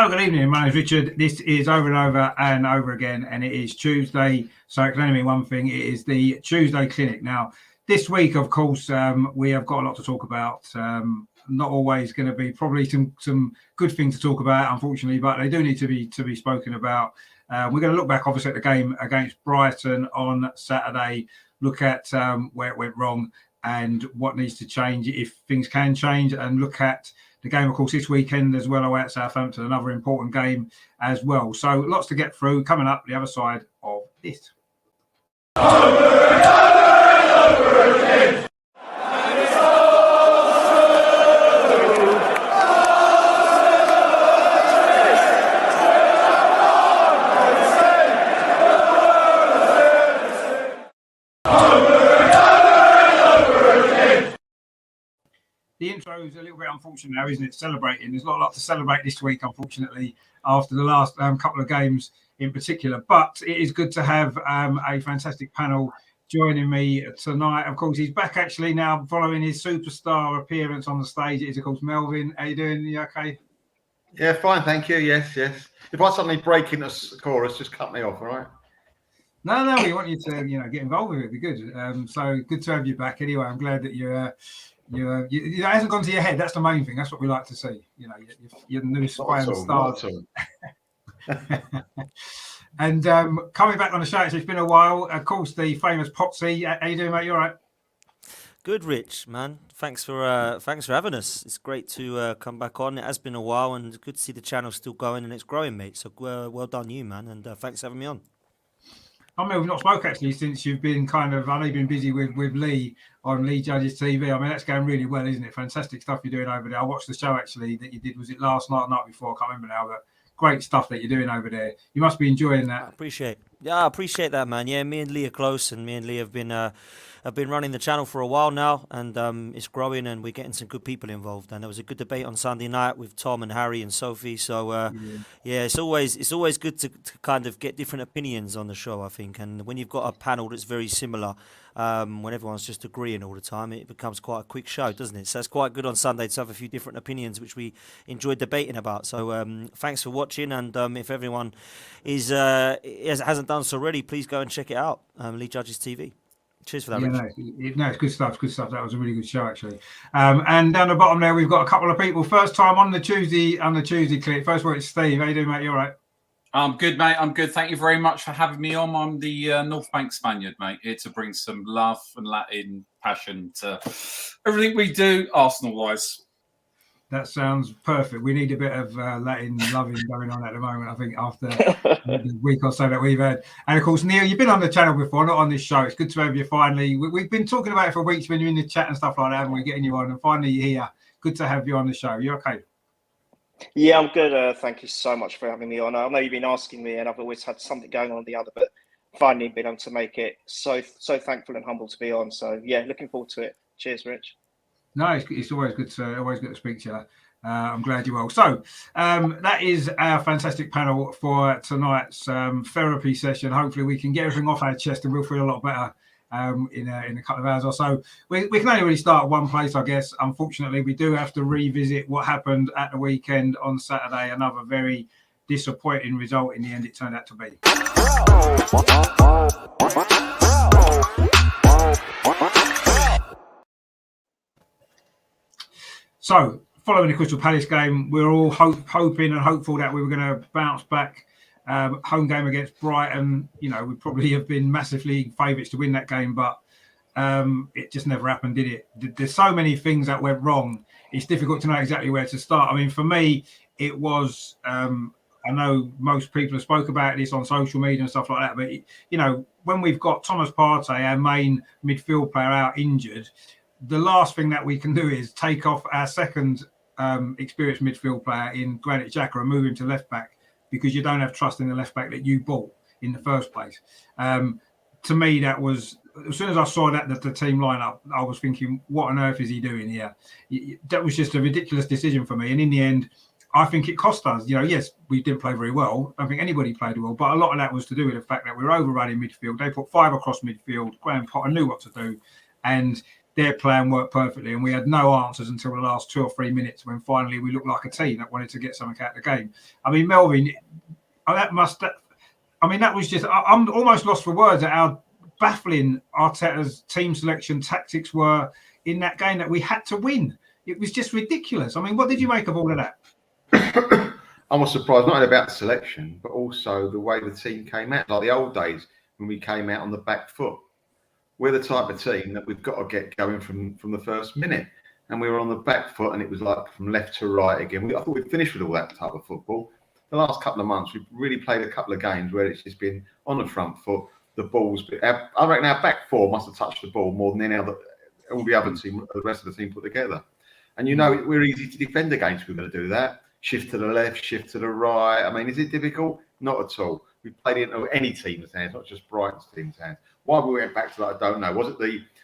Hello, good evening. My name is Richard. This is Over and Over Again, and it is Tuesday. So it can only mean one thing. It is the Tuesday Clinic. Now, this week, of course, we have got a lot to talk about. Not always going to be probably some good things to talk about, unfortunately, but they do need to be spoken about. We're going to look back, obviously, at the game against Brighton on Saturday, look at where it went wrong and what needs to change, if things can change, and look at the game, of course, this weekend as well, away at Southampton, another important game as well. So lots to get through. Coming up the other side of this. The intro is a little bit unfortunate now, isn't it? Celebrating. There's not a lot to celebrate this week, unfortunately, after the last couple of games in particular. But it is good to have a fantastic panel joining me tonight. Of course, he's back actually now following his superstar appearance on the stage. It is, of course, Melvin. How you doing? You okay? Yeah, fine, thank you. Yes. If I suddenly break into chorus, just cut me off, all right? No, we want you to, get involved with it. It'd be good. So good to have you back. Anyway, I'm glad that it hasn't gone to your head. That's the main thing. That's what we like to see. You're the new Spider Star. And coming back on the show, it's been a while. Of course, the famous Potsy. How you doing, mate? You all right? Good, Rich, man. Thanks for having us. It's great to come back on. It has been a while, and it's good to see the channel still going and it's growing, mate. So well done, you, man, and thanks for having me on. I mean, we've not spoke actually since you've been I know you've been busy with Lee on Lee Judges TV. I mean, that's going really well, isn't it? Fantastic stuff you're doing over there. I watched the show actually that you did. Was it last night or night before? I can't remember now, but great stuff that you're doing over there. You must be enjoying that. I appreciate that, man. Yeah, me and Lee are close, and me and Lee have been running the channel for a while now, and it's growing, and we're getting some good people involved. And there was a good debate on Sunday night with Tom and Harry and Sophie. So it's always good to kind of get different opinions on the show, I think. And when you've got a panel that's very similar, when everyone's just agreeing all the time, it becomes quite a quick show, doesn't it? So it's quite good on Sunday to have a few different opinions, which we enjoyed debating about. So thanks for watching, and if everyone hasn't done so already, please go and check it out. Lee Judges TV. Cheers for that, Rich. It's good stuff. Good stuff. That was a really good show, actually. And down the bottom there, we've got a couple of people. First time on the Tuesday clip. First one, it's Steve. How you doing, mate? You all right? I'm good, mate. I'm good. Thank you very much for having me on. I'm the North Bank Spaniard, mate, here to bring some love and Latin passion to everything we do, Arsenal-wise. That sounds perfect. We need a bit of Latin loving going on at the moment, I think, after the week or so that we've had. And, of course, Neil, you've been on the channel before, not on this show. It's good to have you finally. We've been talking about it for weeks when you're in the chat and stuff like that, and we're getting you on. And finally, you're here. Good to have you on the show. You okay? Yeah, I'm good. Thank you so much for having me on. I know you've been asking me, and I've always had something going on the other, but finally been able to make it. So thankful and humble to be on. So, yeah, looking forward to it. Cheers, Rich. No, it's always good to speak to you. I'm glad you're well. So that is our fantastic panel for tonight's therapy session. Hopefully we can get everything off our chest and we'll feel a lot better in a couple of hours or so. We can only really start at one place, I guess. Unfortunately, we do have to revisit what happened at the weekend on Saturday. Another very disappointing result in the end it turned out to be. So, following the Crystal Palace game, we were all hoping and hopeful that we were going to bounce back. Home game against Brighton, we probably have been massively favourites to win that game, but it just never happened, did it? There's so many things that went wrong. It's difficult to know exactly where to start. I mean, for me, it was, I know most people have spoke about this on social media and stuff like that, but, when we've got Thomas Partey, our main midfield player, out injured, the last thing that we can do is take off our second experienced midfield player in Granit Xhaka and move him to left back because you don't have trust in the left back that you bought in the first place. To me, that was, as soon as I saw that the team lineup, I was thinking, what on earth is he doing here? That was just a ridiculous decision for me. And in the end, I think it cost us. Yes, we didn't play very well. I don't think anybody played well, but a lot of that was to do with the fact that we were overrunning midfield. They put 5 across midfield. Graham Potter knew what to do. And their plan worked perfectly, and we had no answers until the last 2 or 3 minutes when finally we looked like a team that wanted to get something out of the game. I mean, Melvin, that was just, I'm almost lost for words at how baffling Arteta's team selection tactics were in that game that we had to win. It was just ridiculous. I mean, what did you make of all of that? I was surprised, not only about the selection, but also the way the team came out, like the old days when we came out on the back foot. We're the type of team that we've got to get going from the first minute. And we were on the back foot, and it was like from left to right again. I thought we'd finished with all that type of football. The last couple of months, we've really played a couple of games where it's just been on the front foot. The ball's been, I reckon our back four must have touched the ball more than any other, all the other team, the rest of the team put together. And we're easy to defend against. We're going to do that. Shift to the left, shift to the right. I mean, is it difficult? Not at all. We played it into any team's hands, not just Brighton's team's hands. Why we went back to that, I don't know.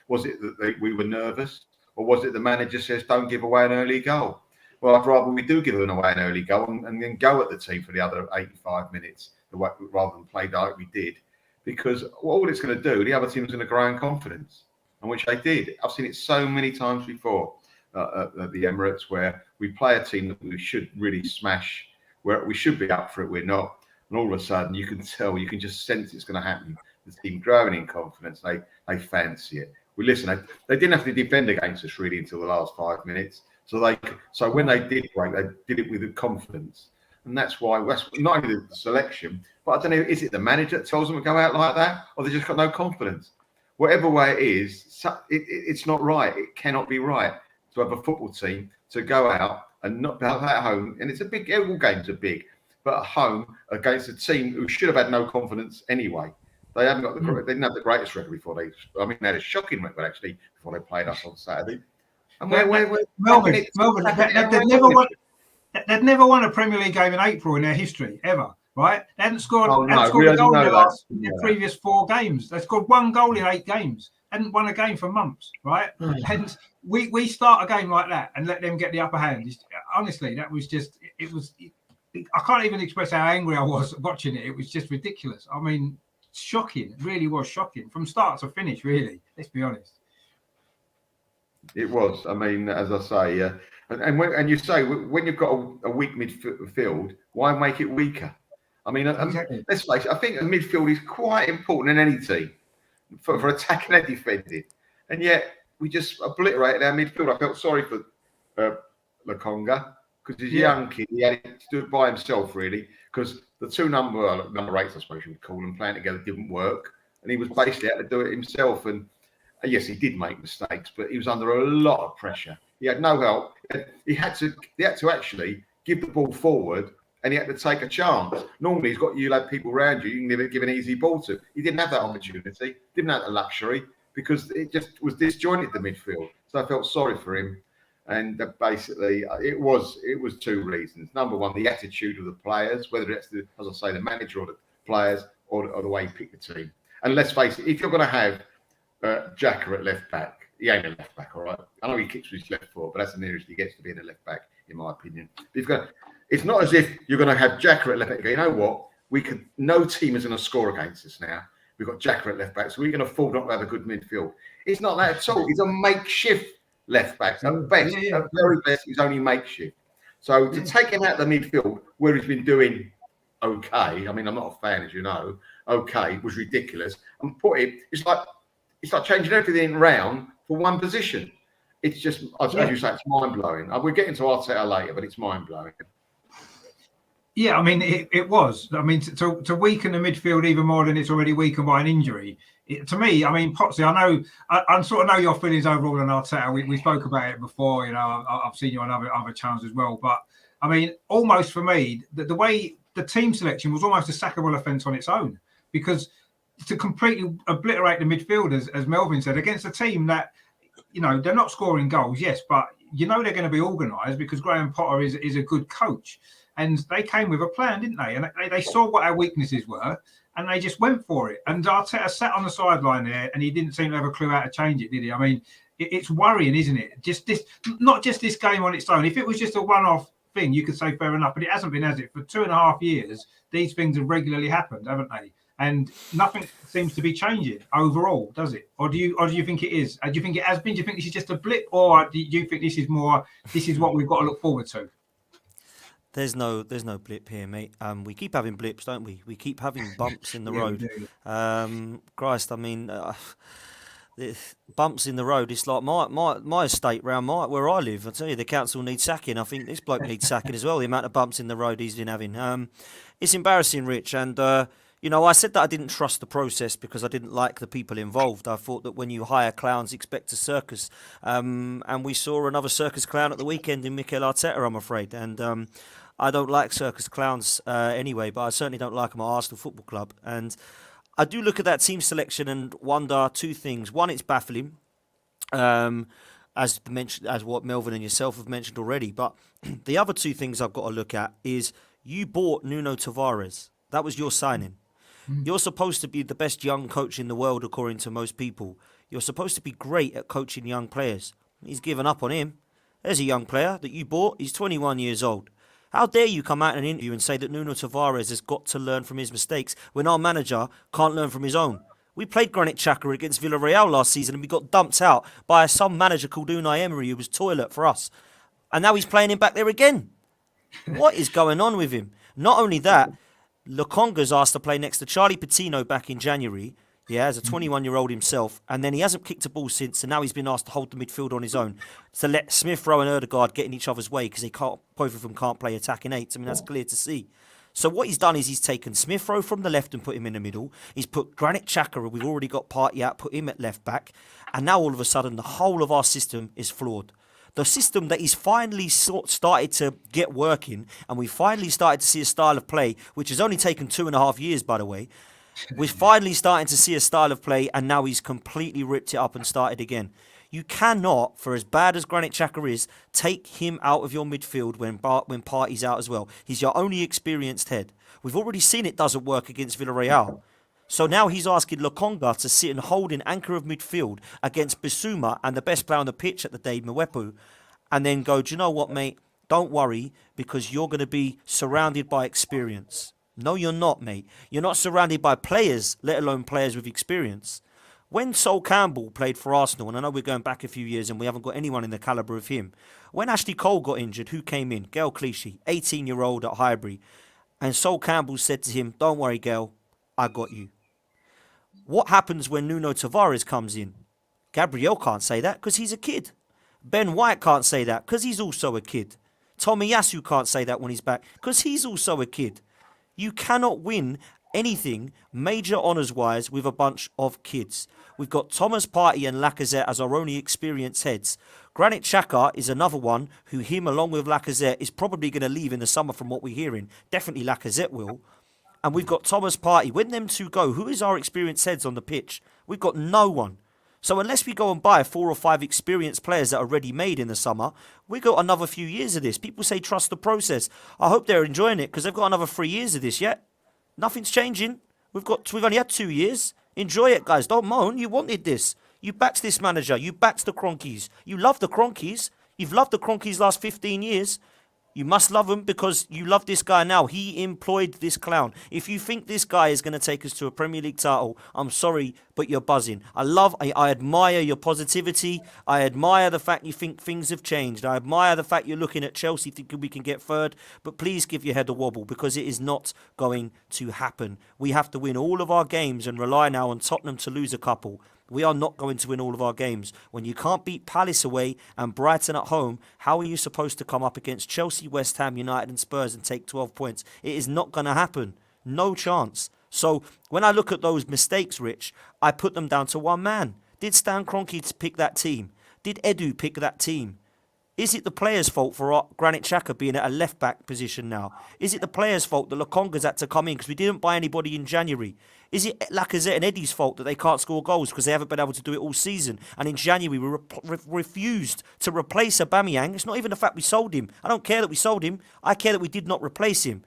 Was it that we were nervous, or was it the manager says don't give away an early goal? Well, I'd rather we do give away an early goal and then go at the team for the other 85 minutes rather than play like we did, because all it's going to do, the other team's going to grow in confidence, and which they did. I've seen it so many times before at the Emirates, where we play a team that we should really smash, where we should be up for it, we're not, and all of a sudden you can tell, you can just sense it's going to happen. The team growing in confidence, they fancy it. Well, listen, they didn't have to defend against us really until the last 5 minutes. So when they did break, they did it with confidence, and that's not only the selection, but I don't know, is it the manager that tells them to go out like that, or they just got no confidence? Whatever way it is, it's not right. It cannot be right to have a football team to go out and not at home, and it's a big. All games are big, but at home against a team who should have had no confidence anyway. They haven't got they didn't have the greatest record before they had a shocking record actually before they played us on Saturday. And Melvin, they'd never won a Premier League game in April in their history ever, right? They hadn't scored a goal in their previous 4 games. They scored 1 goal in 8 games. Hadn't won a game for months, right? And we start a game like that and let them get the upper hand. Honestly, that was just I can't even express how angry I was watching it. It was just ridiculous. I mean, shocking. It really was shocking from start to finish. Really, let's be honest. It was. I mean, as I say, and you say when you've got a weak midfield, why make it weaker? I mean, exactly. Let's face it. I think the midfield is quite important in any team for attacking and defending, and yet we just obliterated our midfield. I felt sorry for Lokonga because he's a young kid. He had to do it by himself, really, because the 2 number 8s, I suppose you would call them, playing together didn't work, and he was basically had to do it himself. And yes, he did make mistakes, but he was under a lot of pressure. He had no help. He had to actually give the ball forward, and he had to take a chance. Normally, you'll have people around you. You can never give an easy ball to. He didn't have that opportunity. Didn't have the luxury because it just was disjointed the midfield. So I felt sorry for him. And basically, it was 2 reasons. Number one, the attitude of the players, whether it's as I say, the manager or the players, or the way he picked the team. And let's face it, if you're going to have Jacker at left back, he ain't a left back, all right. I know he kicks with his left foot, but that's the nearest he gets to being a left back, in my opinion. It's not as if you're going to have Jacker at left back. You know what? No team is going to score against us now. We've got Jacker at left back, so we can afford not to have a good midfield. It's not that at all. He's a makeshift left back. At best, at very best, he's only makeshift. So to take him out of the midfield, where he's been doing okay, I mean, I'm not a fan, as you know, okay, was ridiculous. And it's like changing everything round for one position. It's just, as you say, it's mind-blowing. We're getting to Arteta later, but it's mind-blowing. Yeah, I mean, it was. I mean, to weaken the midfield even more than it's already weakened by an injury. To me, I mean, Potsy, I sort of know your feelings overall on Arteta. We spoke about it before. You know, I've seen you on other channels as well. But I mean, almost for me, the way the team selection was almost a sackable offence on its own, because to completely obliterate the midfielders, as Melvin said, against a team that, you know, they're not scoring goals, yes, but you know they're going to be organised because Graham Potter is a good coach. And they came with a plan, didn't they? And they saw what our weaknesses were, and they just went for it. And Arteta sat on the sideline there, and he didn't seem to have a clue how to change it, did he? I mean, it's worrying, isn't it? Just this, not just this game on its own. If it was just a one-off thing, you could say fair enough, but it hasn't been, has it? For 2.5 years, these things have regularly happened, haven't they? and nothing seems to be changing overall, does it? Or do you think it is? Do you think it has been? Do you think this is just a blip, or do you think this is more? This is what we've got to look forward to. There's no blip here, mate. We keep having blips, don't we? We keep having bumps in the road. Christ, I mean, bumps in the road. It's like my estate round where I live. I tell you, the council needs sacking. I think this bloke needs sacking as well. The amount of bumps in the road he's been having. It's embarrassing, Rich. And I said that I didn't trust the process because I didn't like the people involved. I thought that when you hire clowns, expect a circus. And we saw another circus clown at the weekend in Mikel Arteta, I'm afraid. And I don't like circus clowns anyway, but I certainly don't like them at Arsenal Football Club. And I do look at that team selection and wonder two things. One, it's baffling, as what Melvin and yourself have mentioned already. But the other two things I've got to look at is you bought Nuno Tavares. That was your signing. You're supposed to be the best young coach in the world, according to most people. You're supposed to be great at coaching young players. He's given up on him. There's a young player that you bought. He's 21 years old. How dare you come out in an interview and say that Nuno Tavares has got to learn from his mistakes when our manager can't learn from his own? We played Granit Xhaka against Villarreal last season and we got dumped out by some manager called Unai Emery who was toilet for us. And now he's playing him back there again. What is going on with him? Not only that, Lokonga's asked to play next to Charlie Patino back in January. Yeah, as a 21-year-old himself. And then he hasn't kicked a ball since. And now he's been asked to hold the midfield on his own. To let Smith Rowe and Ødegaard get in each other's way because both of them can't play attacking eights. I mean, that's clear to see. So what he's done is he's taken Smith Rowe from the left and put him in the middle. He's put Granit Xhaka, we've already got Partey out, put him at left back. And now all of a sudden the whole of our system is flawed. The system that he's finally started to get working, and we finally started to see a style of play, which has only taken 2.5 years, by the way. We're finally starting to see a style of play, and now he's completely ripped it up and started again. You cannot, for as bad as Granit Xhaka is, take him out of your midfield when Partey's out as well. He's your only experienced head. We've already seen it doesn't work against Villarreal. So now he's asking Lokonga to sit and hold an anchor of midfield against Bissouma and the best player on the pitch at the day, Mwepu, and then go, do you know what, mate? Don't worry, because you're going to be surrounded by experience. No, you're not, mate. You're not surrounded by players, let alone players with experience. When Sol Campbell played for Arsenal, and I know we're going back a few years and we haven't got anyone in the calibre of him. When Ashley Cole got injured, who came in? Gail Clichy, 18-year-old at Highbury. And Sol Campbell said to him, don't worry, Gail, I got you. What happens when Nuno Tavares comes in? Gabriel can't say that because he's a kid. Ben White can't say that because he's also a kid. Tomiyasu can't say that when he's back because he's also a kid. You cannot win anything major honours-wise with a bunch of kids. We've got Thomas Partey and Lacazette as our only experienced heads. Granit Xhaka is another one who him along with Lacazette is probably going to leave in the summer from what we're hearing. Definitely Lacazette will. And we've got Thomas Partey. When them two go, who is our experienced heads on the pitch? We've got no one. So unless we go and buy 4 or 5 experienced players that are ready-made in the summer, we got another few years of this. People say trust the process. I hope they're enjoying it because they've got another 3 years of this yet. Nothing's changing. We've only had 2 years. Enjoy it, guys. Don't moan. You wanted this. You backed this manager. You backed the Cronkies. You love the Cronkies. You've loved the Cronkies last 15 years. You must love him because you love this guy now. He employed this clown. If you think this guy is going to take us to a Premier League title, I'm sorry, but you're buzzing. I admire your positivity. I admire the fact you think things have changed. I admire the fact you're looking at Chelsea thinking we can get third. But please give your head a wobble because it is not going to happen. We have to win all of our games and rely now on Tottenham to lose a couple. We are not going to win all of our games. When you can't beat Palace away and Brighton at home, how are you supposed to come up against Chelsea, West Ham, United and Spurs and take 12 points? It is not going to happen. No chance. So when I look at those mistakes, Rich, I put them down to one man. Did Stan Kroenke pick that team? Did Edu pick that team? Is it the players' fault for Granit Xhaka being at a left-back position now? Is it the players' fault that Lokonga's had to come in because we didn't buy anybody in January? Is it Lacazette and Eddie's fault that they can't score goals because they haven't been able to do it all season? And in January, we refused to replace Aubameyang. It's not even the fact we sold him. I don't care that we sold him. I care that we did not replace him.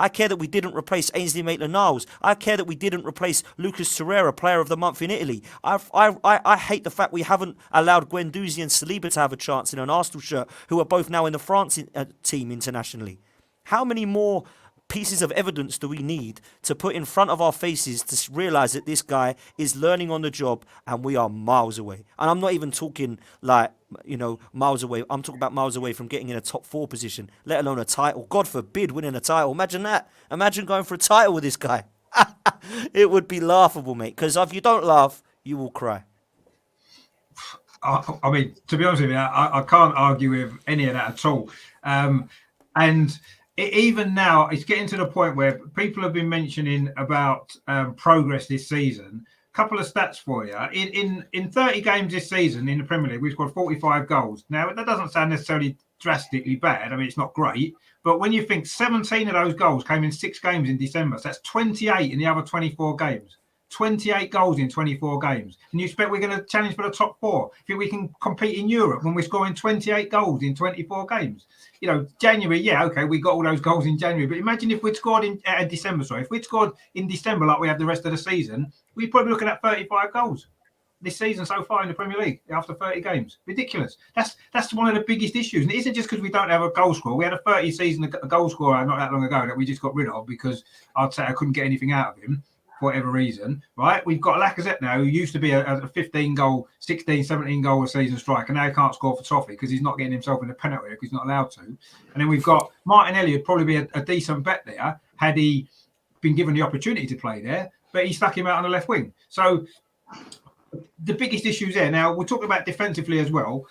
I care that we didn't replace Ainsley Maitland-Niles. I care that we didn't replace Lucas Torreira, player of the month in Italy. I hate the fact we haven't allowed Guendouzi and Saliba to have a chance in an Arsenal shirt, who are both now in the France team internationally. How many more pieces of evidence do we need to put in front of our faces to realise that this guy is learning on the job and we are miles away? And I'm not even talking like, miles away. I'm talking about miles away from getting in a top 4 position, let alone a title. God forbid winning a title. Imagine that. Imagine going for a title with this guy. It would be laughable, mate, because if you don't laugh, you will cry. I mean, to be honest with you, I can't argue with any of that at all. Even now, it's getting to the point where people have been mentioning about progress this season. A couple of stats for you. In 30 games this season in the Premier League, we've scored 45 goals. Now, that doesn't sound necessarily drastically bad. I mean, it's not great. But when you think 17 of those goals came in 6 games in December, so that's 28 in the other 24 games. 28 goals in 24 games. And you expect we're going to challenge for the top 4? Think we can compete in Europe when we're scoring 28 goals in 24 games? January, yeah, okay, we got all those goals in January. But imagine if we'd scored in December, if we'd scored in December like we have the rest of the season, we'd probably be looking at 35 goals this season so far in the Premier League after 30 games. Ridiculous. That's one of the biggest issues. And it isn't just because we don't have a goal scorer. We had a 30 season goal scorer not that long ago that we just got rid of because I'd say I couldn't get anything out of him for whatever reason, right? We've got Lacazette now, who used to be a 15 goal, 16, 17 goal a season striker. Now he can't score for toffee because he's not getting himself in the penalty area because he's not allowed to. And then we've got Martinelli, would probably be a decent bet there had he been given the opportunity to play there, but he stuck him out on the left wing. So the biggest issues there. Now, we're talking about defensively as well.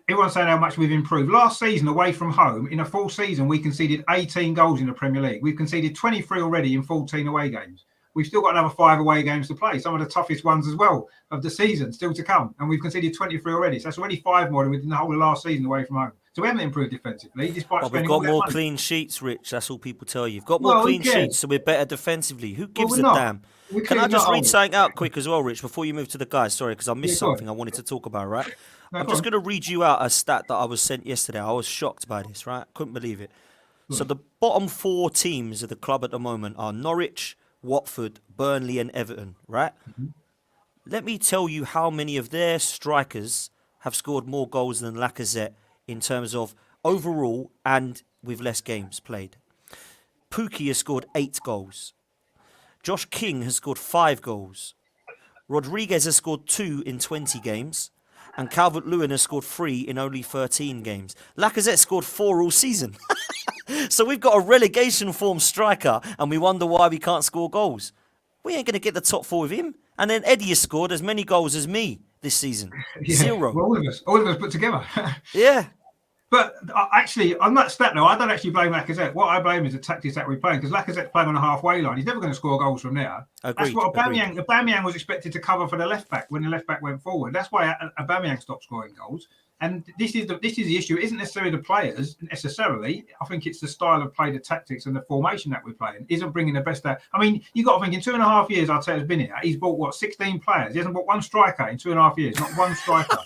Everyone's saying how much we've improved. Last season, away from home, in a full season, we conceded 18 goals in the Premier League. We've conceded 23 already in 14 away games. We've still got another 5 away games to play, some of the toughest ones as well of the season still to come. And we've conceded 23 already. So that's already 5 more than we did in the whole of last season away from home. So we haven't improved defensively, despite spending all that money. We've got more clean sheets, Rich. That's all people tell you. You've got more clean sheets, so we're better defensively. Who gives a damn? Can I just read something out quick as well, Rich, before you move to the guys? Sorry, because I missed something I wanted to talk about, right? I'm just going to read you out a stat that I was sent yesterday. I was shocked by this, right? Couldn't believe it. So the bottom 4 teams of the club at the moment are Norwich, Watford, Burnley and Everton, right? Mm-hmm. Let me tell you how many of their strikers have scored more goals than Lacazette in terms of overall and with less games played. Pukki has scored 8 goals. Josh King has scored 5 goals. Rodriguez has scored 2 in 20 games. And Calvert-Lewin has scored 3 in only 13 games. Lacazette scored 4 all season. So we've got a relegation form striker and we wonder why we can't score goals. We ain't going to get the top 4 with him. And then Eddie has scored as many goals as me this season. Yeah, 0. Well, all of us put together. Yeah. But actually, on that stat, though, I don't actually blame Lacazette. What I blame is the tactics that we're playing, because Lacazette's playing on a halfway line. He's never going to score goals from there. Agreed, that's what Aubameyang was expected to cover for the left back when the left back went forward. That's why Aubameyang stopped scoring goals. And this is the issue. It isn't necessarily the players necessarily. I think it's the style of play, the tactics, and the formation that we're playing isn't bringing the best out. I mean, you got to think in 2.5 years, Arteta's been here. He's bought 16 players. He hasn't bought one striker in 2.5 years. Not one striker.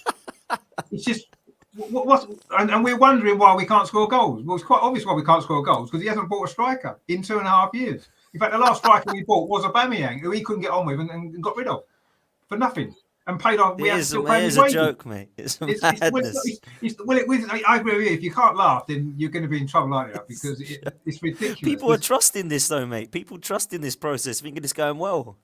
It's just. And we're wondering why we can't score goals. Well, it's quite obvious why we can't score goals, because he hasn't bought a striker in 2.5 years. In fact, the last striker we bought was Aubameyang, who he couldn't get on with and got rid of for nothing and paid off. It is a joke, mate. It's madness. I agree with you. If you can't laugh, then you're going to be in trouble, aren't you? Because it's ridiculous. People are trusting this, though, mate. People trusting this process, thinking it's going well.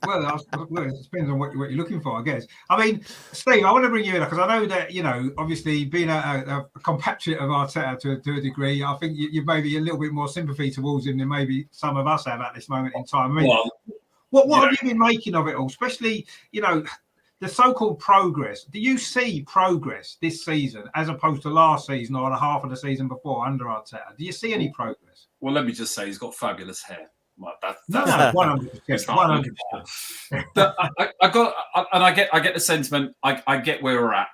Well, it depends on what you're looking for, I guess. I mean, Steve, I want to bring you in because I know that, obviously being a compatriot of Arteta to a degree, I think you maybe a little bit more sympathy towards him than maybe some of us have at this moment in time. I mean, what have you been making of it all? Especially, the so-called progress. Do you see progress this season as opposed to last season or the half of the season before under Arteta? Do you see any progress? Well, let me just say he's got fabulous hair. Well, no, 100%. I get the sentiment. I get where we're at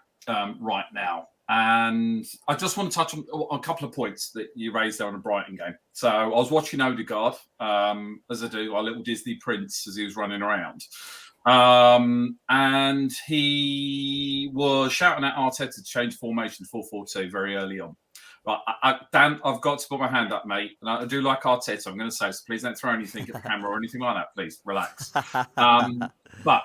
right now, and I just want to touch on a couple of points that you raised there on the Brighton game. So I was watching Odegaard, as I do, our little Disney prince, as he was running around, and he was shouting at Arteta to change formation to 4-4-2 very early on. But Dan, I've got to put my hand up, mate. And I do like Arteta. I'm going to say, so please don't throw anything at the camera or anything like that. Please relax. But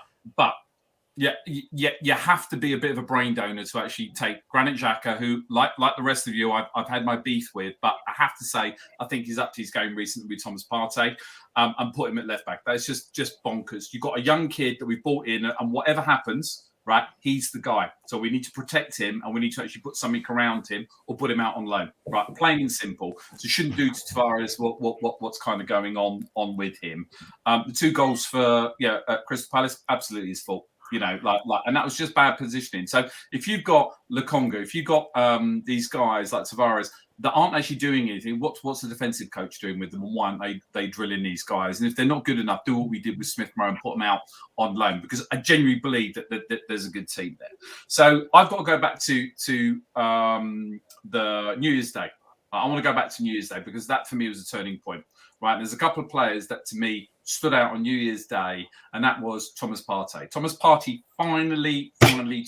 You have to be a bit of a brain donor to actually take Granit Xhaka, who, like the rest of you, I've had my beef with, but I have to say, I think he's up to his game recently with Thomas Partey, and put him at left back. That's just bonkers. You've got a young kid that we brought in, and whatever happens, right, he's the guy. So we need to protect him, and we need to actually put something around him or put him out on loan, right? Plain and simple. So shouldn't do to Tavares what's kind of going on with him. The 2 goals for Crystal Palace, absolutely his fault. And that was just bad positioning. So if you've got Lukonga, if you've got these guys like Tavares that aren't actually doing anything, what's the defensive coach doing with them? And why aren't they drilling these guys? And if they're not good enough, do what we did with Smith Rowe and put them out on loan, because I genuinely believe that there's a good team there. So I've got to go back to the New Year's Day. I want to go back to New Year's Day because that for me was a turning point. Right, there's a couple of players that to me stood out on New Year's Day, and that was Thomas Partey. Thomas Partey finally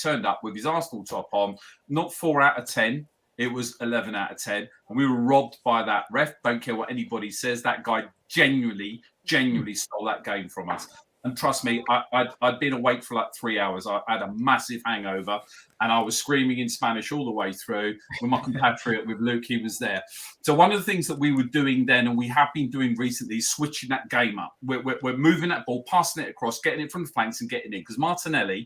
turned up with his Arsenal top on. Not 4 out of 10, it was 11 out of 10, and we were robbed by that ref. Don't care what anybody says. That guy genuinely stole that game from us. And trust me, I'd been awake for like 3 hours. I had a massive hangover, and I was screaming in Spanish all the way through. With my compatriot, with Luke, he was there. So one of the things that we were doing then, and we have been doing recently, is switching that game up. We're moving that ball, passing it across, getting it from the flanks and getting in. Because Martinelli,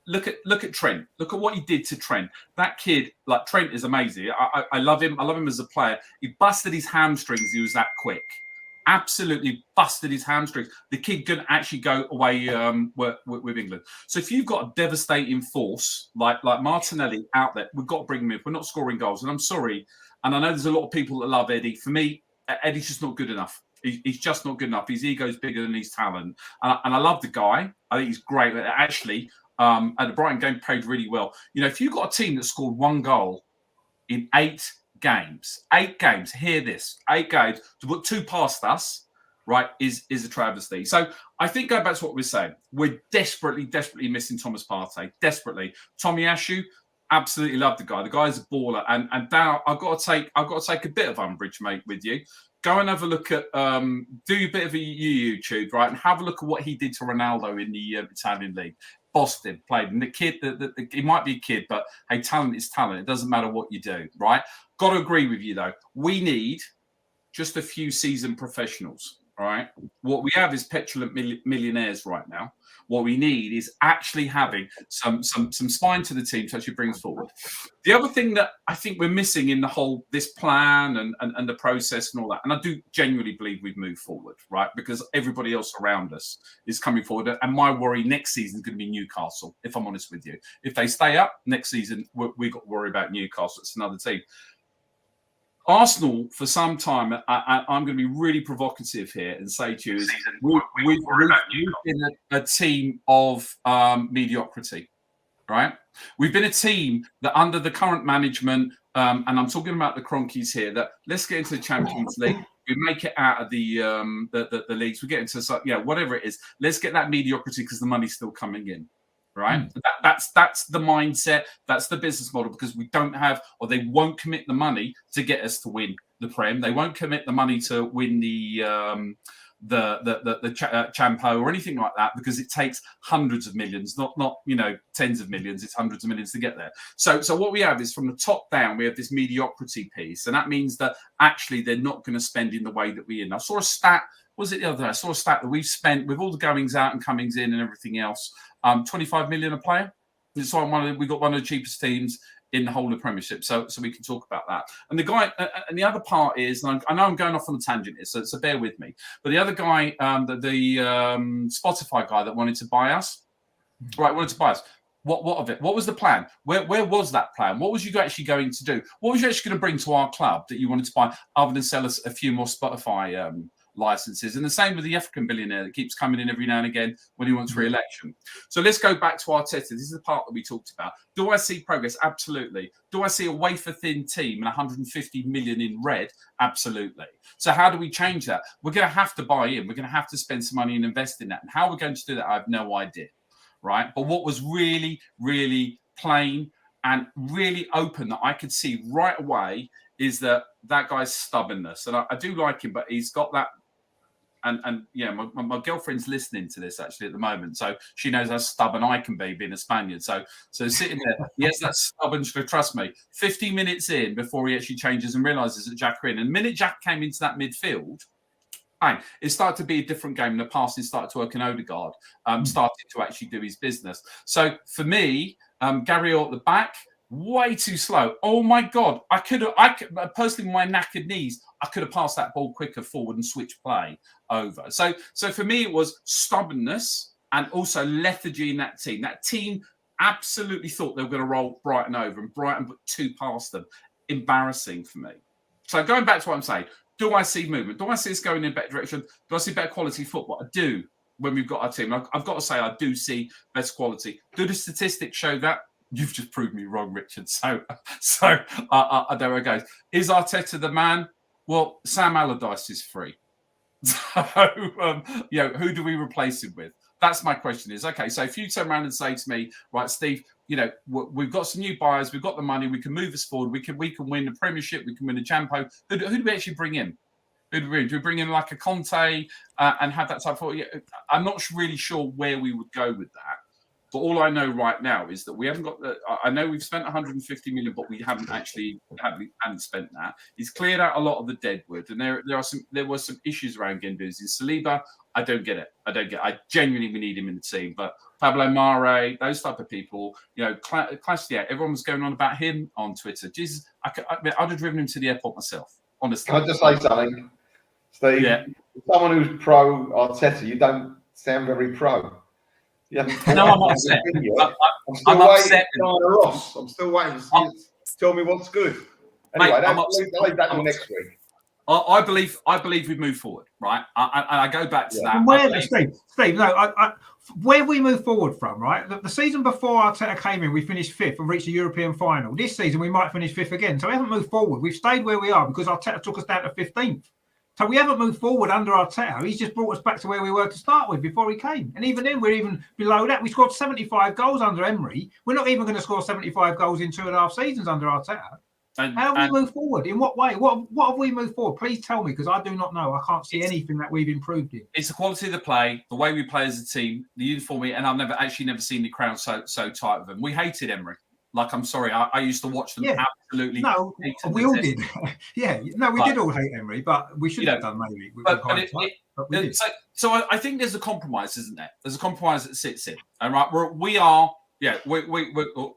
look at Trent. Look at what he did to Trent. That kid, like Trent, is amazing. I love him. I love him as a player. He busted his hamstrings. He was that quick. Absolutely busted his hamstrings. The kid can actually go away with England. So if you've got a devastating force like Martinelli out there, we've got to bring him in. We're not scoring goals. And I'm sorry. And I know there's a lot of people that love Eddie. For me, Eddie's just not good enough. He's just not good enough. His ego's bigger than his talent. And I love the guy. I think he's great. Actually, at the Brighton game, played really well. If you've got a team that scored 1 goal in 8 games, 8 games, hear this, 8 games, to put 2 past us, right, is a travesty. So I think going back to what we're saying, we're desperately missing Thomas Partey. Desperately. Tomiyasu, absolutely love the guy. The guy's a baller. And Dan, I've got to take a bit of umbrage, mate, with you. Go and have a look at do a bit of a YouTube, right, and have a look at what he did to Ronaldo in the Italian league. Boston played, and the kid, he might be a kid, but hey, talent is talent. It doesn't matter what you do, right? Got to agree with you though. We need just a few seasoned professionals, all right? What we have is petulant millionaires right now. What we need is actually having some spine to the team to actually bring us forward. The other thing that I think we're missing in the whole this plan and the process and all that, and I do genuinely believe we've moved forward, right? Because everybody else around us is coming forward. And my worry next season is going to be Newcastle, if I'm honest with you. If they stay up next season, we've got to worry about Newcastle. It's another team. Arsenal, for some time, I'm going to be really provocative here and say to you, we've been a team of mediocrity, right? We've been a team that under the current management, and I'm talking about the Cronkies here, that let's get into the Champions League. We make it out of the leagues. We get into whatever it is. Let's get that mediocrity because the money's still coming in. Right, that's the mindset. That's the business model, because we don't have, or they won't commit the money to get us to win the Prem. They won't commit the money to win the Champo or anything like that, because it takes hundreds of millions, not tens of millions. It's hundreds of millions to get there. So what we have is from the top down, we have this mediocrity piece, and that means that actually they're not going to spend in the way that we in. I saw a stat. Was it the other day? I saw a stat that we've spent with all the goings out and comings in and everything else. 25 million a player. So we got one of the cheapest teams in the whole of the Premiership. So we can talk about that. And the guy, and the other part is, and I know I'm going off on a tangent here, so bear with me. But the other guy, the Spotify guy that wanted to buy us, right? Wanted to buy us. What of it? What was the plan? Where was that plan? What was you actually going to do? What was you actually going to bring to our club that you wanted to buy, other than sell us a few more Spotify licenses? And the same with the African billionaire that keeps coming in every now and again when he wants re-election. So let's go back to Arteta. This is the part that we talked about. Do I see progress? Absolutely. Do I see a wafer-thin team and 150 million in red? Absolutely. So how do we change that? We're going to have to buy in. We're going to have to spend some money and invest in that. And how we're going to do that, I have no idea. Right? But what was really, really plain and really open that I could see right away is that guy's stubbornness. And I do like him, but he's got that and yeah, my girlfriend's listening to this actually at the moment, so she knows how stubborn I can be being a Spaniard. So sitting there, yes, that's stubborn. She trust me. 50 minutes in before he actually changes and realizes that Jack are in, and the minute Jack came into that midfield, bang, it started to be a different game. And the passing started to work, and Odegaard started to actually do his business. So for me, Gary at the back, way too slow. Oh my God. I could personally, with my knackered knees, I could have passed that ball quicker forward and switched play over. So for me, it was stubbornness and also lethargy in that team. That team absolutely thought they were going to roll Brighton over, and Brighton put 2 past them. Embarrassing for me. So going back to what I'm saying, do I see movement? Do I see us going in a better direction? Do I see better quality football? I do. When we've got our team, I've got to say I do see better quality. Do the statistics show that? You've just proved me wrong, Richard. So there it goes. Is Arteta the man? Well, Sam Allardyce is free. So, who do we replace him with? That's my question. Is okay. So if you turn around and say to me, right, Steve, we've got some new buyers, we've got the money, we can move us forward, we can win the Premiership, we can win the Champo. Who do we actually bring in? Who do we bring? Do we bring in like a Conte and have that type of? I'm not really sure where we would go with that. But all I know right now is that we haven't got the. I know we've spent 150 million, but we haven't spent that. He's cleared out a lot of the deadwood, and there were some issues around Guendouzi. Saliba, I don't get it. I genuinely we need him in the team, but Pablo Mare, those type of people, Classier, everyone was going on about him on Twitter. Jesus, I'd have driven him to the airport myself. Honestly, can I just say something, Steve? Yeah. Someone who's pro Arteta, you don't sound very pro. No, I'm upset. I'm upset. Ross. I'm still waiting to see you tell me what's good. Anyway, I'll leave that till next week. I believe we move forward, right? I go back to that. And where, Steve, no, where we move forward from, right? The season before Arteta came in, we finished 5th and reached the European final. This season, we might finish 5th again. So we haven't moved forward. We've stayed where we are because Arteta took us down to 15th. So we haven't moved forward under Arteta. He's just brought us back to where we were to start with before he came. And even then, we're even below that. We scored 75 goals under Emery. We're not even going to score 75 goals in 2.5 seasons under Arteta. How have we moved forward? In what way? What have we moved forward? Please tell me, because I do not know. I can't see anything that we've improved in. It's the quality of the play, the way we play as a team, the uniform, and I've never seen the crowd so tight with them. We hated Emery. Like, I'm sorry, I used to watch them absolutely. No, we all did. We did all hate Emery, but we should have done maybe. So I think there's a compromise, isn't there? There's a compromise that sits in. And right, we're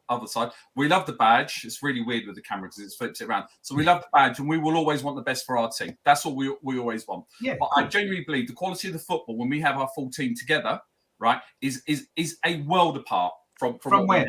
other side. We love the badge. It's really weird with the camera because it flips it around. So we love the badge, and we will always want the best for our team. That's what we always want. Yeah, but I genuinely believe the quality of the football when we have our full team together, right, is a world apart from when?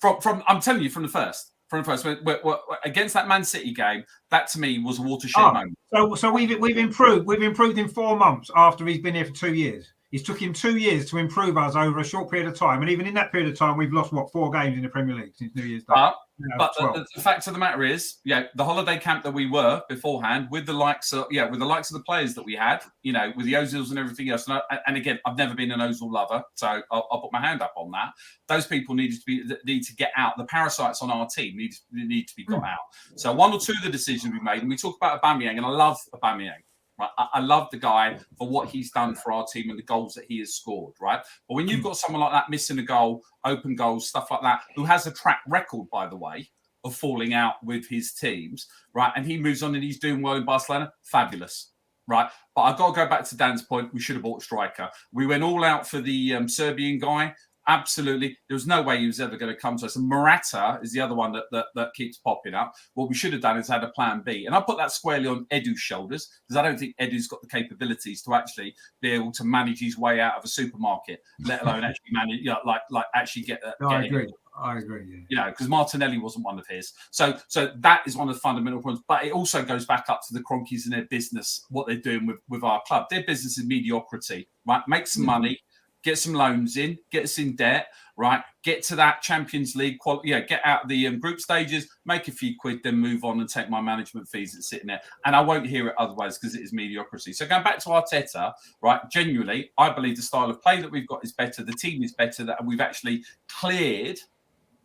I'm telling you, from the first. We're against that Man City game, that to me was a watershed moment. So we've improved. We've improved in 4 months after he's been here for 2 years. It took him 2 years to improve us over a short period of time, and even in that period of time, we've lost 4 games in the Premier League since New Year's Day. But the fact of the matter is, the holiday camp that we were beforehand with the likes of the players that we had, with the Ozils and everything else. And again, I've never been an Ozil lover, so I'll put my hand up on that. Those people need to get out. The parasites on our team need to be got out. So 1 or 2 of the decisions we made, and we talk about Aubameyang, and I love Aubameyang. Right? I love the guy for what he's done for our team and the goals that he has scored, right? But when you've got someone like that missing a goal, open goals, stuff like that, who has a track record, by the way, of falling out with his teams, right? And he moves on and he's doing well in Barcelona, fabulous, right? But I've got to go back to Dan's point. We should have bought a striker. We went all out for the Serbian guy. Absolutely. There was no way he was ever going to come to us. And Morata is the other one that keeps popping up. What we should have done is had a plan B. And I put that squarely on Edu's shoulders because I don't think Edu's got the capabilities to actually be able to manage his way out of a supermarket, let alone actually manage, actually get that. I agree. Yeah. Because Martinelli wasn't one of his. So that is one of the fundamental points. But it also goes back up to the Cronkies and their business, what they're doing with our club. Their business is mediocrity, right? Make some money. Get some loans in, get us in debt, right? Get to that Champions League, get out of the group stages, make a few quid, then move on and take my management fees that's sitting there. And I won't hear it otherwise because it is mediocrity. So going back to Arteta, right, genuinely, I believe the style of play that we've got is better. The team is better, that we've actually cleared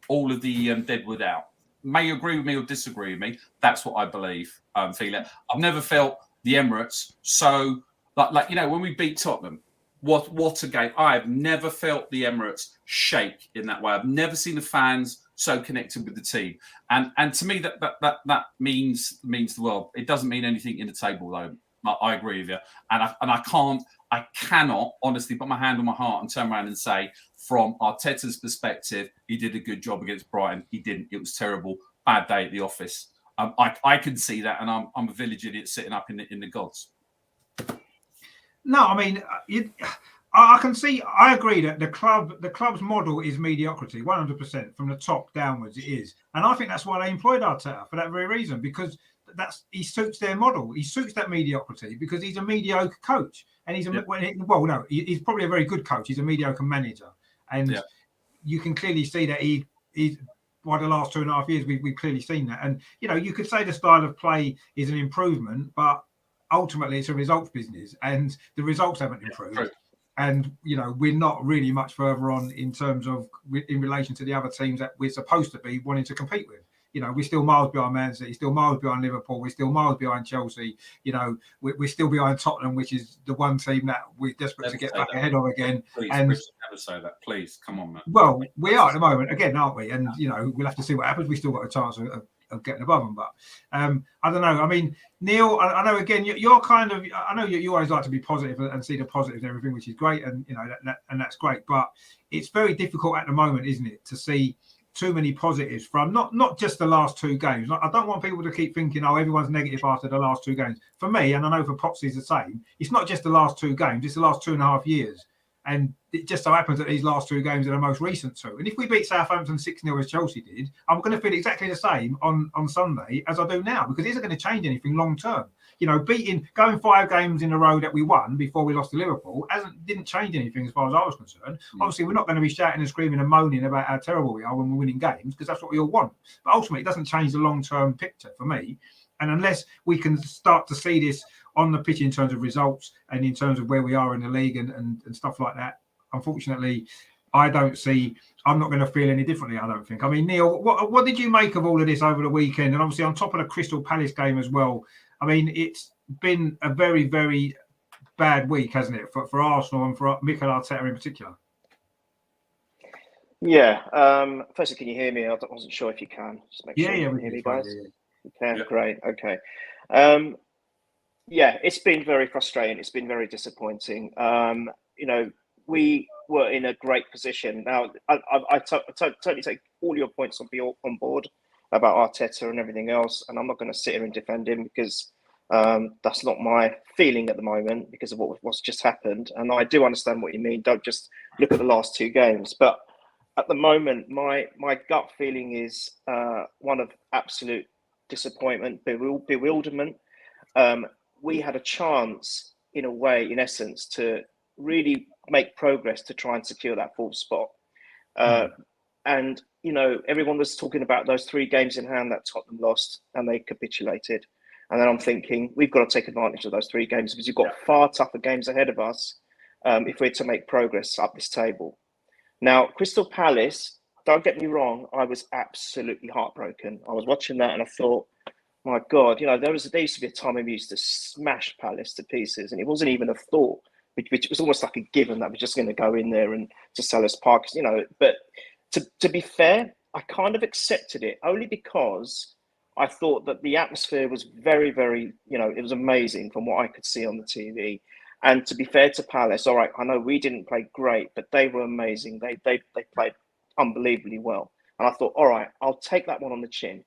all of the deadwood out. May you agree with me or disagree with me? That's what I believe, Fila. I've never felt the Emirates so Like when we beat Tottenham, what a game! I have never felt the Emirates shake in that way. I've never seen the fans so connected with the team, and to me that means the world. It doesn't mean anything in the table though. I agree with you, and I cannot honestly put my hand on my heart and turn around and say, from Arteta's perspective, he did a good job against Brighton. He didn't. It was terrible. Bad day at the office. I can see that, and I'm a village idiot sitting up in the gods. No, I mean, I can see. I agree that the club's model is mediocrity, 100% from the top downwards. It is, and I think that's why they employed Arteta, for that very reason, because he suits their model. He suits that mediocrity because he's a mediocre coach, and he's he's probably a very good coach. He's a mediocre manager, and you can clearly see that he's. By the last 2.5 years, we've clearly seen that, and you could say the style of play is an improvement, but ultimately it's a results business, and the results haven't improved. Right. And we're not really much further on in terms of in relation to the other teams that we're supposed to be wanting to compete with. We're still miles behind Man City, still miles behind Liverpool, we're still miles behind Chelsea. We're still behind Tottenham, which is the one team that we're desperate to get back ahead of again. Please, and never say that. Please, come on, man. Well, we are at the moment again, aren't we? And we'll have to see what happens. We still got a chance of getting above them, but I don't know. I mean, Neil, I know again you're kind of. I know you always like to be positive and see the positives and everything, which is great, and and that's great. But it's very difficult at the moment, isn't it, to see too many positives from not just the last two games. I don't want people to keep thinking, everyone's negative after the last two games. For me, and I know for Pops is the same, it's not just the last two games, it's the last 2.5 years. And it just so happens that these last two games are the most recent two. And if we beat Southampton 6-0 as Chelsea did, I'm going to feel exactly the same on Sunday as I do now, because it isn't going to change anything long term. Going 5 games in a row that we won before we lost to Liverpool didn't change anything as far as I was concerned. Obviously, we're not going to be shouting and screaming and moaning about how terrible we are when we're winning games, because that's what we all want. But ultimately, it doesn't change the long-term picture for me. And unless we can start to see this on the pitch in terms of results and in terms of where we are in the league and stuff like that, unfortunately, I'm not going to feel any differently, I don't think. I mean, Neil, what did you make of all of this over the weekend? And obviously on top of the Crystal Palace game as well, I mean, it's been a very, very bad week, hasn't it, for Arsenal and for Mikel Arteta in particular? Yeah. Firstly, can you hear me? I wasn't sure if you can. Just make sure you can hear me, guys. Yeah. You can? Yeah. Great. Okay. It's been very frustrating. It's been very disappointing. We were in a great position. Now, I totally take all your points on board about Arteta and everything else, and I'm not going to sit here and defend him because that's not my feeling at the moment because of what's just happened. And I do understand what you mean. Don't just look at the last two games. But at the moment, my gut feeling is one of absolute disappointment, bewilderment. We had a chance, in a way, in essence, to really make progress to try and secure that fourth spot. And, everyone was talking about those 3 games in hand that Tottenham lost and they capitulated. And then I'm thinking, we've got to take advantage of those 3 games because you've got far tougher games ahead of us if we're to make progress up this table. Now, Crystal Palace, don't get me wrong, I was absolutely heartbroken. I was watching that and I thought, my God, there used to be a time when we used to smash Palace to pieces and it wasn't even a thought, which was almost like a given that we're just going to go in there and just sell us parks, But to be fair, I kind of accepted it only because I thought that the atmosphere was very, very, it was amazing from what I could see on the TV. And to be fair to Palace, all right, I know we didn't play great, but they were amazing. They played unbelievably well. And I thought, all right, I'll take that one on the chin.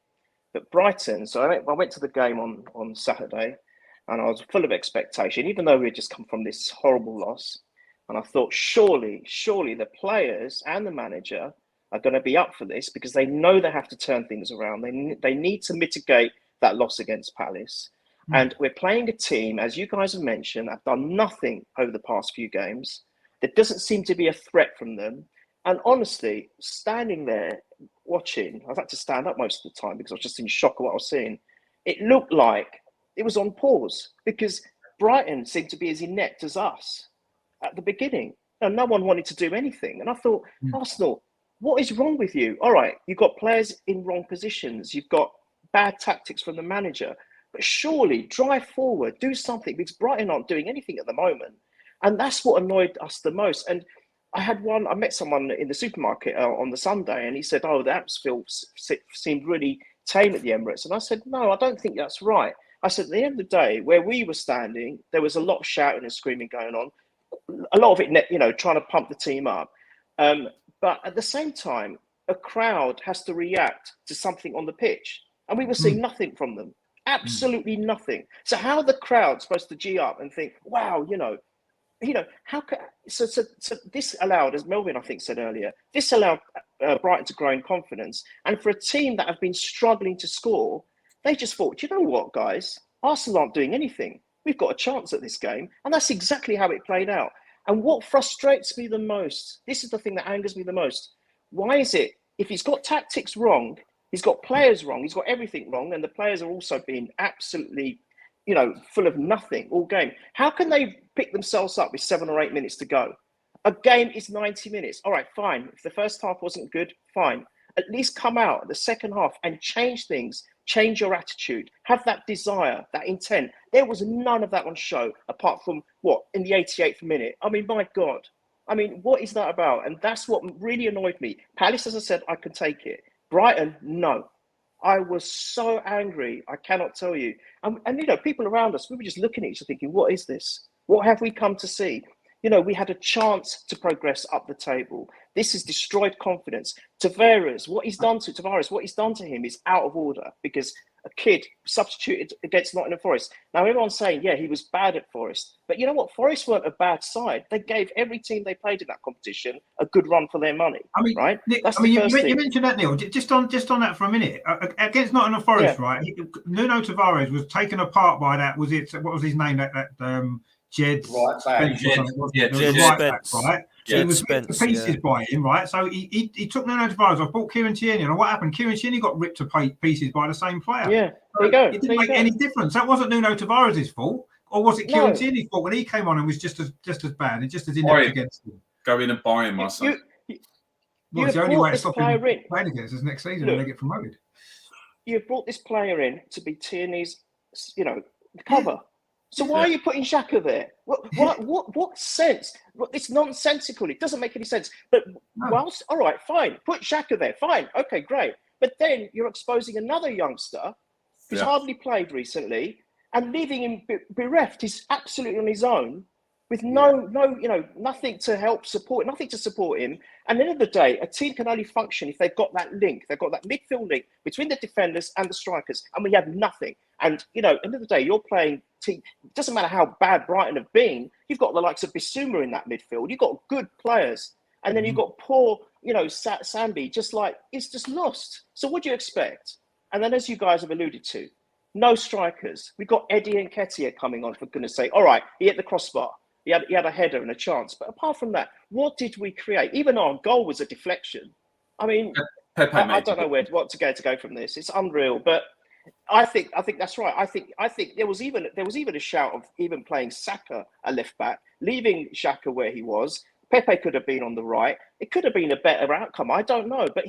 But Brighton, so I went to the game on Saturday and I was full of expectation, even though we had just come from this horrible loss. And I thought, surely the players and the manager are going to be up for this because they know they have to turn things around. They need to mitigate that loss against Palace. And we're playing a team, as you guys have mentioned, have done nothing over the past few games. There doesn't seem to be a threat from them. And honestly, standing there watching, I've had to stand up most of the time because I was just in shock of what I was seeing. It looked like it was on pause because Brighton seemed to be as inept as us at the beginning. And no one wanted to do anything. And I thought, Arsenal, what is wrong with you? All right, you've got players in wrong positions. You've got bad tactics from the manager. but surely drive forward, do something, because Brighton aren't doing anything at the moment. And that's what annoyed us the most. And I met someone in the supermarket on the Sunday, and he said, oh, the atmosphere seemed really tame at the Emirates. And I said, no, I don't think that's right. I said, at the end of the day, where we were standing, there was a lot of shouting and screaming going on. A lot of it, trying to pump the team up. But at the same time, a crowd has to react to something on the pitch. And we were seeing nothing from them. Absolutely nothing. So how are the crowd supposed to G up and think, wow, how can so this allowed, as Melvin I think said earlier, this allowed Brighton to grow in confidence. And for a team that have been struggling to score, they just thought, you know what, guys, Arsenal aren't doing anything. We've got a chance at this game. And that's exactly how it played out. And what frustrates me the most, this is the thing that angers me the most. Why is it, if he's got tactics wrong, he's got players wrong, he's got everything wrong, and the players are also being absolutely, full of nothing all game. How can they pick themselves up with 7 or 8 minutes to go? A game is 90 minutes. All right, fine. If the first half wasn't good, fine. At least come out the second half and change things, change your attitude, have that desire, that intent. There was none of that on show, apart from in the 88th minute. I mean, my God. I mean, what is that about? And that's what really annoyed me. Palace, as I said, I can take it. Brighton, no. I was so angry. I cannot tell you. And people around us, we were just looking at each other thinking, what is this? What have we come to see? We had a chance to progress up the table. This has destroyed confidence. Tavares, what he's done to him is out of order, because a kid substituted against Nottingham Forest. Now, everyone's saying, yeah, he was bad at Forest. But you know what? Forest weren't a bad side. They gave every team they played in that competition a good run for their money. I mean, right? Nick, you mentioned that, Neil. Just on that for a minute. Against Nottingham Forest, right? Nuno Tavares was taken apart by that. Was it? What was his name? That Jed right back. Jed right back, right? He was ripped to pieces by him, right? So he took Nuno Tavares off, bought Kieran Tierney, and what happened? Kieran Tierney got ripped to pieces by the same player. Yeah, there you go. It didn't make any difference. That wasn't Nuno Tavares' fault, or was it Kieran Tierney's fault when he came on and was just as bad and just as inept against him? Go in and buy him, my son. It's the only way to stop him playing against us next season when they get promoted. You've brought this player in to be Tierney's, cover. So why are you putting Xhaka there? What sense? It's nonsensical. It doesn't make any sense. But whilst, all right, fine, put Xhaka there. Fine, okay, great. But then you're exposing another youngster who's hardly played recently and leaving him bereft. He's absolutely on his own with nothing to help support, nothing to support him. And at the end of the day, a team can only function if they've got that link. They've got that midfield link between the defenders and the strikers. And we have nothing. And, at the end of the day, you're playing team. It doesn't matter how bad Brighton have been. You've got the likes of Bissouma in that midfield. You've got good players. And then you've got poor, Sambi, it's just lost. So what do you expect? And then, as you guys have alluded to, no strikers. We've got Eddie and Nketiah coming on, for goodness sake. All right, he hit the crossbar. He had a header and a chance. But apart from that, what did we create? Even our goal was a deflection. I mean, I don't know what to go from this. It's unreal. But I think that's right. I think there was even a shout of even playing Saka a left back, leaving Xhaka where he was. Pepe could have been on the right. It could have been a better outcome. I don't know, but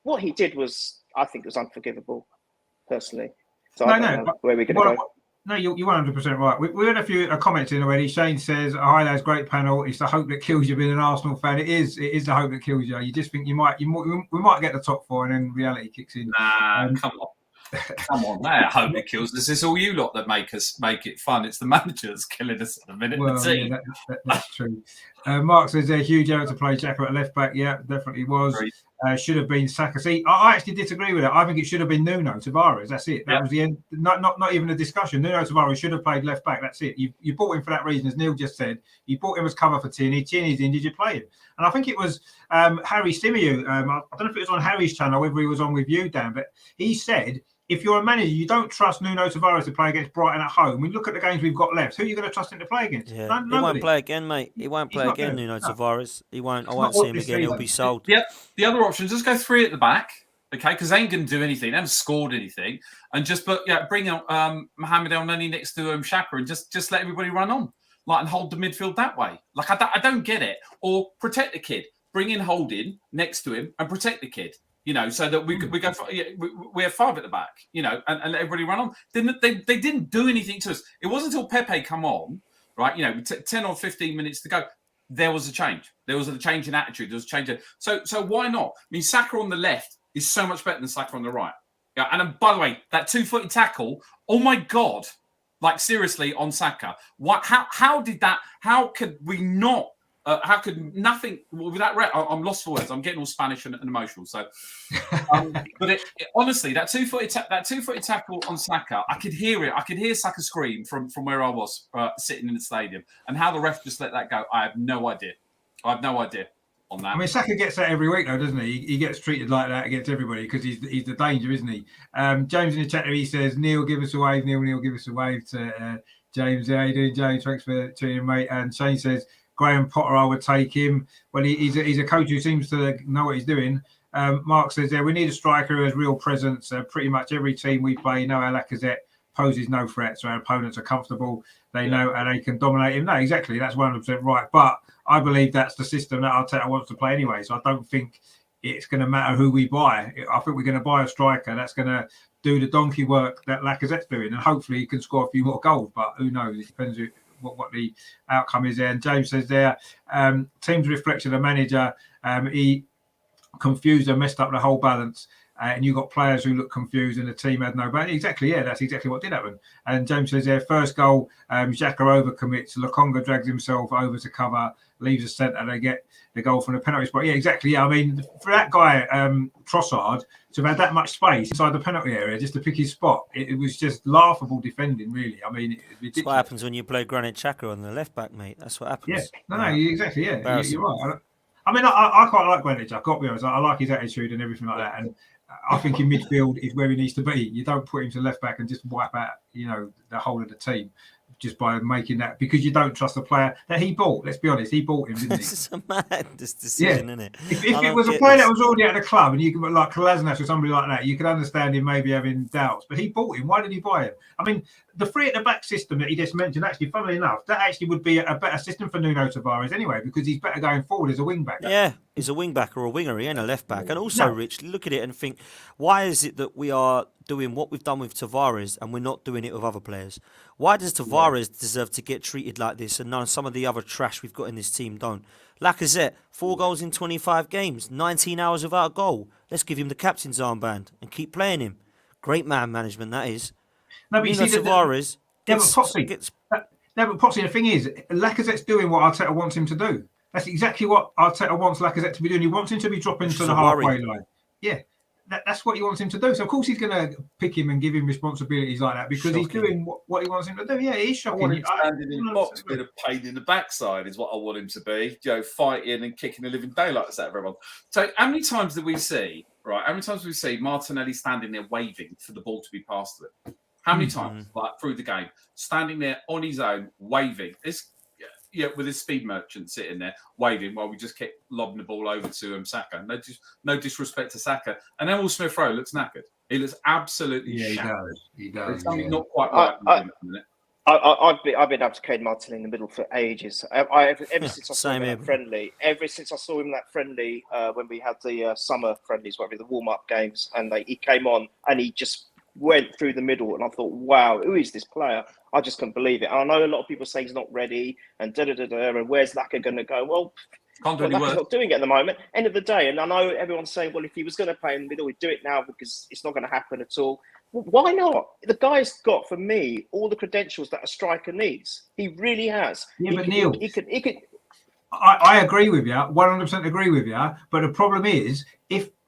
what he did was, I think, was unforgivable, personally. So I don't know where we're going to go. No, you're 100% right. We had a few comments in already. Shane says, "Hi, lads, great panel. It's the hope that kills you being an Arsenal fan." It is the hope that kills you. You just think we might get the top 4, and then reality kicks in. Nah, come on. Come on, I hope it kills us. It's all you lot that make it fun. It's the manager that's killing us at the minute. Well, yeah, that's true. Mark says a huge error to play Xhaka at left back. Yeah, definitely was. Should have been Saka. See, I actually disagree with that. I think it should have been Nuno Tavares. That's it. That was the end. Not even a discussion. Nuno Tavares should have played left back. That's it. You bought him for that reason, as Neil just said. You bought him as cover for Tierney. Tierney's injured. You play him. And I think it was Harry Symeou. I don't know if it was on Harry's channel, whether he was on with you, Dan, but he said, if you're a manager, you don't trust Nuno Tavares to play against Brighton at home. We look at the games we've got left. Who are you going to trust him to play against? Yeah. He won't play again, mate. He won't play again, Nuno Tavares. He won't. I won't see him again. He'll be sold. Yep. The other option, just go 3 at the back, okay? Because they ain't going to do anything. They haven't scored anything. And just bring out Mohamed El Neni next to Xhaka and just let everybody run on, and hold the midfield that way. I don't get it. Or protect the kid. Bring in Holding next to him and protect the kid. so that we go for, we have 5 at the back, and let everybody run on. They didn't do anything to us. It wasn't until Pepe come on, right? 10 or 15 minutes to go. There was a change. There was a change in attitude. There was a change. So why not? I mean, Saka on the left is so much better than Saka on the right. Yeah, and by the way, that 2-footed tackle. Oh my God! Like seriously, on Saka. What? How did that? How could we not? How could nothing with that? I'm lost for words. I'm getting all Spanish and emotional. So, but honestly, that 2-footed tackle on Saka, I could hear it. I could hear Saka scream from where I was sitting in the stadium, and how the ref just let that go. I have no idea. On that. I mean, Saka gets that every week, though, doesn't he? He gets treated like that against everybody because he's the danger, isn't he? James in the chat, he says, "Neil, give us a wave. Neil, give us a wave." To James, how you doing, James? Thanks for tuning in, mate. And Shane says, Graham Potter, I would take him. Well, he's a coach who seems to know what he's doing. Mark says we need a striker who has real presence. Pretty much every team we play, our Lacazette poses no threat, so our opponents are comfortable. They know and they can dominate him. No, exactly. That's 100% right. But I believe that's the system that Arteta wants to play anyway. So I don't think it's going to matter who we buy. I think we're going to buy a striker that's going to do the donkey work that Lacazette's doing, and hopefully he can score a few more goals. But who knows? It depends what the outcome is there. And James says there, team's reflection of the manager, he confused and messed up the whole balance. And you got players who look confused and the team had no balance. Exactly, yeah, that's exactly what did happen. And James says there, first goal, Xhaka overcommits, Lokonga drags himself over to cover, leaves the centre, they get the goal from the penalty spot. Yeah, exactly, yeah. I mean, for that guy, Trossard, to have had that much space inside the penalty area just to pick his spot, it was just laughable defending, really. I mean, it's ridiculous. That's what happens when you play Granit Xhaka on the left back, mate. That's what happens. Yeah, no, exactly, yeah. You're right. I mean, I quite like Granit Xhaka, I've got to be honest. I like his attitude and everything like that. And I think in midfield is where he needs to be. You don't put him to left back and just wipe out, the whole of the team just by making that, because you don't trust the player that he bought. Let's be honest, he bought him, didn't he? This is a mad decision, isn't it? If it was a player that was already at the club and you could, like Kolasinac or somebody like that, you could understand him maybe having doubts. But he bought him. Why did he buy him? I mean, the 3 at the back system that he just mentioned, actually, funnily enough, that actually would be a better system for Nuno Tavares anyway, because he's better going forward as a wing back. Yeah, he's a wing back or a winger, he ain't a left back. And also, Rich, look at it and think, why is it that we are doing what we've done with Tavares and we're not doing it with other players? Why does Tavares deserve to get treated like this and none of some of the other trash we've got in this team don't? Lacazette, 4 goals in 25 games, 19 hours without a goal. Let's give him the captain's armband and keep playing him. Great man management, that is. No, but Nuno Tavares but Potsy, the thing is, Lacazette's doing what Arteta wants him to do. That's exactly what Arteta wants Lacazette to be doing. He wants him to be dropping to the halfway line. Yeah, that's what he wants him to do. So, of course, he's going to pick him and give him responsibilities like that because he's doing what he wants him to do. Yeah, he's shocking. I want him standing in the box with a pain in the backside is what I want him to be. Fighting and kicking the living daylights out of everyone. So, how many times do we see, Martinelli standing there waving for the ball to be passed to him? How many times, through the game, standing there on his own, waving? With his speed merchant sitting there, waving while we just kept lobbing the ball over to Saka. No disrespect to Saka. And then Smith-Rowe looks knackered. He looks absolutely shattered. He does. There's something not quite right at the minute. I've been advocating Martinelli in the middle for ages. Ever since I saw him in that friendly. Ever since I saw him in that friendly when we had the summer friendlies, the warm-up games, and he came on and he just went through the middle, and I thought, wow, who is this player? I just couldn't believe it. And I know a lot of people say he's not ready, and and where's Laka going to go? Well, Laka's not doing it at the moment. End of the day, and I know everyone's saying, well, if he was going to play in the middle, he'd do it now because it's not going to happen at all. Well, why not? The guy's got, for me, all the credentials that a striker needs. He really has. Yeah, but Neil, he could. I agree with you, 100% agree with you. But the problem is,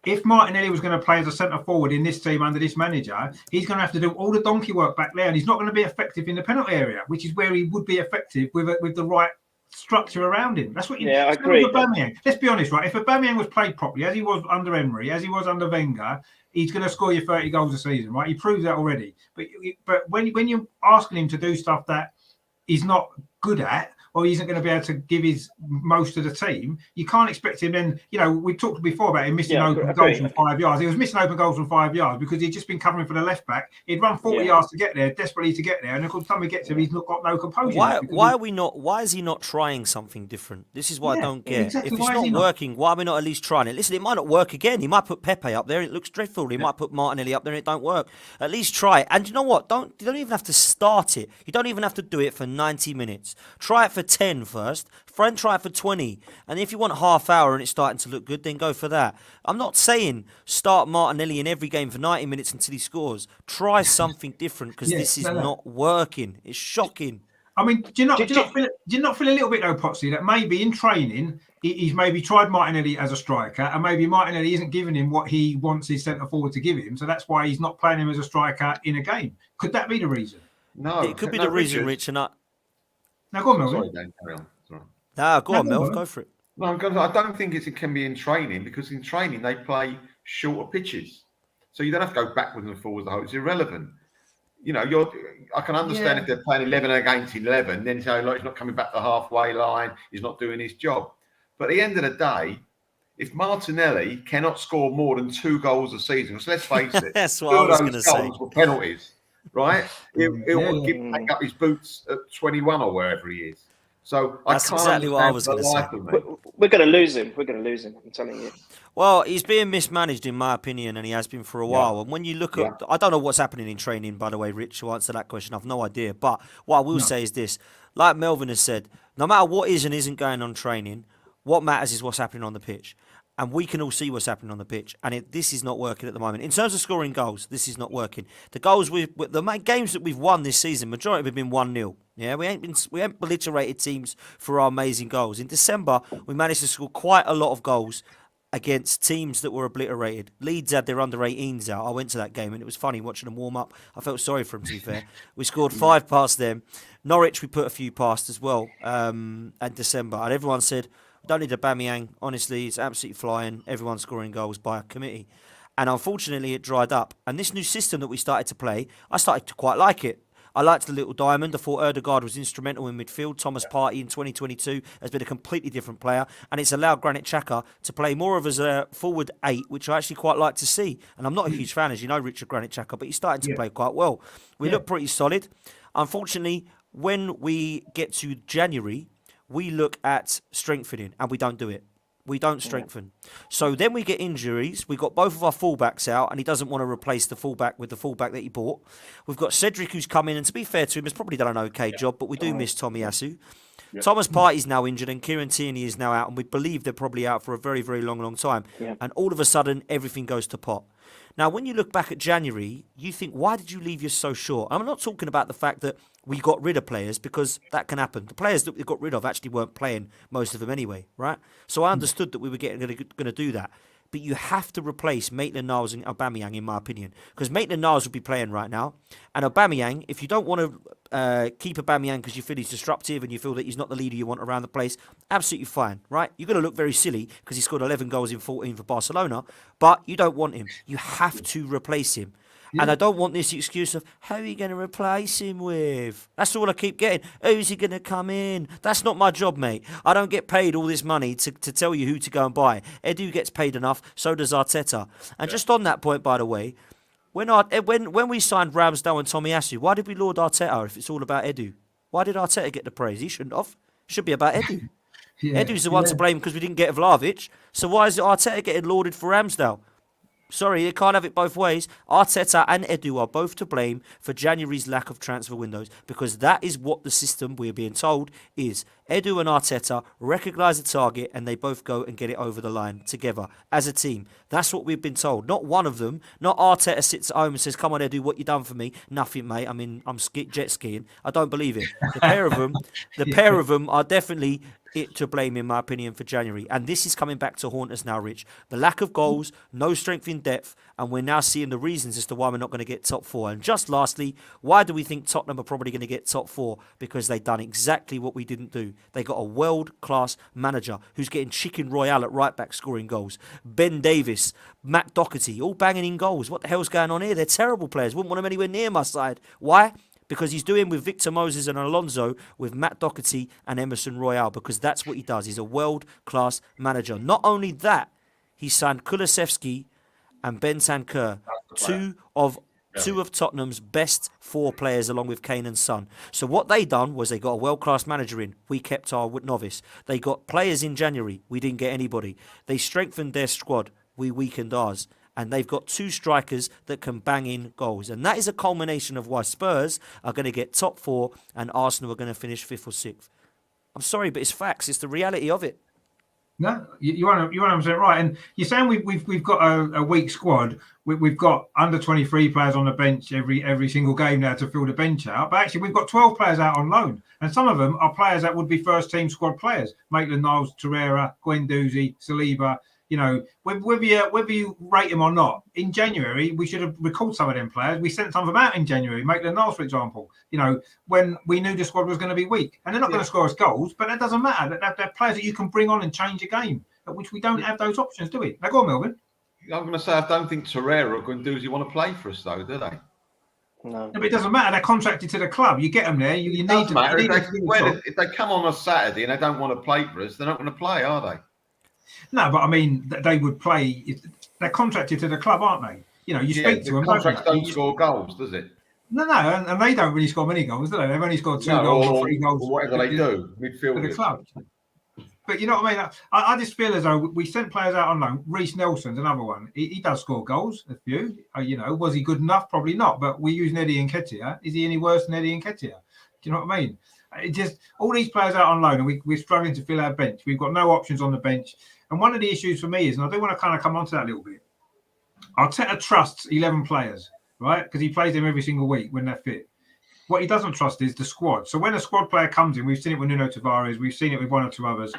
if Martinelli was going to play as a centre forward in this team under this manager, he's going to have to do all the donkey work back there, and he's not going to be effective in the penalty area, which is where he would be effective with the right structure around him. That's what you. Yeah, I agree. Let's be honest, right? If Aubameyang was played properly, as he was under Emery, as he was under Wenger, he's going to score you 30 goals a season, right? He proves that already. But when you're asking him to do stuff that he's not good at, or he isn't going to be able to give his most of the team, you can't expect him then. We talked before about him missing open goals from 5 yards. He was missing open goals from 5 yards because he'd just been covering for the left back. He'd run 40 yards to get there, desperately to get there, and of course, time he gets him, he's not got no composure. Why is he not trying something different? This is what I don't get. Exactly. If it's not working, why are we not at least trying it? Listen, it might not work again. He might put Pepe up there, it looks dreadful. He might put Martinelli up there, and it don't work. At least try it. And you know what? You don't even have to start it. You don't even have to do it for 90 minutes. Try it for 10 first. Friend, try it for 20. And if you want half hour and it's starting to look good, then go for that. I'm not saying start Martinelli in every game for 90 minutes until he scores. Try something different because this is not working. It's shocking. I mean, do you not feel a little bit though, Potsy, that maybe in training he's maybe tried Martinelli as a striker, and maybe Martinelli isn't giving him what he wants his centre forward to give him, so that's why he's not playing him as a striker in a game. Could that be the reason? No, it could be the reason, Rich. And now go on, Melvin. Sorry, Dan, carry on. Sorry. No, go on, Mel. Go for it. No, I don't think it can be in training, because in training they play shorter pitches, so you don't have to go backwards and forwards. It's irrelevant. I can understand if they're playing 11 against 11, then say, he's not coming back the halfway line, he's not doing his job. But at the end of the day, if Martinelli cannot score more than 2 goals a season, so let's face it, that's what I was going to say. Were penalties, right? He'll pick up his boots at 21 or wherever he is. So that's exactly what I was going to say. We're going to lose him. I'm telling you. Well, he's being mismanaged, in my opinion, and he has been for a while. And when you look at, I don't know what's happening in training, by the way, Rich, to answer that question. I've no idea. But what I will say is this: like Melvin has said, no matter what is and isn't going on training, what matters is what's happening on the pitch. And we can all see what's happening on the pitch. And this is not working at the moment. In terms of scoring goals, this is not working. The games that we've won this season, majority have been 1-0. Yeah, we ain't obliterated teams for our amazing goals. In December, we managed to score quite a lot of goals against teams that were obliterated. Leeds had their under-18s out. I went to that game and it was funny watching them warm up. I felt sorry for them, to be fair. We scored 5 past them. Norwich, we put a few past as well in December. And everyone said, don't need Aubameyang. Honestly, it's absolutely flying. Everyone's scoring goals by a committee. And unfortunately, it dried up. And this new system that we started to play, I started to quite like it. I liked the little diamond. I thought Ødegaard was instrumental in midfield. Thomas Partey in 2022 has been a completely different player. And it's allowed Granit Xhaka to play more of as a forward 8, which I actually quite like to see. And I'm not a huge fan, as you know, Richard Granit Xhaka, but he's starting to play quite well. We look pretty solid. Unfortunately, when we get to January, we look at strengthening, and we don't do it. We don't strengthen. So then we get injuries. We've got both of our fullbacks out, and he doesn't want to replace the fullback with the fullback that he bought. We've got Cedric, who's come in, and to be fair to him, has probably done an okay job, but we do miss Tomiyasu. Yeah. Thomas Partey's now injured, and Kieran Tierney is now out, and we believe they're probably out for a very, very long time. Yeah. And all of a sudden, everything goes to pot. Now, when you look back at January, you think, why did you leave yours so short? I'm not talking about the fact that we got rid of players, because that can happen. The players that we got rid of actually weren't playing, most of them anyway, right? So I understood that we were going to do that. But you have to replace Maitland-Niles and Aubameyang, in my opinion, because Maitland-Niles would be playing right now. And Aubameyang, if you don't want to keep Aubameyang because you feel he's disruptive and you feel that he's not the leader you want around the place, absolutely fine, right? You're going to look very silly because he scored 11 goals in 14 for Barcelona, but you don't want him. You have to replace him. Yeah. And I don't want this excuse of, how are you going to replace him with? That's all I keep getting. Who's he going to come in? That's not my job, mate. I don't get paid all this money to tell you who to go and buy. Edu gets paid enough, so does Arteta. And just on that point, by the way, when we signed Ramsdale and Tomiyasu, why did we laud Arteta if it's all about Edu? Why did Arteta get the praise? He shouldn't have. It should be about Edu. Edu's the one to blame because we didn't get Vlahovic. So why is it Arteta getting lauded for Ramsdale? Sorry, you can't have it both ways. Arteta and Edu are both to blame for January's lack of transfer windows, because that is what the system we're being told is. Edu and Arteta recognise the target and they both go and get it over the line together as a team. That's what we've been told. Not one of them. Not Arteta sits at home and says, come on, Edu, what you done for me? Nothing, mate. I'm jet skiing. I don't believe it. The pair of them are definitely to blame, in my opinion, for January. And this is coming back to haunt us now, Rich. The lack of goals, no strength in depth, and we're now seeing the reasons as to why we're not going to get top 4. And just lastly, why do we think Tottenham are probably going to get top 4? Because they've done exactly what we didn't do. They got a world-class manager who's getting Chicken Royale at right back scoring goals. Ben Davis, Matt Doherty, all banging in goals. What the hell's going on here? They're terrible players. Wouldn't want them anywhere near my side. Why? because he's doing with Victor Moses and Alonso with Matt Doherty and Emerson Royale, because that's what he does. He's a world-class manager. Not only that, he signed Kulusevski and Bentancur, two of Tottenham's best 4 players, along with Kane and Son. So what they done was they got a world-class manager in. We kept our novice. They got players in January. We didn't get anybody. They strengthened their squad. We weakened ours. And they've got 2 strikers that can bang in goals. And that is a culmination of why Spurs are going to get top 4 and Arsenal are going to finish 5th or 6th. I'm sorry, but it's facts. It's the reality of it. No, you're 100% right. And you're saying we've got a weak squad. We've got under 23 players on the bench every single game now to fill the bench out. But actually, we've got 12 players out on loan. And some of them are players that would be first-team squad players. Maitland-Niles, Torreira, Guendouzi, Saliba. You know, whether you rate him or not, in January, we should have recalled some of them players. We sent some of them out in January, Maitland-Niles, for example, you know, when we knew the squad was going to be weak. And they're not going to score us goals, but that doesn't matter. They're players that you can bring on and change a game, at which we don't have those options, do we? Now, go on, Melvin. I'm going to say, I don't think Torreira or Guendouzi want to play for us, though, do they? No, but it doesn't matter. They're contracted to the club. You get them there. You need to. Matter. If they come on Saturday and they don't want to play for us, they're not going to play, are they? No, but I mean, they would play. They're contracted to the club, aren't they? You know, you speak to them. Contracts don't score goals, does it? No, and they don't really score many goals, do they? They've only scored 2 goals or 3 goals. Or whatever they do, midfield. For the club. But you know what I mean? I just feel as though we sent players out on loan. Reece Nelson's another one. He does score goals, a few. You know, was he good enough? Probably not. But we use Eddie Nketiah. Is he any worse than Eddie Nketiah? Do you know what I mean? It just all these players out on loan, and we're struggling to fill our bench. We've got no options on the bench. And one of the issues for me is, and I do want to kind of come on to that a little bit, Arteta trusts 11 players, right? Because he plays them every single week when they're fit. What he doesn't trust is the squad. So when a squad player comes in, we've seen it with Nuno Tavares, we've seen it with 1 or 2 others,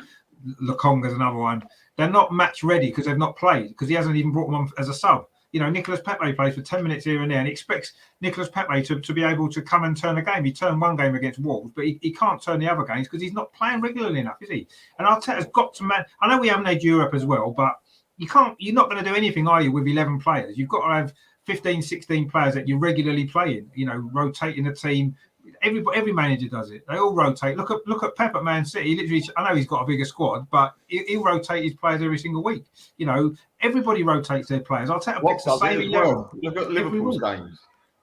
Lokonga's another one, they're not match ready because they've not played, because he hasn't even brought them on as a sub. You know, Nicolas Pepe plays for 10 minutes here and there, and he expects Nicolas Pepe to be able to come and turn a game. He turned one game against Wolves, but he can't turn the other games because he's not playing regularly enough, is he? And Arteta's got to I know we haven't had Europe as well, but you're not going to do anything, are you, with 11 players? You've got to have 15, 16 players that you're regularly playing, you know, rotating the team. Every manager does it. They all rotate. Look at Pep at Man City. He literally, I know he's got a bigger squad, but he'll rotate his players every single week. You know, everybody rotates their players. Arteta picks the same 11. Look at Liverpool's games.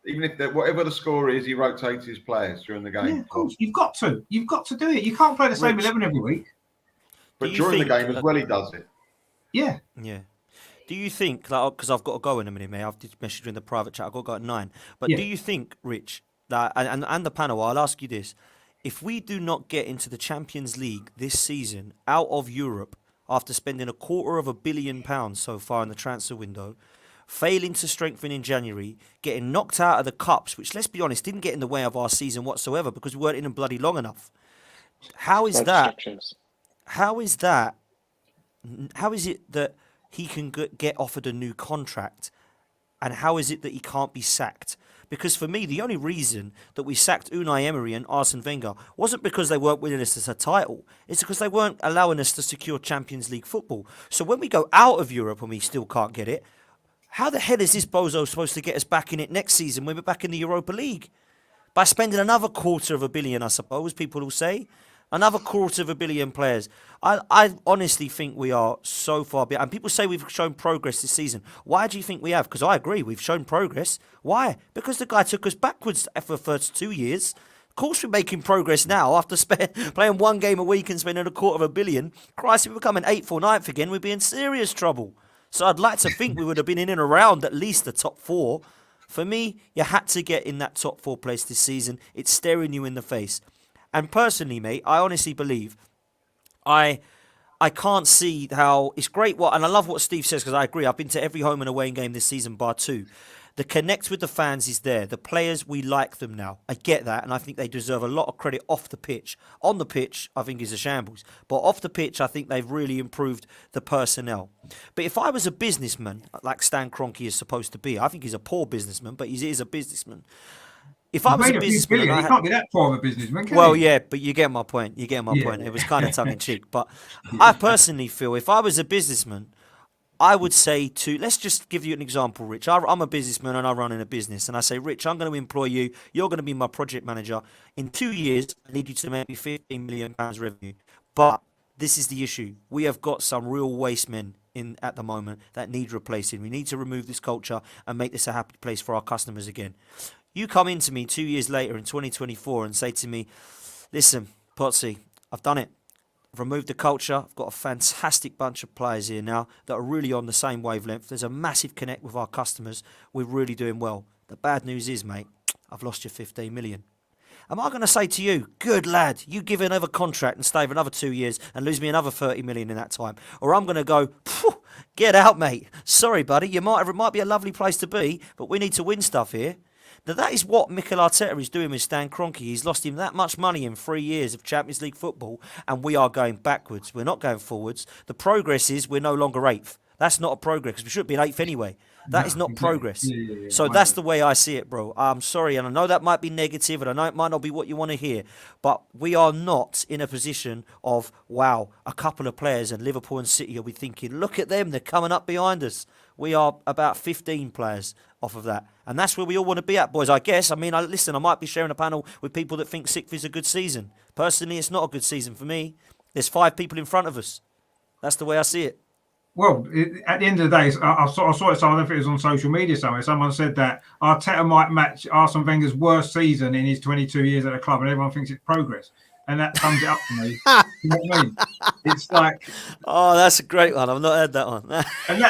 Even if whatever the score is, he rotates his players during the game. Yeah, of course. You've got to do it. You can't play the same 11 every week. But during the game as well, he does it. Yeah. Yeah. Do you think, because I've got to go in a minute, mate. I've just messaged you in the private chat. I've got to go at 9. But do you think, Rich, that, and the panel, I'll ask you this. If we do not get into the Champions League this season out of Europe after spending £250 million so far in the transfer window, failing to strengthen in January, getting knocked out of the Cups, which, let's be honest, didn't get in the way of our season whatsoever because we weren't in them bloody long enough. How is that? How is it that he can get offered a new contract, and how is it that he can't be sacked? Because for me, the only reason that we sacked Unai Emery and Arsene Wenger wasn't because they weren't winning us a title. It's because they weren't allowing us to secure Champions League football. So when we go out of Europe and we still can't get it, how the hell is this bozo supposed to get us back in it next season when we're back in the Europa League? By spending another $250 million, I suppose, people will say. Another $250 million players. I honestly think we are so far behind. And people say we've shown progress this season. Why do you think we have? Because I agree, we've shown progress. Why? Because the guy took us backwards for the first 2 years. Of course we're making progress now after playing 1 game a week and spending $250 million. Christ, if we're becoming 8th or 9th again, we'd be in serious trouble. So I'd like to think we would have been in and around at least the top 4. For me, you had to get in that top 4 place this season. It's staring you in the face. And personally, mate, I honestly believe I can't see how it's great. And I love what Steve says because I agree. I've been to every home and away game this season, bar 2. The connect with the fans is there. The players, we like them now. I get that, and I think they deserve a lot of credit off the pitch. On the pitch, I think is a shambles. But off the pitch, I think they've really improved the personnel. But if I was a businessman, like Stan Kroenke is supposed to be, I think he's a poor businessman, but he is a businessman. If I was a businessman, he can't be that poor of a businessman, can well, he? yeah, but you get my point. Point. It was kind of tongue in cheek, but I personally feel if I was a businessman, I would say let's just give you an example, Rich. I'm a businessman and I run in a business, and I say, Rich, I'm going to employ you. You're going to be my project manager. In 2 years, I need you to make me £15 million revenue. But this is the issue. We have got some real waste men in at the moment that need replacing. We need to remove this culture and make this a happy place for our customers again. You come into me 2 years later in 2024 and say to me, listen, Potsy, I've done it. I've removed the culture. I've got a fantastic bunch of players here now that are really on the same wavelength. There's a massive connect with our customers. We're really doing well. The bad news is, mate, I've lost you 15 million. Am I going to say to you, good lad, you give another contract and stay for another 2 years and lose me another 30 million in that time? Or I'm going to go, get out, mate. Sorry, buddy. It might be a lovely place to be, but we need to win stuff here. Now, that is what Mikel Arteta is doing with Stan Kroenke. He's lost him that much money in 3 years of Champions League football, and we are going backwards. We're not going forwards. The progress is we're no longer 8th. That's not a progress, because we should be 8th anyway. That is not progress. Yeah. So that's the way I see it, bro. I'm sorry, and I know that might be negative, and I know it might not be what you want to hear, but we are not in a position of, wow, a couple of players, and Liverpool and City will be thinking, look at them, they're coming up behind us. We are about 15 players off of that. And that's where we all want to be at, boys, I guess. I mean, listen, I might be sharing a panel with people that think 6th is a good season. Personally, it's not a good season for me. There's 5 people in front of us. That's the way I see it. Well, at the end of the day, I saw it. So I don't know if it was on social media somewhere. Someone said that Arteta might match Arsene Wenger's worst season in his 22 years at the club, and everyone thinks it's progress. And that sums it up for me. You know what I mean? It's like, oh, that's a great one. I've not heard that one. and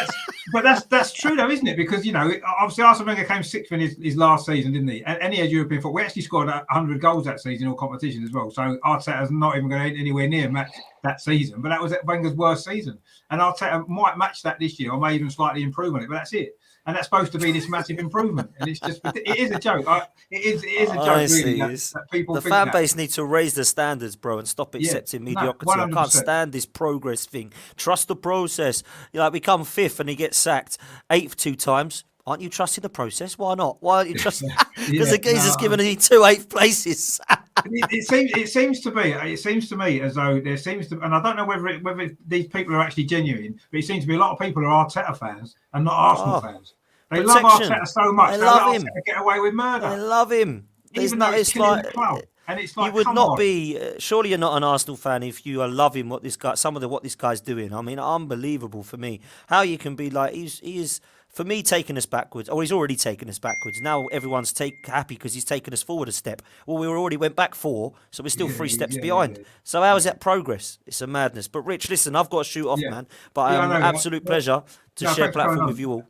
that's true though, isn't it? Because obviously Arsene Wenger came 6th in his last season, didn't he? And he had European football. We actually scored 100 goals that season in all competitions as well. So Arteta's not even going to anywhere near match that season. But that was Wenger's worst season, and Arteta might match that this year, or may even slightly improve on it. But that's it. And that's supposed to be this massive improvement, and it is a joke. It is a joke, honestly, really. That people the think fan that. base needs to raise the standards, bro, and stop accepting mediocrity. I can't stand this progress thing. Trust the process. We come 5th and he gets sacked 8th 2 times. Aren't you trusting the process? Why not? Why aren't you trusting? Because the geezer's given me 2 8th places. It seems to me as though there seems to, and I don't know whether these people are actually genuine, but it seems to be a lot of people are Arteta fans and not Arsenal fans. They love Arteta so much. They love him. Get away with murder. They love him. Even though it's like, the club. And it's like, you would not be. Surely you're not an Arsenal fan if you are loving what this guy's doing. I mean, unbelievable for me. How you can be like he is. For me, taking us backwards. Oh, he's already taken us backwards. Now everyone's happy because he's taken us forward a step. Well, we already went back 4, so we're still 3 steps behind. Yeah. So how is that progress? It's a madness. But Rich, listen, I've got to shoot off, man. But absolute pleasure to share platform with you all.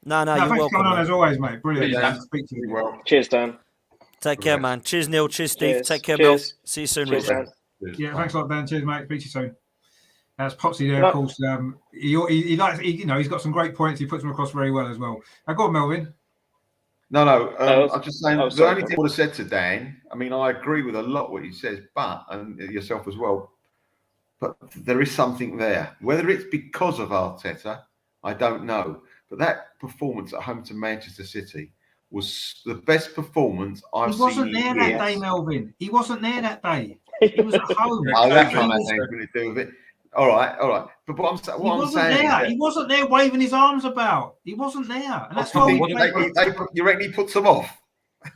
No, you're welcome. Thanks for coming on as always, mate. Brilliant. Yeah. Speak to you. Well. Cheers, Dan. Take care, man. Cheers, Neil. Cheers, Steve. Take care, Mel. See you soon, Rich. Yeah, thanks a lot, Dan. Cheers, mate. Speak to you soon. That's Popsy there, of course. He likes, he's got some great points. He puts them across very well as well. Now, go on, Melvin. No. I'm just saying. The only thing I would have said to Dan. I mean, I agree with a lot what he says, but and yourself as well. But there is something there. Whether it's because of Arteta, I don't know. But that performance at home to Manchester City was the best performance I've seen. He wasn't there that day, Melvin. He wasn't there that day. He was at home. That can't have anything to do with it. All right. But what I'm saying, he wasn't there waving his arms about. He wasn't there, and that's why you reckon he puts them off?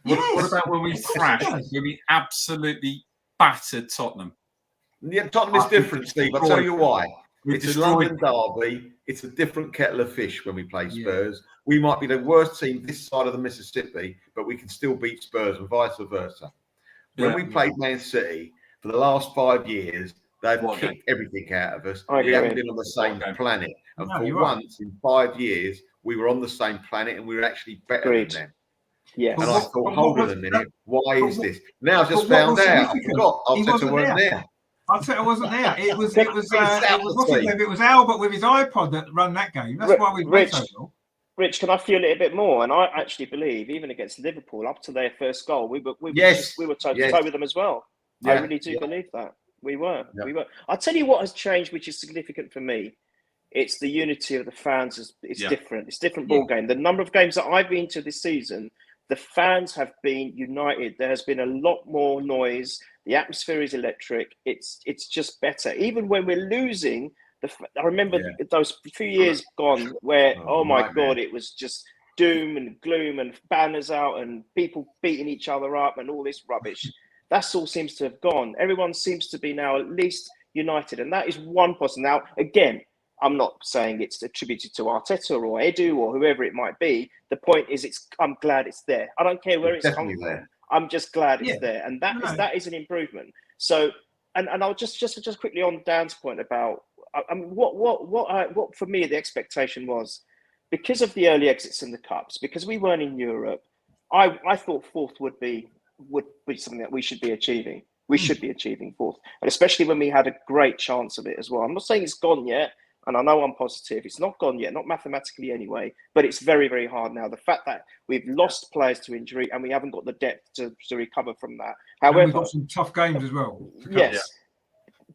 Yes. What about when we thrashed? When we absolutely battered Tottenham? Yeah, Tottenham is different, Steve. I'll tell you why. It's a London derby. It's a different kettle of fish when we play Spurs. Yeah. We might be the worst team this side of the Mississippi, but we can still beat Spurs and vice versa. When we played Man City for the last 5 years, they've kicked everything out of us. We haven't been on the same planet. And for once in 5 years, we were on the same planet and we were actually better than them. Yes. And I thought, hold on a minute, why is this? Now I just found out. I forgot. Arteta wasn't there. Arteta wasn't there. It was Albert with his iPod that run that game. That's why we played so well. Rich, can I feel it a bit more? And I actually believe, even against Liverpool, up to their first goal, we were toe to toe with them as well. Yeah. I really do believe that. We were. I'll tell you what has changed, which is significant for me. It's the unity of the fans. It's different. It's a different ball game. The number of games that I've been to this season, the fans have been united. There has been a lot more noise. The atmosphere is electric. It's just better. Even when we're losing, I remember those few years gone where, oh my nightmare. God, it was just doom and gloom and banners out and people beating each other up and all this rubbish. That all seems to have gone. Everyone seems to be now at least united, and that is one positive. Now, again, I'm not saying it's attributed to Arteta or Edu or whoever it might be. The point is, I'm glad it's there. I don't care where it's come from. I'm just glad it's there, and that is an improvement. So, and I'll just quickly on Dan's point about, I mean, what for me the expectation was, because of the early exits in the cups, because we weren't in Europe, I thought fourth would be something that we should be achieving. We should be achieving fourth, and especially when we had a great chance of it as well. I'm not saying it's gone yet. And I know I'm positive. It's not gone yet, not mathematically anyway, but it's very, very hard now. The fact that we've lost players to injury and we haven't got the depth to recover from that. However, and we've got some tough games as well. Yes.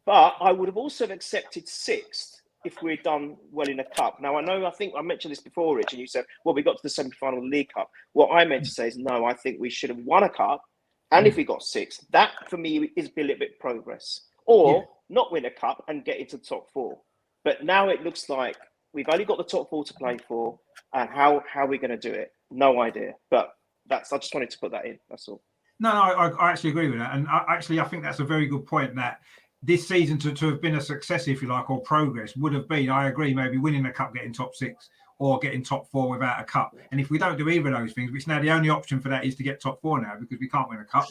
But I would have also accepted sixth if we'd done well in a cup. Now, I think I mentioned this before, Rich, and you said, well, we got to the semi-final of the League Cup. What I meant to say is, no, I think we should have won a cup. And if we got sixth, that for me is a little bit progress. Or not win a cup and get into the top four. But now it looks like we've only got the top four to play for, and how are we going to do it? No idea. But I just wanted to put that in. That's all. No, I actually agree with that. And I think that's a very good point, that this season to have been a success, if you like, or progress would have been, I agree, maybe winning a cup, getting top six, or getting top four without a cup. And if we don't do either of those things, which now the only option for that is to get top four now because we can't win a cup,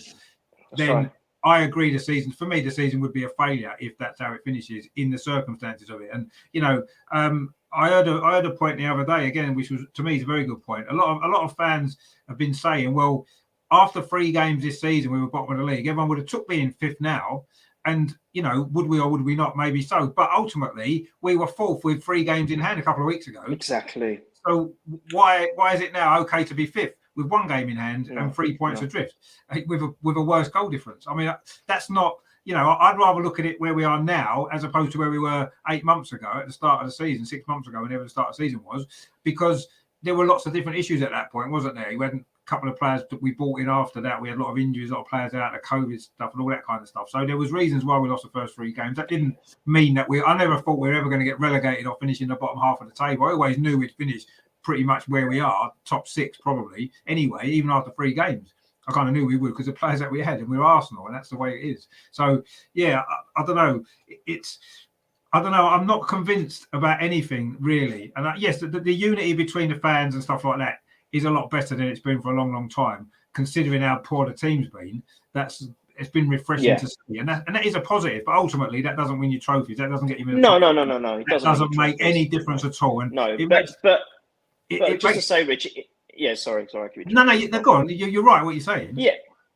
then I agree for me, the season would be a failure if that's how it finishes in the circumstances of it. And, you know, I heard a point the other day, again, which was, to me, is a very good point. A lot of fans have been saying, well, after 3 games this season, we were bottom of the league. Everyone would have took being fifth now. And, you know, would we or would we not? Maybe so. But ultimately, we were fourth with 3 games in hand a couple of weeks ago. Exactly. So why is it now okay to be fifth with 1 game in hand and 3 points adrift with a worse goal difference? I mean, that's not, you know, I'd rather look at it where we are now as opposed to where we were 8 months ago at the start of the season, 6 months ago, whenever the start of the season was, because there were lots of different issues at that point, wasn't there? You hadn't couple of players that we brought in after that. We had a lot of injuries, a lot of players out of COVID stuff and all that kind of stuff. So there was reasons why we lost the first 3 games. That didn't mean that I never thought we were ever going to get relegated or finish in the bottom half of the table. I always knew we'd finish pretty much where we are, top 6 probably, anyway, even after 3 games. I kind of knew we would because the players that we had, and we were Arsenal, and that's the way it is. So, yeah, I don't know. I don't know. I'm not convinced about anything, really. And yes, the unity between the fans and stuff like that is a lot better than it's been for a long, long time, considering how poor the team's been. It's been refreshing to see, and that is a positive. But ultimately, that doesn't win you trophies. That doesn't get you. No. It doesn't make any difference at all. And no, to say, Rich. Sorry. No, go on. You're right. What you're saying.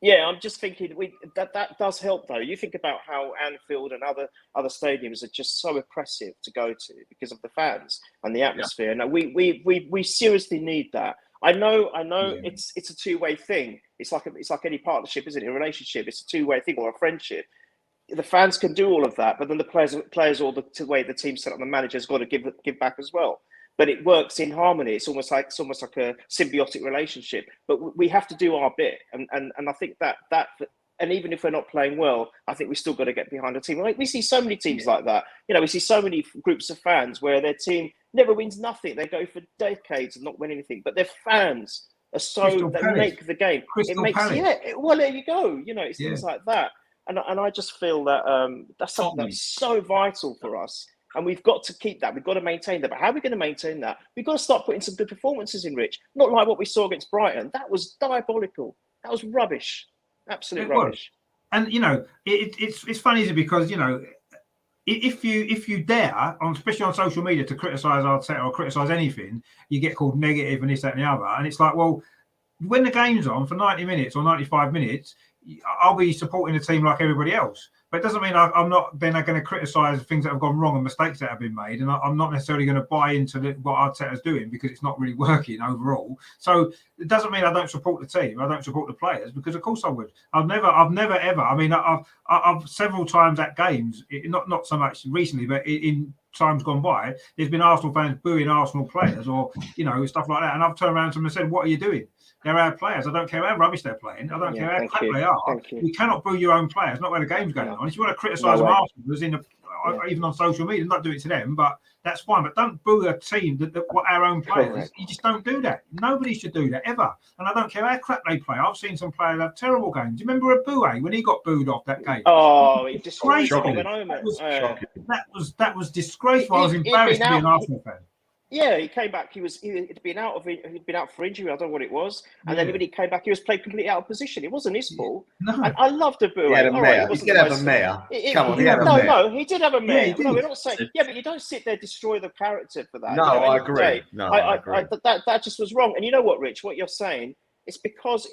Yeah. I'm just thinking that does help though. You think about how Anfield and other stadiums are just so oppressive to go to because of the fans and the atmosphere. Now we seriously need that. I know. It's a 2-way thing. It's like any partnership, isn't it? A relationship. It's a 2-way thing, or a friendship. The fans can do all of that, but then the players or the way the team's set up, the manager's got to give back as well. But it works in harmony. It's almost like a symbiotic relationship. But we have to do our bit, and I think that. And even if we're not playing well, I think we still got to get behind a team. Like we see so many teams like that. You know, we see so many groups of fans where their team never wins nothing. They go for decades and not win anything. But their fans are make the game. Well, there you go. You know, it's things like that. And I just feel that that's something that's so vital for us. And we've got to keep that. We've got to maintain that. But how are we going to maintain that? We've got to start putting some good performances in, Rich. Not like what we saw against Brighton. That was diabolical. That was rubbish. Absolute rubbish. And you know, it's funny because you know, if you dare, especially on social media, to criticise Arteta or criticise anything, you get called negative and this, that, and the other. And it's like, well, when the game's on for 90 minutes or 95 minutes, I'll be supporting the team like everybody else. But it doesn't mean I'm not then going to criticise things that have gone wrong and mistakes that have been made. And I'm not necessarily going to buy into what Arteta's doing because it's not really working overall. So it doesn't mean I don't support the team. I don't support the players because, of course, I would. I've never ever. I mean, I've several times at games, not so much recently, but in times gone by, there's been Arsenal fans booing Arsenal players or, you know, stuff like that. And I've turned around to them and said, what are you doing? They're our players. I don't care how rubbish they're playing. I don't care how crap they are. You cannot boo your own players, not when the game's going on. If you want to criticise them afterwards even on social media. Not do it to them, but that's fine. But don't boo a team what our own players. Correct. You just don't do that. Nobody should do that ever. And I don't care how crap they play. I've seen some players have terrible games. Do you remember Abue when he got booed off that game? Oh, he destroyed Shocking. That was disgraceful. I was embarrassed to be an Arsenal fan. Yeah, he came back. He'd been out for injury. I don't know what it was. And then when he came back, he was played completely out of position. It wasn't his fault. No. And I loved Abue. He had a mare. He did have a mare. Come on, he had a mare. No, he did have a mare. Yeah, no, we're not saying. Yeah, but you don't sit there destroy the character for that. No, you know, I agree. I agree. That just was wrong. And you know what, Rich? What you're saying, it's because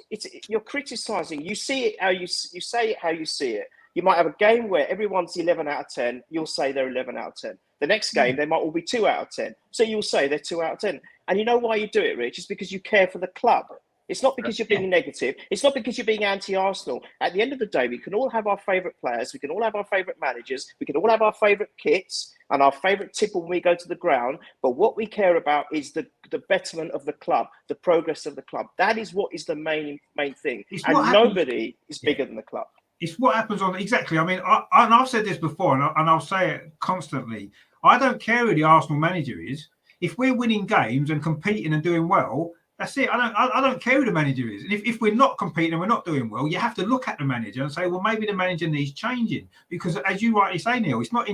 you're criticising. You see it how you say it how you see it. You might have a game where everyone's 11 out of 10. You'll say they're 11 out of 10. The next game, they might all be 2 out of 10. So you'll say they're 2 out of 10. And you know why you do it, Rich? It's because you care for the club. It's not because you're being negative. It's not because you're being anti-Arsenal. At the end of the day, we can all have our favourite players. We can all have our favourite managers. We can all have our favourite kits and our favourite tipple when we go to the ground. But what we care about is the betterment of the club, the progress of the club. That is what is the main thing. And nobody is bigger than the club. It's what happens on exactly. I mean, and I've said this before, and I'll say it constantly. I don't care who the Arsenal manager is. If we're winning games and competing and doing well, that's it. I don't care who the manager is. And if we're not competing and we're not doing well, you have to look at the manager and say, well, maybe the manager needs changing. Because as you rightly say, Neil, it's not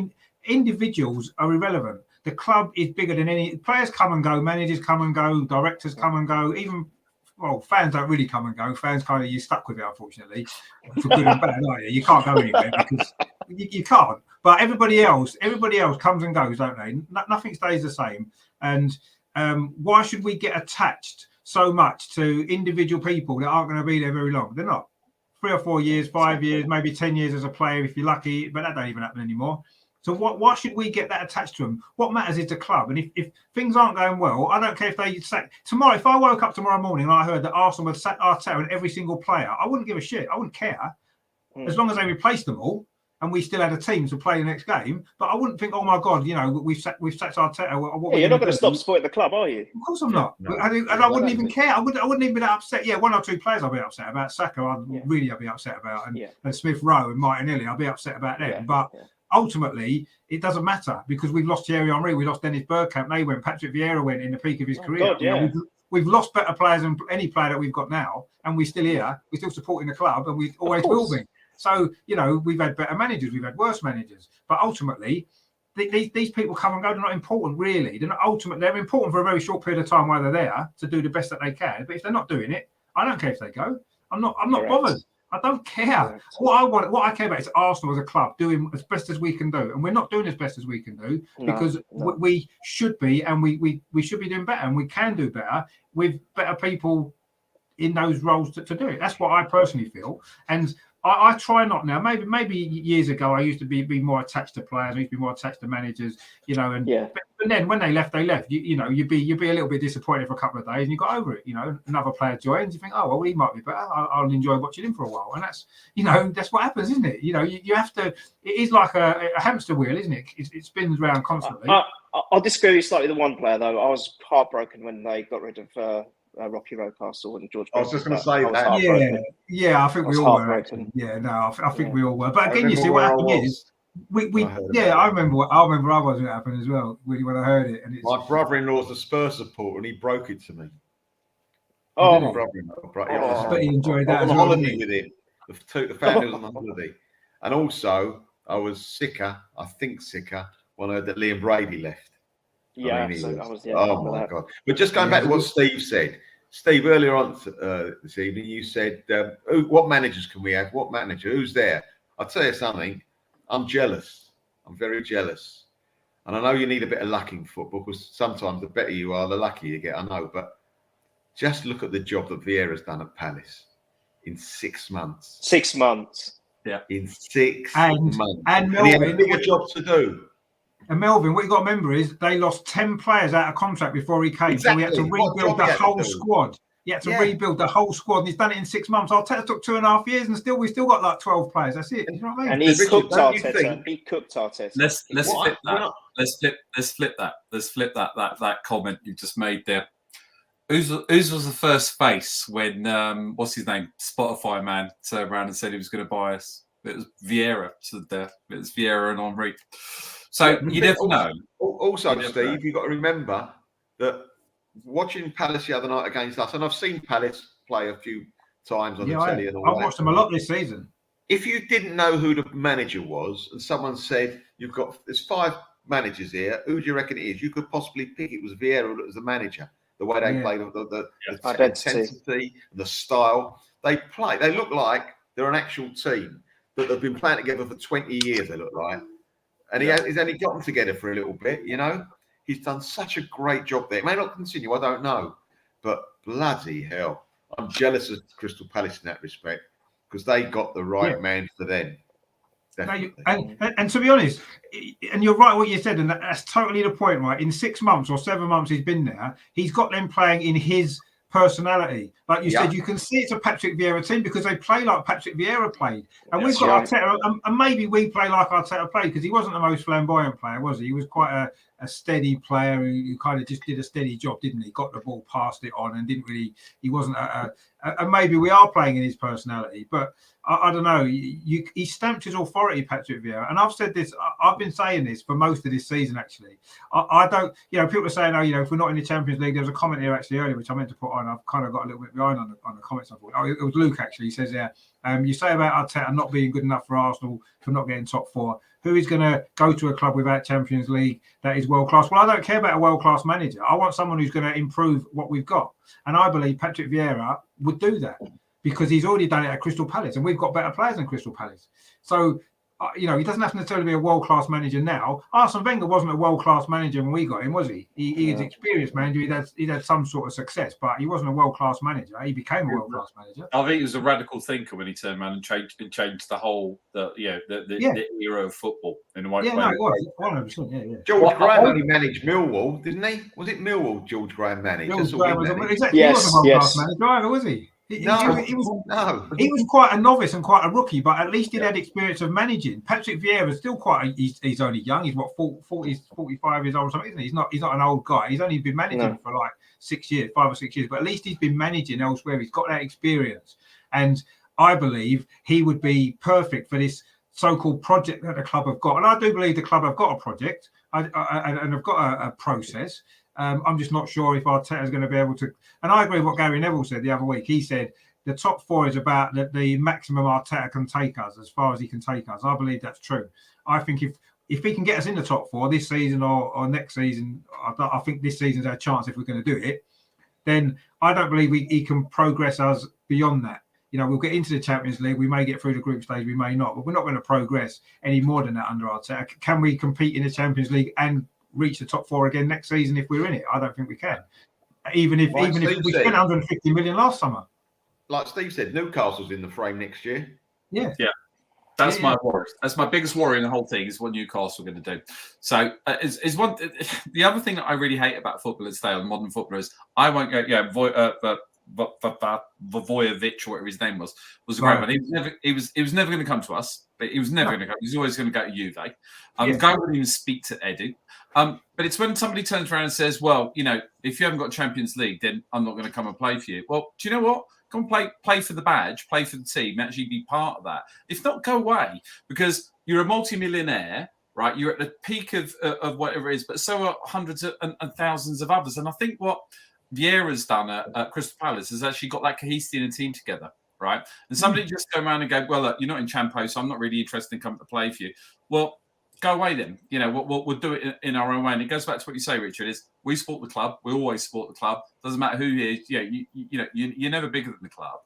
individuals are irrelevant. The club is bigger than any. Players come and go, managers come and go, directors come and go, even. Well, fans don't really come and go. Fans kind of, you're stuck with it, unfortunately, for good and bad, aren't you? You can't go anywhere because you can't. But everybody else comes and goes, don't they? Nothing stays the same. And why should we get attached so much to individual people that aren't going to be there very long? They're not. 3 or 4 years, 5 years, maybe 10 years as a player if you're lucky, but that don't even happen anymore. So why should we get that attached to them? What matters is the club. And if things aren't going well, I don't care if they sack tomorrow. If I woke up tomorrow morning and I heard that Arsenal would sack Arteta and every single player, I wouldn't give a shit. I wouldn't care as long as they replaced them all and we still had a team to play the next game. But I wouldn't think, oh my God, you know, we've sacked Arteta. You're not going to stop supporting the club, are you? Of course I'm not. No, and I wouldn't even care. I wouldn't even be that upset. Yeah, 1 or 2 players I'll be upset about. Saka, I'd be upset about, and Smith Rowe and Martinelli, I'll be upset about them. But ultimately, it doesn't matter because we've lost Thierry Henry, we lost Dennis Bergkamp, they went, Patrick Vieira went in the peak of his career. God, yeah. We've lost better players than any player that we've got now, and we're still here. We're still supporting the club, and we always will be. So, you know, we've had better managers, we've had worse managers, but ultimately, these people come and go. They're not important, really. They're not ultimate. They're important for a very short period of time while they're there to do the best that they can. But if they're not doing it, I don't care if they go. I'm not bothered. I don't care. What I care about is Arsenal as a club doing as best as we can do, and we're not doing as best as we can do because we should be, and we should be doing better, and we can do better with better people in those roles to do it. That's what I personally feel, and I try not now. Maybe years ago I used to be more attached to players. I used to be more attached to managers, you know. And but then when they left, they left. You'd be a little bit disappointed for a couple of days, and you got over it. You know, another player joins. You think, oh well, he might be better. I'll enjoy watching him for a while, and that's what happens, isn't it? You know, you have to. It is like a hamster wheel, isn't it? It spins around constantly. I'll disagree with you slightly. The one player though, I was heartbroken when they got rid of. Rocky Rocastle and George. I was just going to say that. Yeah, I think we all were. Yeah, no, I think we all were. But again, you see what happened is I remember I was when it happened as well when I heard it. And my brother-in-law's a Spurs supporter, and he broke it to me. Oh, my brother-in-law! I bet he enjoyed that. On holiday with him, the family was on the holiday, and also I was sicker when I heard that Liam Brady left. Yeah, oh my God! But just going back to what Steve said, Steve, earlier on this evening, you said, "What managers can we have? What manager? Who's there?" I'll tell you something. I'm jealous. I'm very jealous, and I know you need a bit of luck in football because sometimes the better you are, the luckier you get. I know, but just look at the job that Vieira's done at Palace in 6 months. 6 months. Yeah, in 6 months, and he had a bigger job to do. And Melvin, what you got to remember is they lost 10 players out of contract before he came. Exactly. So we had to rebuild the whole squad. He had to rebuild the whole squad, and he's done it in 6 months. Arteta took 2.5 years, and we still got like 12 players. That's it. You know what I mean? And he cooked Arteta. Let's flip that. Let's flip that. Let's flip that comment you just made there. Whose was the first face when what's his name? Spotify man turned around and said he was going to buy us. It was Vieira to the death. It was Vieira and Henry. So you never know. Also, Steve, you've got to remember that watching Palace the other night against us, and I've seen Palace play a few times on the telly and all I've watched them a lot this season. If you didn't know who the manager was and someone said, there's 5 managers here, who do you reckon it is? You could possibly pick it was Vieira as the manager. The way they play, the intensity, the style. They look like they're an actual team that they've been playing together for 20 years, they look like. And he's only got them together for a little bit, you know. He's done such a great job there. It may not continue, I don't know. But bloody hell, I'm jealous of Crystal Palace in that respect because they got the right man for them. And to be honest, and you're right what you said, and that's totally the point, right? In 6 months or 7 months he's been there, he's got them playing in his personality. Like you said, you can see it's a Patrick Vieira team because they play like Patrick Vieira played. And we've got Arteta, and maybe we play like Arteta played because he wasn't the most flamboyant player, was he? He was quite a steady player who kind of just did a steady job, didn't he? Got the ball, passed it on, and didn't really, he wasn't and maybe we are playing in his personality, but I don't know. He stamped his authority, Patrick Vieira, and I've said this. I've been saying this for most of this season. Actually, I don't. People are saying, if we're not in the Champions League, there was a comment here actually earlier which I meant to put on. I've kind of got a little bit behind on the comments. I thought, it was Luke actually. He says, you say about Arteta not being good enough for Arsenal for not getting top 4. Who is going to go to a club without Champions League that is world class? Well, I don't care about a world class manager. I want someone who's going to improve what we've got, and I believe Patrick Vieira would do that. Because he's already done it at Crystal Palace, and we've got better players than Crystal Palace. So, he doesn't have to necessarily be a world-class manager now. Arsene Wenger wasn't a world-class manager when we got him, was he? He is an experienced manager. He'd had some sort of success, but he wasn't a world-class manager. He became a world-class manager. I think he was a radical thinker when he turned around and changed the whole the era of football in a way. Yeah, no, it was 100%. George Graham only managed Millwall, didn't he? Was it Millwall George Graham managed? Exactly. He wasn't a world-class manager either, was he? He was quite a novice and quite a rookie, but at least he had experience of managing. Patrick Vieira is still he's only young. He's 45 years old or something, isn't he? He's not an old guy. He's only been managing for like 6 years, 5 or 6 years, but at least he's been managing elsewhere. He's got that experience. And I believe he would be perfect for this so-called project that the club have got. And I do believe the club have got a project and have got a process. I'm just not sure if Arteta is going to be able to. And I agree with what Gary Neville said the other week. He said the top 4 is about the maximum Arteta can take us, as far as he can take us. I believe that's true. I think if he can get us in the top 4 this season or next season, I think this season's our chance if we're going to do it. Then I don't believe he can progress us beyond that. We'll get into the Champions League. We may get through the group stage. We may not. But we're not going to progress any more than that under Arteta. Can we compete in the Champions League and reach the top 4 again next season if we're in it? I don't think we can. Even if we spent 150 million last summer. Like Steve said, Newcastle's in the frame next year. Yeah. That's my worry. That's my biggest worry in the whole thing is what Newcastle are going to do. So is one. The other thing that I really hate about football today, on modern footballers, I won't go. Vojovic, or whatever his name was a great one. He was never going to come to us, but he was never going to come. He's always going to go to Juve. Guy wouldn't even speak to Edu. But it's when somebody turns around and says, well, if you haven't got Champions League, then I'm not going to come and play for you. Well, do you know what? Come play for the badge, play for the team, actually be part of that. If not, go away, because you're a multi-millionaire, right? You're at the peak of whatever it is, but so are hundreds and thousands of others. And I think what Vieira's done at Crystal Palace has actually got that cohesion in a team together, right? And somebody just go around and go, well, look, you're not in Champo, so I'm not really interested in coming to play for you. Well, go away then. We'll do it in our own way. And it goes back to what you say, Richard, is we support the club. We always support the club. Doesn't matter who he is. You're never bigger than the club.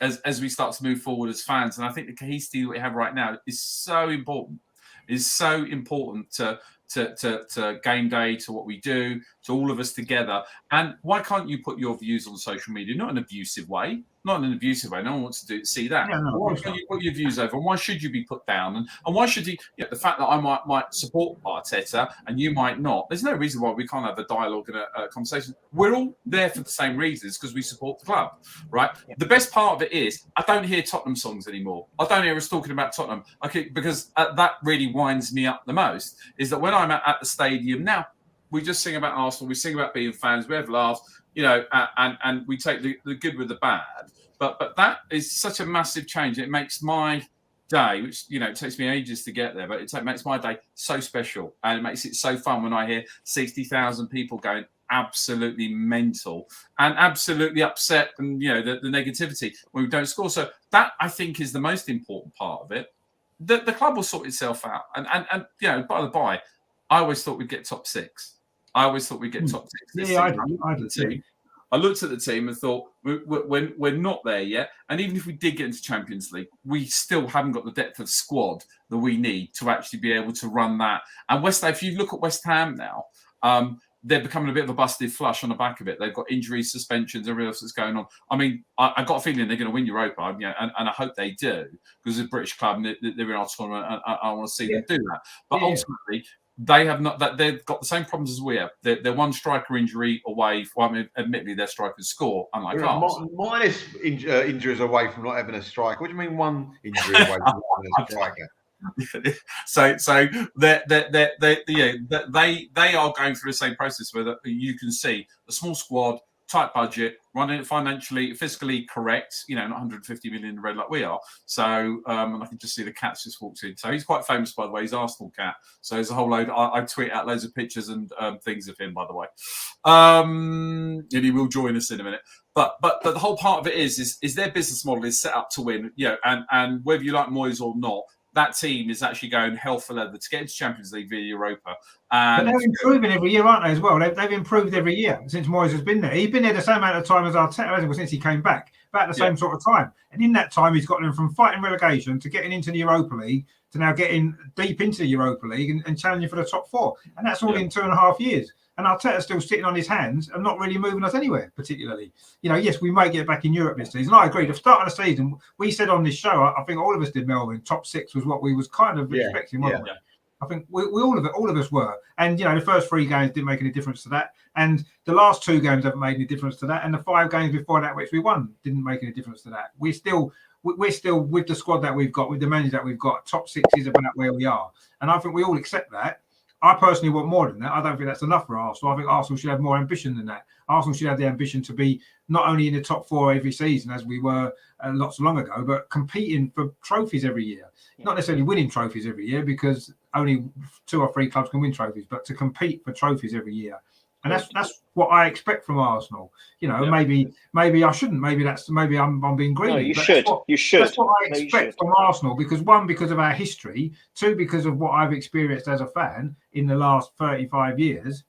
As we start to move forward as fans. And I think the cohesion that we have right now is so important. It's so important to game day, to what we do, to all of us together. And why can't you put your views on social media? Not in an abusive way. Not in an abusive way. No one wants to see that. Why can't you put your views over? And why should you be put down? And why should you? The fact that I might support Arteta and you might not. There's no reason why we can't have a dialogue and a conversation. We're all there for the same reasons because we support the club, right? Yeah. The best part of it is I don't hear Tottenham songs anymore. I don't hear us talking about Tottenham. Because that really winds me up the most. Is that when I'm at the stadium now, we just sing about Arsenal. We sing about being fans. We have laughs, and we take the good with the bad. But that is such a massive change. It makes my day, which it takes me ages to get there, but it makes my day so special, and it makes it so fun when I hear 60,000 people going absolutely mental and absolutely upset, and the negativity when we don't score. So that, I think, is the most important part of it. The club will sort itself out, and by the by, I always thought we'd get top 6. I always thought we'd get top 6 this season. I did. I looked at the team and thought, we're not there yet. And even if we did get into Champions League, we still haven't got the depth of squad that we need to actually be able to run that. And West Ham, if you look at West Ham now, they're becoming a bit of a busted flush on the back of it. They've got injuries, suspensions, everything else that's going on. I mean, I got a feeling they're going to win Europa, and I hope they do, because it's a British club and they're in our tournament, and I want to see them do that. But ultimately, they have not. That they've got the same problems as we have. They're one striker injury away. Admittedly, their strikers score, unlike ours. Minus injuries away from not having a striker. What do you mean one injury away from not having a striker? So they are going through the same process where you can see a small squad, tight budget, running it financially, fiscally correct, not 150 million in the red like we are. So, and I can just see the cat's just walked in. So he's quite famous, by the way. He's Arsenal cat. So there's a whole load. I tweet out loads of pictures and things of him, by the way. And he will join us in a minute. But the whole part of it is their business model is set up to win, and whether you like Moyes or not, that team is actually going hell for leather to get into Champions League via Europa. But they're improving every year, aren't they, as well? They've improved every year since Moyes has been there. He's been there the same amount of time as Arteta, hasn't he, since he came back, about the same sort of time. And in that time, he's got them from fighting relegation to getting into the Europa League to now getting deep into the Europa League and challenging for the top 4. And that's all in 2.5 years. And Arteta's still sitting on his hands and not really moving us anywhere, particularly. Yes, we may get back in Europe this season. I agree. The start of the season, we said on this show, I think all of us did, Melvin, top 6 was what we was kind of expecting, wasn't we? I think we all of us were. And, the first 3 games didn't make any difference to that. And the last 2 games haven't made any difference to that. And the 5 games before that, which we won, didn't make any difference to that. We're still with the squad that we've got, with the manager that we've got, top 6 is about where we are. And I think we all accept that. I personally want more than that. I don't think that's enough for Arsenal. I think Arsenal should have more ambition than that. Arsenal should have the ambition to be not only in the top 4 every season, as we were not so long ago, but competing for trophies every year. Not necessarily winning trophies every year, because only 2 or 3 clubs can win trophies, but to compete for trophies every year. And that's what I expect from Arsenal. Maybe I shouldn't. Maybe I'm being greedy. No, you should. That's what I expect from Arsenal, because 1, because of our history, 2, because of what I've experienced as a fan in the last 35 years.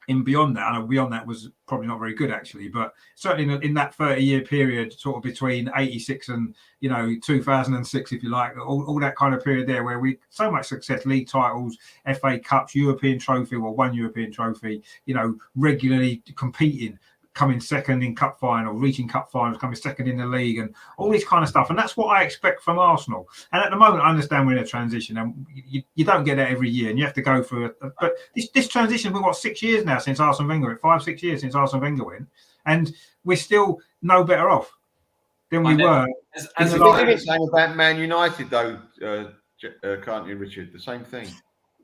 And beyond that, I know beyond that was probably not very good actually, but certainly in that 30-year period, sort of between 86 and 2006, if you like, all that kind of period there, where we so much success, league titles, FA Cups, European trophy, or 1 European trophy, regularly competing, coming second in cup finals, reaching cup finals, coming second in the league, and all this kind of stuff. And that's what I expect from Arsenal. And at the moment, I understand we're in a transition, and you don't get that every year, and you have to go through it. But this transition, we've got 6 years now since Arsene Wenger went, 5-6 years since Arsene Wenger went, and we're still no better off than we were. It's the same about Man United, though, can't you, Richard? The same thing.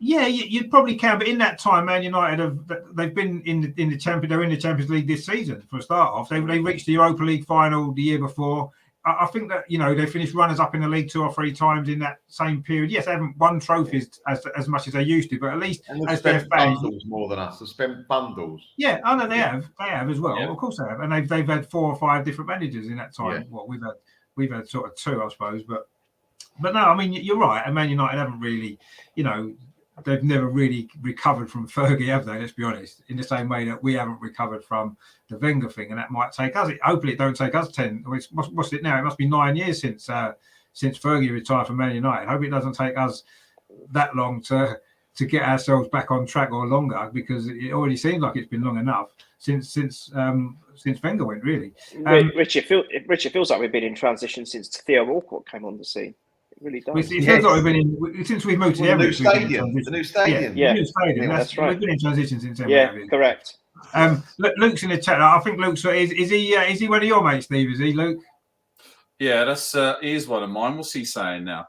Yeah, you probably can, but in that time, Man United they've been in the Champions. They're in the Champions League this season for a start off. They reached the Europa League final the year before. I think that they finished runners up in the league 2 or 3 times in that same period. Yes, they haven't won trophies as much as they used to, but at least as their fans, bundles more than us. They spent bundles. Yeah, I know they have as well. Yeah. Of course they have, and they've had 4 or 5 different managers in that time. Yeah. Well, we've had sort of 2, I suppose, but no, I mean you're right. And Man United haven't really, they've never really recovered from Fergie, have they? Let's be honest. In the same way that we haven't recovered from the Wenger thing, and that might take us. Hopefully, it don't take us 10. What's it now? It must be 9 years since Fergie retired from Man United. I hope it doesn't take us that long to get ourselves back on track, or longer, because it already seems like it's been long enough since Wenger went. Really, Rich, it feels like we've been in transition since Theo Walcott came on the scene. Really does. It feels like we've been since we've moved to the Emirates. The new stadium. Yeah. New stadium. That's right. We've been in transition since then. Yeah, correct. Luke's in the chat. I think Luke's is he one of your mates, Steve? Is he, Luke? Yeah, that's he is one of mine. What's he saying now?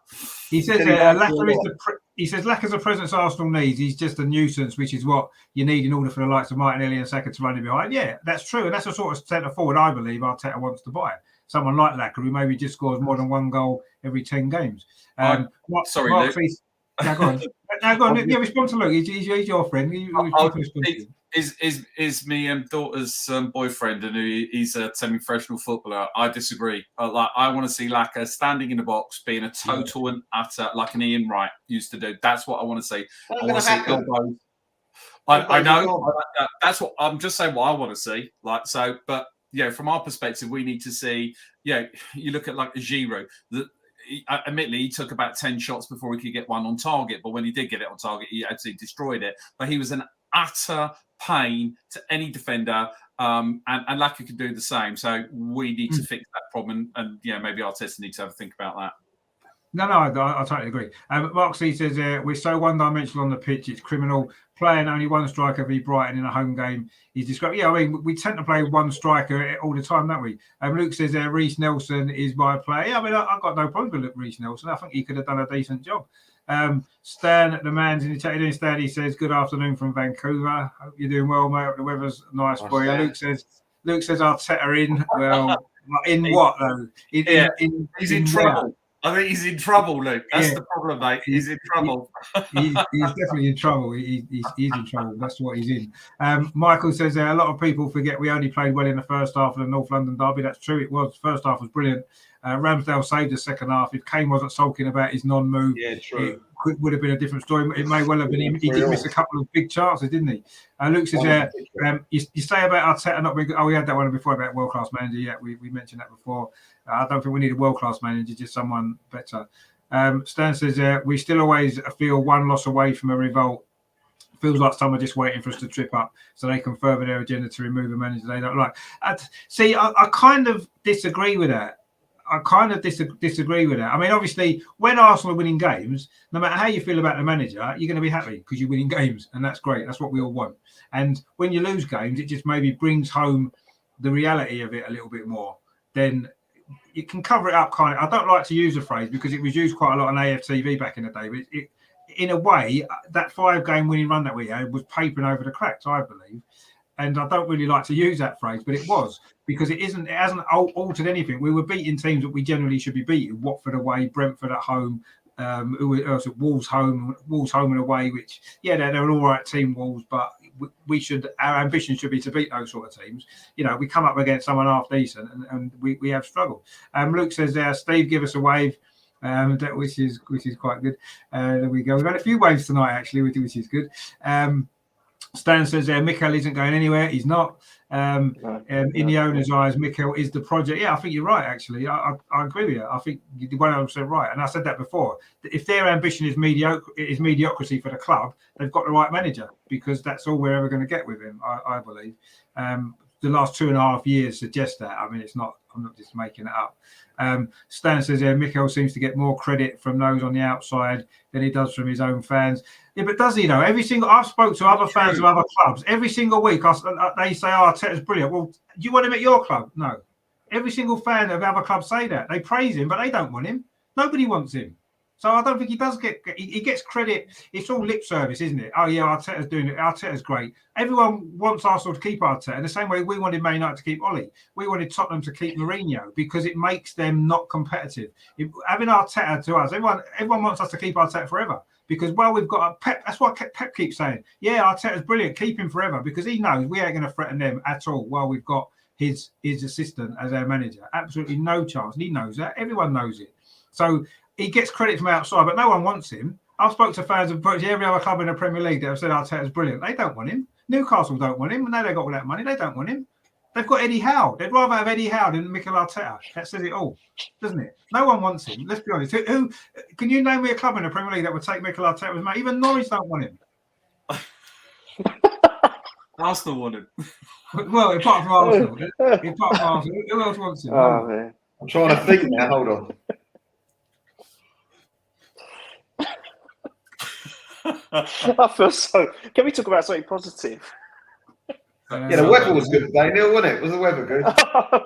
He says Lacazette the presence Arsenal needs. He's just a nuisance, which is what you need in order for the likes of Martinelli and Saka to run in behind. Yeah, that's true, and that's the sort of centre forward I believe Arteta wants to buy. someone like Laka, who maybe just scores more than one goal every 10 games. Sorry, Mark Luke. No, go on. No, go on. Yeah, respond to Luke. He's your friend. Is me daughter's boyfriend, and he's a semi-professional footballer. I disagree. I want to see Laka standing in the box, being a total and utter, like an Ian Wright used to do. That's what I want to see. I want to see elbows. I know. That's what I'm just saying. What I want to see. But from our perspective, we need to see. You look at like Giroud. Admittedly, he took about 10 shots before he could get one on target. But when he did get it on target, he actually destroyed it. But he was an utter pain to any defender. And Laka could do the same. So we need to fix that problem. And maybe Arteta needs to have a think about that. No, I totally agree. Mark C says, we're so one-dimensional on the pitch, it's criminal. Playing only one striker v Brighton in a home game is described. Yeah, I mean, we tend to play one striker all the time, don't we? Luke says, Reece Nelson is my player. Yeah, I mean, I've got no problem with Reece Nelson. I think he could have done a decent job. Stan, the man's in the chat. Stan, he says, good afternoon from Vancouver. Hope you're doing well, mate. The weather's nice for you. Luke says Arteta in. Well, in what, though? He's in trouble. I think he's in trouble, Luke. That's the problem, mate. He's in trouble. He's definitely in trouble. He's in trouble. That's what he's in. Michael says a lot of people forget we only played well in the first half of the North London derby. That's true. It was. First half was brilliant. Ramsdale saved the second half. If Kane wasn't sulking about his non-move, it would have been a different story. It may well have been. He did miss a couple of big chances, didn't he? Luke says, you say about Arteta not being good. Oh, we had that one before about world-class manager. Yeah, we mentioned that before. I don't think we need a world-class manager, just someone better. Stan says, we still always feel one loss away from a revolt. Feels like some are just waiting for us to trip up so they can further their agenda to remove a manager they don't like. I kind of disagree with that. Disagree with that. I mean, obviously, when Arsenal are winning games, no matter how you feel about the manager, you're going to be happy because you're winning games, and that's great. That's what we all want. And when you lose games, it just maybe brings home the reality of it a little bit more. Then you can cover it up kind of. I don't like to use the phrase because it was used quite a lot on AFTV back in the day, but in a way, that 5-game winning run that we had was papering over the cracks, I believe. And I don't really like to use that phrase, but it was because it hasn't altered anything. We were beating teams that we generally should be beating. Watford away, Brentford at home, Wolves home and away. Which they're an all right team, Wolves, but our ambition should be to beat those sort of teams. We come up against someone half decent, and we have struggled. Luke says, Steve, give us a wave. Which is quite good. There we go. We've had a few waves tonight actually, which is good. Stan says Mikel isn't going anywhere. He's not. In the owner's eyes, Mikel is the project. Yeah, I think you're right, actually. I agree with you. I think you're 100% right. And I said that before. If their ambition is mediocrity for the club, they've got the right manager because that's all we're ever going to get with him, I believe. The last 2.5 years suggest that. I mean, I'm not just making it up. Stan says Mikel seems to get more credit from those on the outside than he does from his own fans. Yeah, but does he though? I've spoke to other fans of other clubs. Every single week, they say, Arteta's brilliant. Well, do you want him at your club? No. Every single fan of other clubs say that. They praise him, but they don't want him. Nobody wants him. So I don't think he does he gets credit. It's all lip service, isn't it? Oh, yeah, Arteta's doing it. Arteta's great. Everyone wants Arsenal to keep Arteta. In the same way we wanted Man United to keep Ollie. We wanted Tottenham to keep Mourinho because it makes them not competitive. Having Arteta to us, everyone wants us to keep Arteta forever because, well, we've got a Pep. That's what Pep keeps saying. Yeah, Arteta's brilliant. Keep him forever because he knows we ain't going to threaten them at all while we've got his assistant as our manager. Absolutely no chance. And he knows that. Everyone knows it. So he gets credit from outside, but no one wants him. I've spoke to fans of virtually every other club in the Premier League that have said Arteta's brilliant. They don't want him. Newcastle don't want him. And now they've got all that money. They don't want him. They've got Eddie Howe. They'd rather have Eddie Howe than Mikel Arteta. That says it all, doesn't it? No one wants him. Let's be honest. Who can you name me a club in the Premier League that would take Mikel Arteta as mate? Even Norwich don't want him. Arsenal want him. Well, apart from Arsenal. Who else wants him? Oh, man. I'm trying to think now. Hold on. I feel so. Can we talk about something positive? Yeah, the weather was good today, Neil, wasn't it? Was the weather good?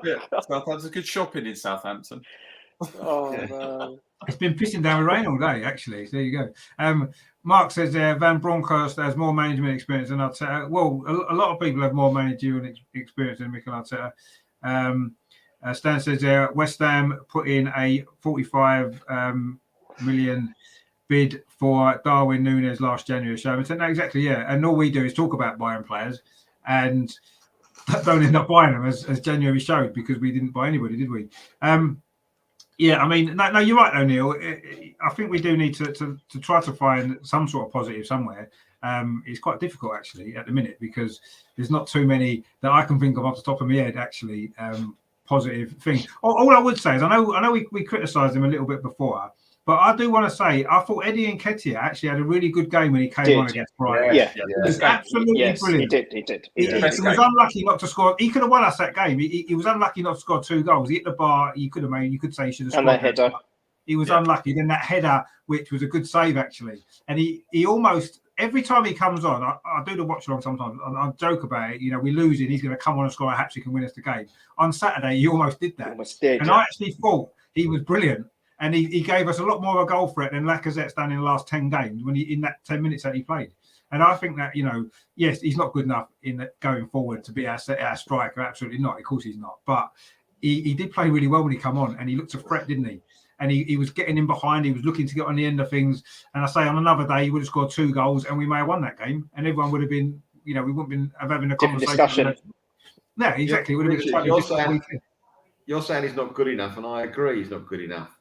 Yeah, Southampton's good shopping in Southampton. Oh, no. It's been pissing down with rain all day, actually. So there you go. Mark says Van Bronckhorst has more management experience than Arteta. Well, a lot of people have more managerial experience than Mikel Arteta. Stan says there, West Ham put in a 45 million bid for Darwin Núñez last January show. And said, no, exactly, yeah. And all we do is talk about buying players and don't end up buying them, as January showed, because we didn't buy anybody, did we? Yeah, I mean, no, you're right, though, Neil. I think we do need to try to find some sort of positive somewhere. It's quite difficult, actually, at the minute, because there's not too many that I can think of off the top of my head, actually, positive things. All I would say is I know we criticised him a little bit before, but I do want to say I thought Eddie Nketiah actually had a really good game when he came on against Brighton. Yeah. It was absolutely brilliant. He did. He was unlucky not to score. He could have won us that game. He was unlucky not to score 2 goals. He hit the bar. You could say he should have scored. And that header. He was unlucky. Then that header, which was a good save actually, and he almost every time he comes on, I do the watch along sometimes. I joke about it. You know, we lose it. He's going to come on and score a hat trick and win us the game. On Saturday, he almost did that. I actually thought he was brilliant. And he gave us a lot more of a goal threat than Lacazette's done in the last 10 games when in that 10 minutes that he played. And I think that, you know, yes, he's not good enough in going forward to be our striker. Absolutely not. Of course he's not. But he did play really well when he come on, and he looked a threat, didn't he? And he was getting in behind. He was looking to get on the end of things. And I say on another day, he would have scored 2 goals and we may have won that game. And everyone would have been, you know, we wouldn't have been having a conversation. No, exactly. You're saying he's not good enough, and I agree he's not good enough.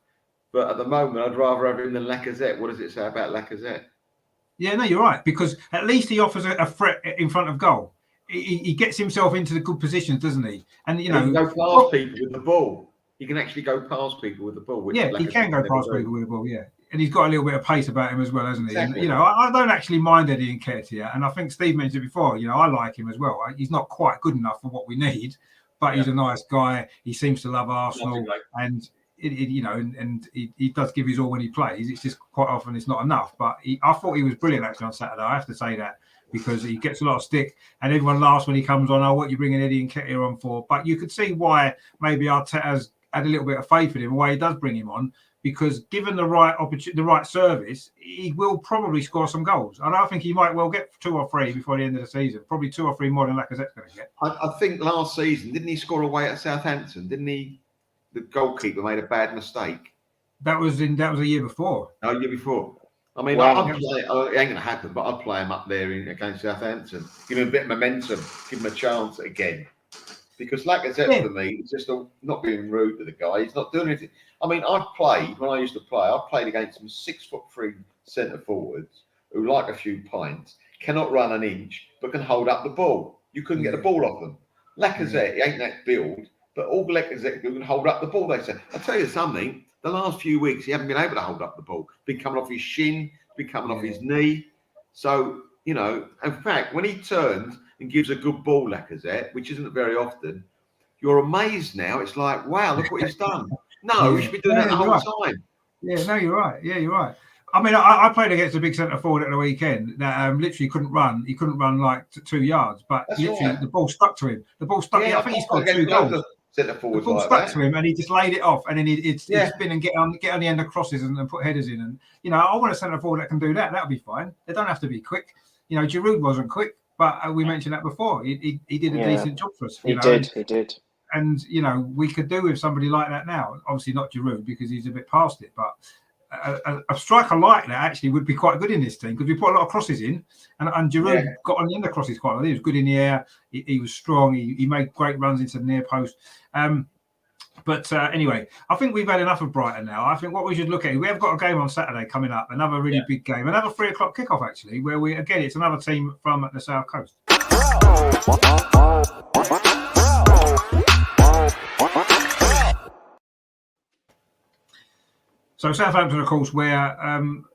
But at the moment, I'd rather have him than Lacazette. What does it say about Lacazette? Yeah, no, you're right. Because at least he offers a threat in front of goal. He gets himself into the good positions, doesn't he? And, you know... He can go past people with the ball. He can actually go past people with the ball. Yeah, he can go past people with the ball, yeah. And he's got a little bit of pace about him as well, hasn't he? Exactly. And, you know, I don't actually mind Eddie Nketiah. And I think Steve mentioned it before, you know, I like him as well. He's not quite good enough for what we need, but he's a nice guy. He seems to love Arsenal. And... you know, and he does give his all when he plays. It's just quite often it's not enough. But I thought he was brilliant actually on Saturday. I have to say that, because he gets a lot of stick, and everyone laughs when he comes on. Oh, what are you bringing Eddie Nketiah on for? But you could see why maybe Arteta's had a little bit of faith in him, why he does bring him on, because given the right opportunity, the right service, he will probably score some goals. And I think he might well get 2 or 3 before the end of the season. Probably 2 or 3 more than Lacazette's going to get. I think last season, didn't he score away at Southampton? Didn't he? The goalkeeper made a bad mistake. That was a year before. No, year before. I mean, Wow. it ain't going to happen, but I'd play him up there against Southampton. Give him a bit of momentum. Give him a chance again. Because Lacazette, for me, is just not being rude to the guy. He's not doing anything. I mean, when I used to play, I played against some 6'3" centre forwards who like a few pints, cannot run an inch, but can hold up the ball. You couldn't get the ball off them. Lacazette, he ain't that build. But all Lacazette can hold up the ball, they say. I'll tell you something, the last few weeks, he hasn't been able to hold up the ball. Been coming off his shin, been coming off his knee. So, you know, in fact, when he turns and gives a good ball, Lacazette, which isn't very often, you're amazed now. It's like, wow, look what he's done. No, we should be doing that the whole time. Yeah, no, you're right. Yeah, you're right. I mean, I played against a big centre forward at the weekend that literally couldn't run. He couldn't run like 2 yards, but literally the ball stuck to him. The ball stuck. Yeah, I think he's got 2 goals. Centre forward, the ball stuck to him, and he just laid it off, and then he'd spin and get on the end of crosses and put headers in. And you know, I want a centre forward that can do that. That'll be fine. They don't have to be quick. You know, Giroud wasn't quick, but we mentioned that before. He did a decent job for us. He did. And you know, we could do with somebody like that now. Obviously not Giroud because he's a bit past it, but a striker like that actually would be quite good in this team because we put a lot of crosses in, and Giroud got on the end of crosses quite well. He was good in the air. He was strong. He made great runs into the near post. But anyway, I think we've had enough of Brighton now. I think what we should look at, we have got a game on Saturday coming up, another really big game, another 3 o'clock kickoff actually, where it's another team from the South Coast. So Southampton, of course, where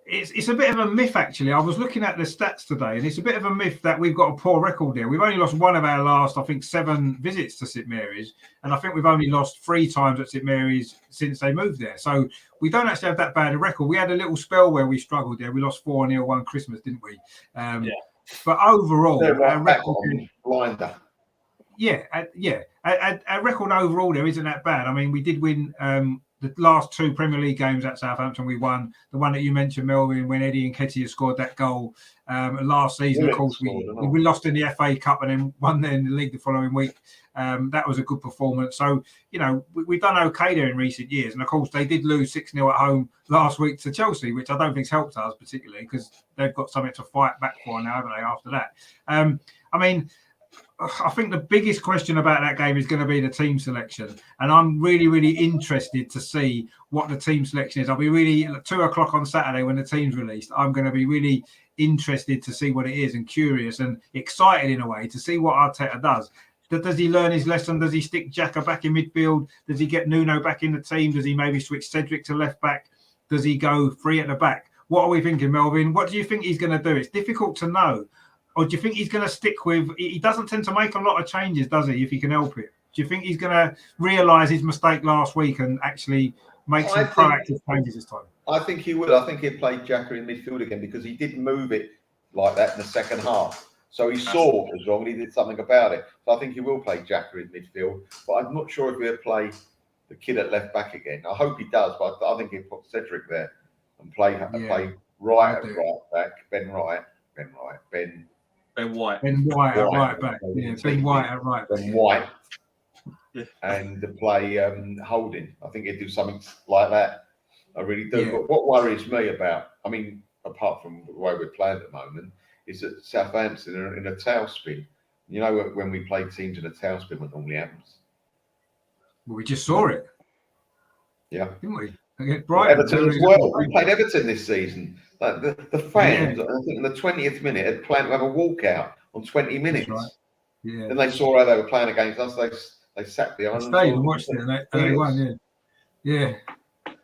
it's a bit of a myth, actually. I was looking at the stats today, and it's a bit of a myth that we've got a poor record there. We've only lost 1 of our last, I think, 7 visits to St Mary's, and I think we've only lost 3 times at St Mary's since they moved there. So we don't actually have that bad a record. We had a little spell where we struggled there. We lost 4-0 one Christmas, didn't we? But overall, our record... blinder. Our record overall there isn't that bad. I mean, we did win the last 2 Premier League games at Southampton we won. The one that you mentioned, Melvin, when Eddie Nketiah scored that goal last season. Of course, we lost in the FA Cup and then won there in the league the following week. That was a good performance. So, you know, we've done okay there in recent years. And of course, they did lose 6-0 at home last week to Chelsea, which I don't think's helped us particularly because they've got something to fight back for now, haven't they, after that? I mean, I think the biggest question about that game is going to be the team selection. And I'm really, really interested to see what the team selection is. I'll be really, at 2:00 on Saturday when the team's released, I'm going to be really interested to see what it is and curious and excited in a way to see what Arteta does. Does he learn his lesson? Does he stick Xhaka back in midfield? Does he get Nuno back in the team? Does he maybe switch Cedric to left back? Does he go 3 at the back? What are we thinking, Melvin? What do you think he's going to do? It's difficult to know. Or do you think he's going to stick with... He doesn't tend to make a lot of changes, does he, if he can help it? Do you think he's going to realise his mistake last week and actually make some proactive changes this time? I think he will. I think he'll play Xhaka in midfield again because he did move it like that in the second half. So he saw what was wrong and he did something about it. So I think he will play Xhaka in midfield. But I'm not sure if he'll play the kid at left back again. I hope he does, but I think he'll put Cedric there and play Wright at right back. Ben White at right back. Yeah, Ben White at right back. Ben White. And to play Holding. I think he'd do something like that. I really do. Yeah. But what worries me about, I mean, apart from the way we're playing at the moment, is that Southampton are in a tailspin. You know, when we play teams in a tailspin, what normally happens? Well, we just saw it. Yeah. Didn't we? Against Brighton. Everton as well. We played Everton this season. Like the fans, I think in the 20th minute, had planned to have a walkout on 20 minutes. Right. Yeah. Then they saw how they were playing against us. They sat behind. They stayed and watched it, and they won. Yeah.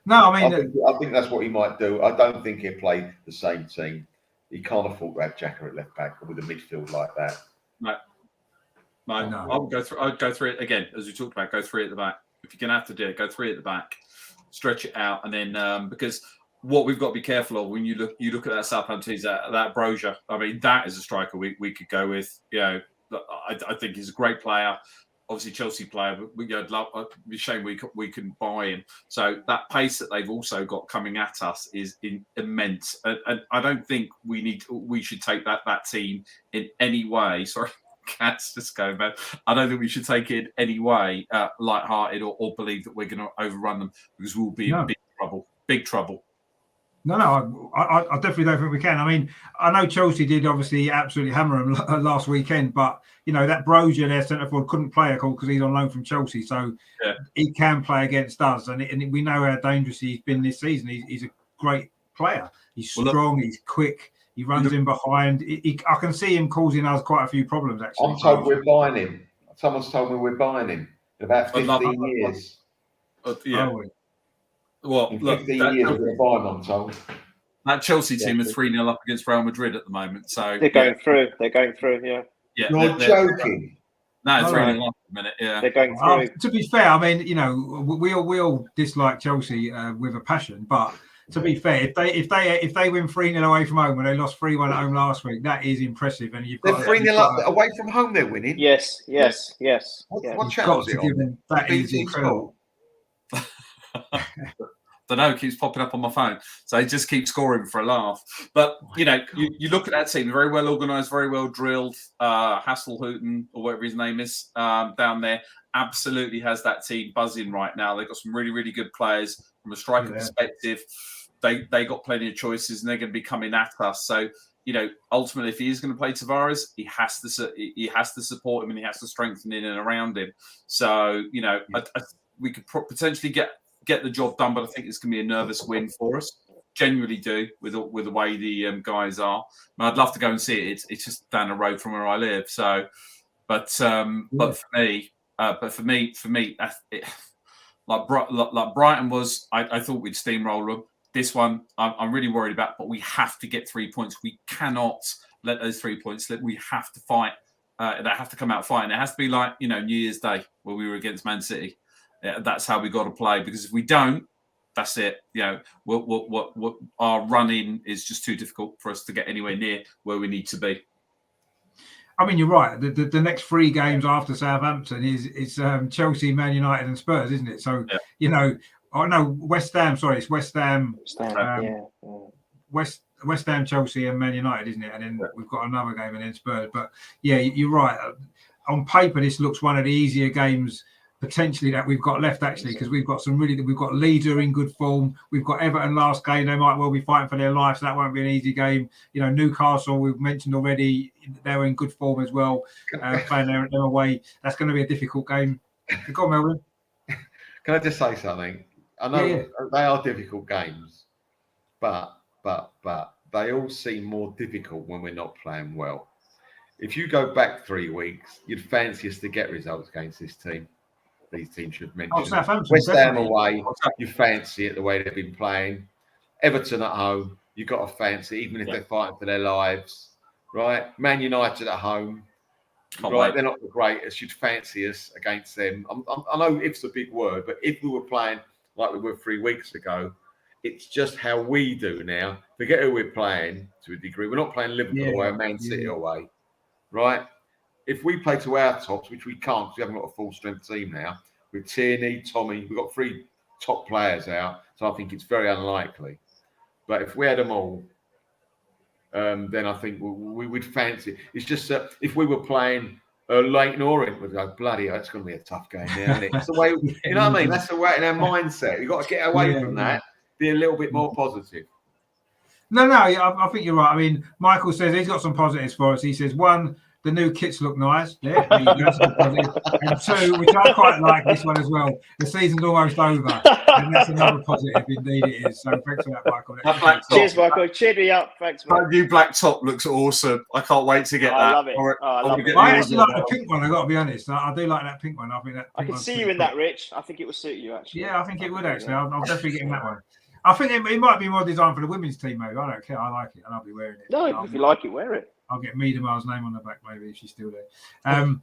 No, I mean, I think that's what he might do. I don't think he'll play the same team. He can't afford to have Xhaka at left back with a midfield like that. No. I'd go through it again, as we talked about. Go 3 at the back. If you're going to have to do it, go 3 at the back. Stretch it out, and then because what we've got to be careful of when you look at that Southampton, that Brozier. I mean, that is a striker we could go with. You know, I think he's a great player. Obviously, Chelsea player, but it'd be a shame we can buy him. So that pace that they've also got coming at us is immense, and I don't think we should take that team in any way. Sorry, cat's just going bad. I don't think we should take it in any way light-hearted or believe that we're going to overrun them because we'll be in big trouble. No, I definitely don't think we can. I mean, I know Chelsea did obviously absolutely hammer them last weekend, but you know that Brozier, their centre forward, couldn't play because he's on loan from Chelsea, so he can play against us, and we know how dangerous he's been this season. He's a great player. He's strong. He's quick. He runs in behind. I can see him causing us quite a few problems. Actually, I'm told we're buying him. Someone's told me we're buying him in about 15 years. Well, in 15 years, we're going to buy him, I'm told. That Chelsea team is 3-0 up against Real Madrid at the moment. So they're going through. They're going through. Yeah. You're joking. No, it's 3-0 up a minute. Yeah. They're going through. To be fair, I mean, you know, we all dislike Chelsea with a passion, but to be fair, if they win 3-0 away from home when they lost 3-1 at home last week, that is impressive. And they're 3-0 away from home. They're winning. Yes. What channel is it on? That is incredible. Don't know, it keeps popping up on my phone. So he just keeps scoring for a laugh. But, you know, you look at that team, very well organised, very well drilled. Hasselhouten, or whatever his name is, down there, absolutely has that team buzzing right now. They've got some really, really good players from a striker perspective. They got plenty of choices, and they're going to be coming at us. So, you know, ultimately, if he is going to play Tavares, he has to support him, and he has to strengthen in and around him. So, you know, we could potentially get the job done, but I think it's going to be a nervous win for us. Genuinely do with the way the guys are. And I'd love to go and see it. It's just down the road from where I live. So, but for me, like Brighton was, I thought we'd steamroll them. This one, I'm really worried about. But we have to get 3 points. We cannot let those 3 points slip. We have to fight. They have to come out fighting. It has to be like, you know, New Year's Day where we were against Man City. That's how we got to play, because if we don't, that's it. You know, what our running is just too difficult for us to get anywhere near where we need to be. I mean, you're right. The next 3 games after Southampton is Chelsea, Man United, and Spurs, isn't it? So you know, Oh no, West Ham. Sorry, it's West Ham. Yeah. West Ham, Chelsea, and Man United, isn't it? And then we've got another game, and then Spurs. But yeah, you're right. On paper, this looks one of the easier games potentially that we've got left, actually, because we've got we've got Leeds are in good form. We've got Everton last game; they might well be fighting for their life, so that won't be an easy game. You know, Newcastle, we've mentioned already, they're in good form as well. Playing their away, that's going to be a difficult game. Go on, Melvin. Can I just say something? I know they are difficult games, but they all seem more difficult when we're not playing well. If you go back 3 weeks, you'd fancy us to get results against this team. These teams should mention. Southampton, West Ham away, you fancy it the way they've been playing. Everton at home, you've got to fancy, even if they're fighting for their lives, right? Man United at home, right? They're not the greatest. You'd fancy us against them. I know it's a big word, but if we were playing like we were 3 weeks ago, it's just how we do now. Forget who we're playing to a degree. We're not playing Liverpool away or Man City away, right? If we play to our tops, which we can't because we haven't got a full-strength team now, with Tierney, Tommy, we've got 3 top players out, so I think it's very unlikely. But if we had them all, then I think we would fancy. It's just that if we were playing Leighton Orient, we'd go, bloody hell, it's going to be a tough game now, isn't it? That's the way, you know what I mean? That's the way in our mindset. You've got to get away from that, be a little bit more positive. No, I think you're right. I mean, Michael says he's got some positives for us. He says, 1, the new kits look nice. Yeah, there you go. And 2, which I quite like this one as well, the season's almost over. And that's another positive, indeed it is. So thanks for that, Michael. Cheers, Michael. Cheer me up. Thanks, mate. That new black top looks awesome. I can't wait to get that. I love it. I actually like the pink one, I've got to be honest. I do like that pink one. I think that. I can see you in that, Rich. I think it will suit you, actually. Yeah, I think it would, actually. I'll definitely get in that one. I think it might be more designed for the women's team, maybe. I don't care. I like it, and I'll be wearing it. No, if you like it, wear it. I'll get Miedema's name on the back, maybe, if she's still there.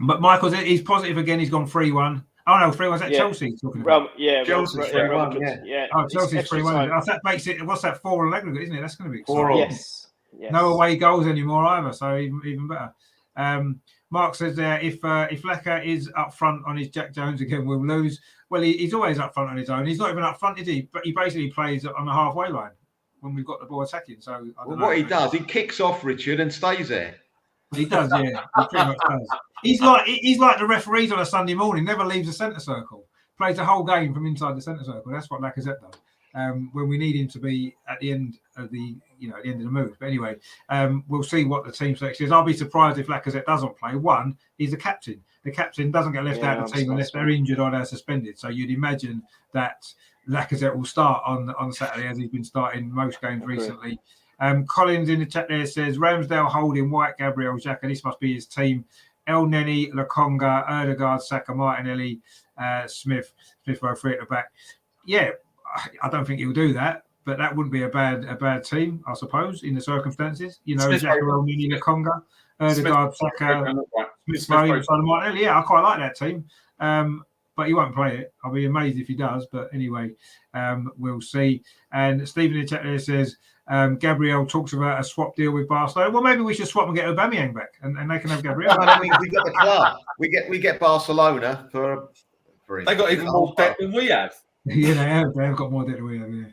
But Michael's he's positive again. He's gone 3-1. Oh no, 3-1. Is that Chelsea talking about? Chelsea's 3-1. Yeah. Oh, Chelsea's 3-1. That makes it. What's that? 4 aggregate, isn't it? That's going to be exciting. 4-4. Yes. No away goals anymore either, so even better. Mark says there, if Lecker is up front on his Jack Jones again, we'll lose. Well, he's always up front on his own. He's not even up front, is he? But he basically plays on the halfway line when we've got the ball attacking. So I don't know. What he does, he kicks off, Richard, and stays there. He does, yeah. He pretty much does. He's like the referees on a Sunday morning. Never leaves the centre circle. Plays the whole game from inside the centre circle. That's what Lacazette does. When we need him to be at the end of the move. But anyway, we'll see what the team selection is. I'll be surprised if Lacazette doesn't play. 1, he's the captain. The captain doesn't get left out of the team unless they're injured or they're suspended. So you'd imagine that Lacazette will start on Saturday, as he's been starting most games recently. Collins in the chat there says Ramsdale, Holding, White, Gabriel, Xhaka. This must be his team. El Neni, Lokonga, Erdegaard, Saka, Martinelli, Smith Rowe, 3 at the back. Yeah, I don't think he'll do that, but that wouldn't be a bad team, I suppose, in the circumstances. You know, Xhaka, El Neni, Lokonga, Erdegaard, Saka, Smith Rowe, Martinelli. Yeah, I quite like that team. But he won't play it. I'll be amazed if he does. But anyway, we'll see. And Stephen in the chat there says, Gabriel talks about a swap deal with Barcelona. Well, maybe we should swap and get Aubameyang back, and they can have Gabriel. I mean, we got the club. We get Barcelona for they got even more debt than we have. Yeah, they have got more debt than we have.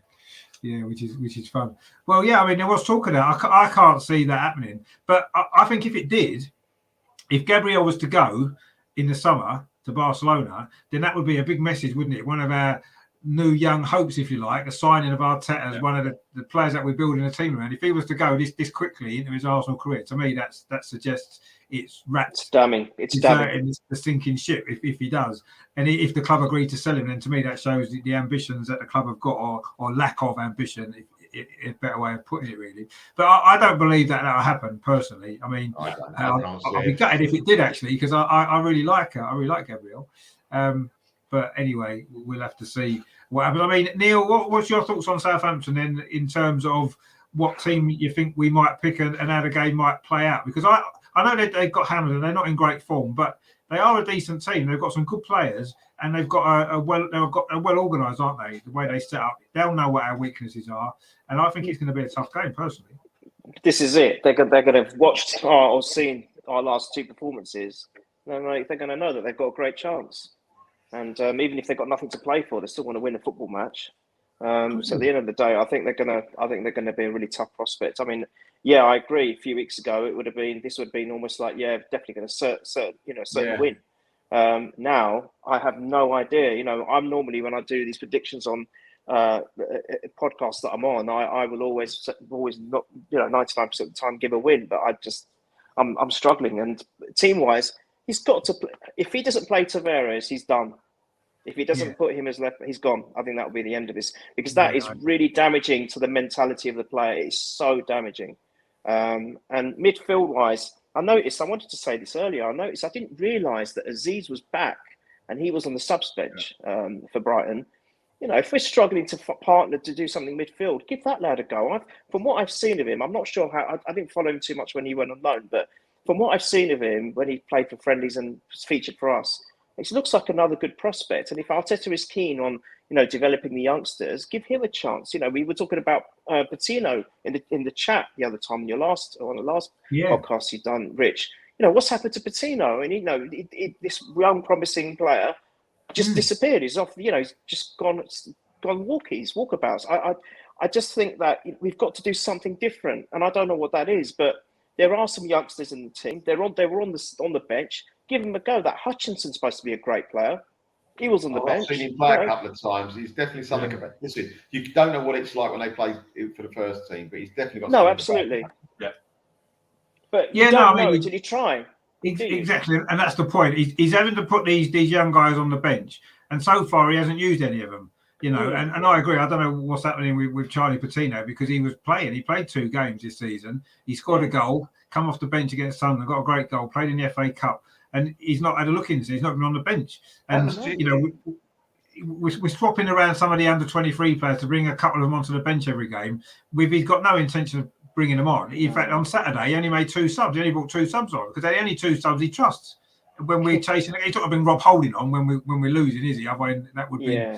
Yeah, which is fun. Well, yeah, I mean, there was talk of that. I can't see that happening. But I think if it did, if Gabriel was to go in the summer to Barcelona, then that would be a big message, wouldn't it? One of our new young hopes, if you like, a signing of Arteta as one of the players that we're building a team around. If he was to go this quickly into his Arsenal career, to me, that suggests it's wrapped. It's damning. It's damning. The sinking ship if he does. And if the club agreed to sell him, then to me that shows the ambitions that the club have got, or lack of ambition, a better way of putting it, really. But I don't believe that'll happen personally. I mean, I'll be gutted if it did, actually, because I really like her. I really like Gabriel. But anyway, we'll have to see what happens. I mean, Neil, what's your thoughts on Southampton then, in terms of what team you think we might pick and how the game might play out? Because I know they've got hammered and they're not in great form, but they are a decent team. They've got some good players, and they've got well organised, aren't they? The way they set up, they'll know what our weaknesses are, and I think it's going to be a tough game, personally. This is it. They're going to have watched or seen our last 2 performances. They're going to know that they've got a great chance. And even if they've got nothing to play for, they still want to win a football match. So at the end of the day, I think they're gonna be a really tough prospect. I mean, yeah, I agree. A few weeks ago, this would have been almost like, yeah, definitely going to certain win. Now I have no idea. You know, I'm normally, when I do these predictions on podcasts that I'm on, I will always not, 99% of the time give a win, but I'm struggling. And team wise, he's got to play. If he doesn't play Tavares, he's done. If he doesn't put him as left, he's gone. I think that will be the end of this, because that is really damaging to the mentality of the player. It's so damaging. And midfield-wise, I wanted to say this earlier, I didn't realise that Aziz was back and he was on the subs bench for Brighton. You know, if we're struggling to partner to do something midfield, give that lad a go. From what I've seen of him, I'm not sure how, I didn't follow him too much when he went on loan, but from what I've seen of him when he played for friendlies and was featured for us, it looks like another good prospect. And if Arteta is keen on, developing the youngsters, give him a chance. You know, we were talking about Patino in the chat the other time on the last podcast you've done, Rich. You know, what's happened to Patino? And this young promising player just disappeared. He's off. He's just gone walkabouts. I just think that we've got to do something different, and I don't know what that is, but there are some youngsters in the team. They were on the bench. Give him a go. That Hutchinson's supposed to be a great player. He was on the bench. I've seen him play a couple of times. He's definitely something about. Listen, you don't know what it's like when they play for the first team, but he's definitely got. No, absolutely. Yeah. But you don't know until you try. Exactly, and that's the point. He's having to put these young guys on the bench, and so far he hasn't used any of them. And I agree. I don't know what's happening with Charlie Patino, because he was playing. He played 2 games this season. He scored a goal, come off the bench against Sunderland, got a great goal, played in the FA Cup. And he's not had a look into. He's not been on the bench, and we're swapping around some of the under-23 players to bring a couple of them onto the bench every game. He's got no intention of bringing them on. In fact, on Saturday he only made 2 subs. He only brought 2 subs on because they're the only 2 subs he trusts. When we're chasing, he's not going to bring Rob Holding on when we're losing, is he? Otherwise, that would be.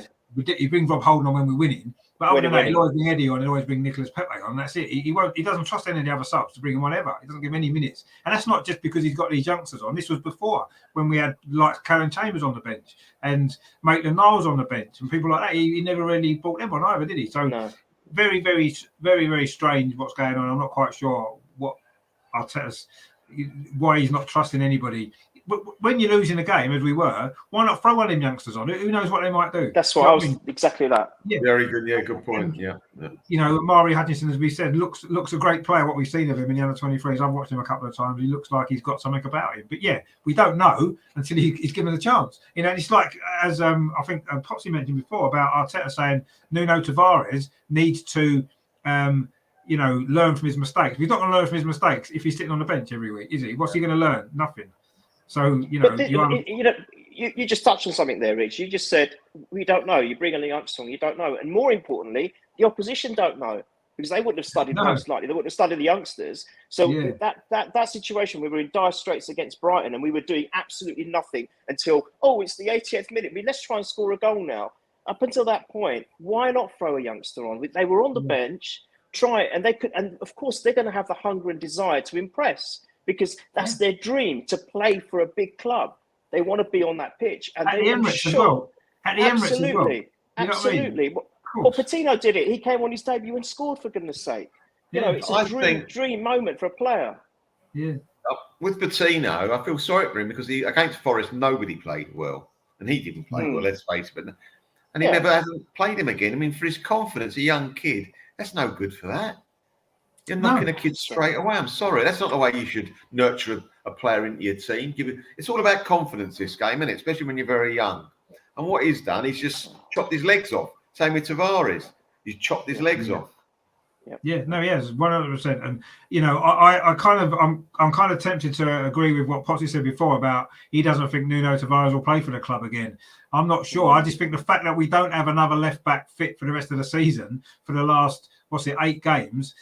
He brings Rob Holding on when we're winning. But other than that, he'll always bring Eddie on and always bring Nicolas Pepe on. That's it. He doesn't trust any of the other subs to bring him on ever. He doesn't give him any minutes. And that's not just because he's got these youngsters on. This was before, when we had like Karen Chambers on the bench and Maitland-Niles on the bench and people like that. He never really brought them on either, did he? So very, very, very, very strange what's going on. I'm not quite sure what Arteta's, why he's not trusting anybody. But when you're losing a game, as we were, why not throw one of them youngsters on? Who knows what they might do? That's what I was exactly that. Yeah. Very good. Yeah, good point. Yeah. Mari Hutchinson, as we said, looks a great player. What we've seen of him in the under-23s, I've watched him a couple of times. He looks like he's got something about him. But yeah, we don't know until he's given a chance. It's like, as I think Potsy mentioned before about Arteta saying Nuno Tavares needs to, learn from his mistakes. He's not going to learn from his mistakes if he's sitting on the bench every week, is he? What's he going to learn? Nothing. So, you just touched on something there, Rich. You just said, we don't know. You bring in the youngster on, you don't know. And more importantly, the opposition don't know, because they wouldn't have studied most likely. They wouldn't have studied the youngsters. So that situation, we were in dire straits against Brighton and we were doing absolutely nothing until, it's the 80th minute. Let's try and score a goal now. Up until that point, why not throw a youngster on? They were on the bench, try it, and they could. And of course, they're going to have the hunger and desire to impress, because that's their dream, to play for a big club. They want to be on that pitch. And at the Emirates as well. At the Emirates as well. Absolutely. Well, Patino did it. He came on his debut and scored, for goodness sake. It's a dream moment for a player. Yeah. With Patino, I feel sorry for him, because against Forest, nobody played well. And he didn't play well, let's face it. And he never hasn't played him again. I mean, for his confidence, a young kid, that's no good for that. You're knocking a kid straight away. I'm sorry. That's not the way you should nurture a player into your team. It's all about confidence, this game, isn't it? Especially when you're very young. And what he's done, he's just chopped his legs off. Same with Tavares. He's chopped his legs off. Yeah, no, he has 100%. And I'm kind of tempted to agree with what Potsy said before about he doesn't think Nuno Tavares will play for the club again. I'm not sure. I just think the fact that we don't have another left back fit for the rest of the season for the last 8 games.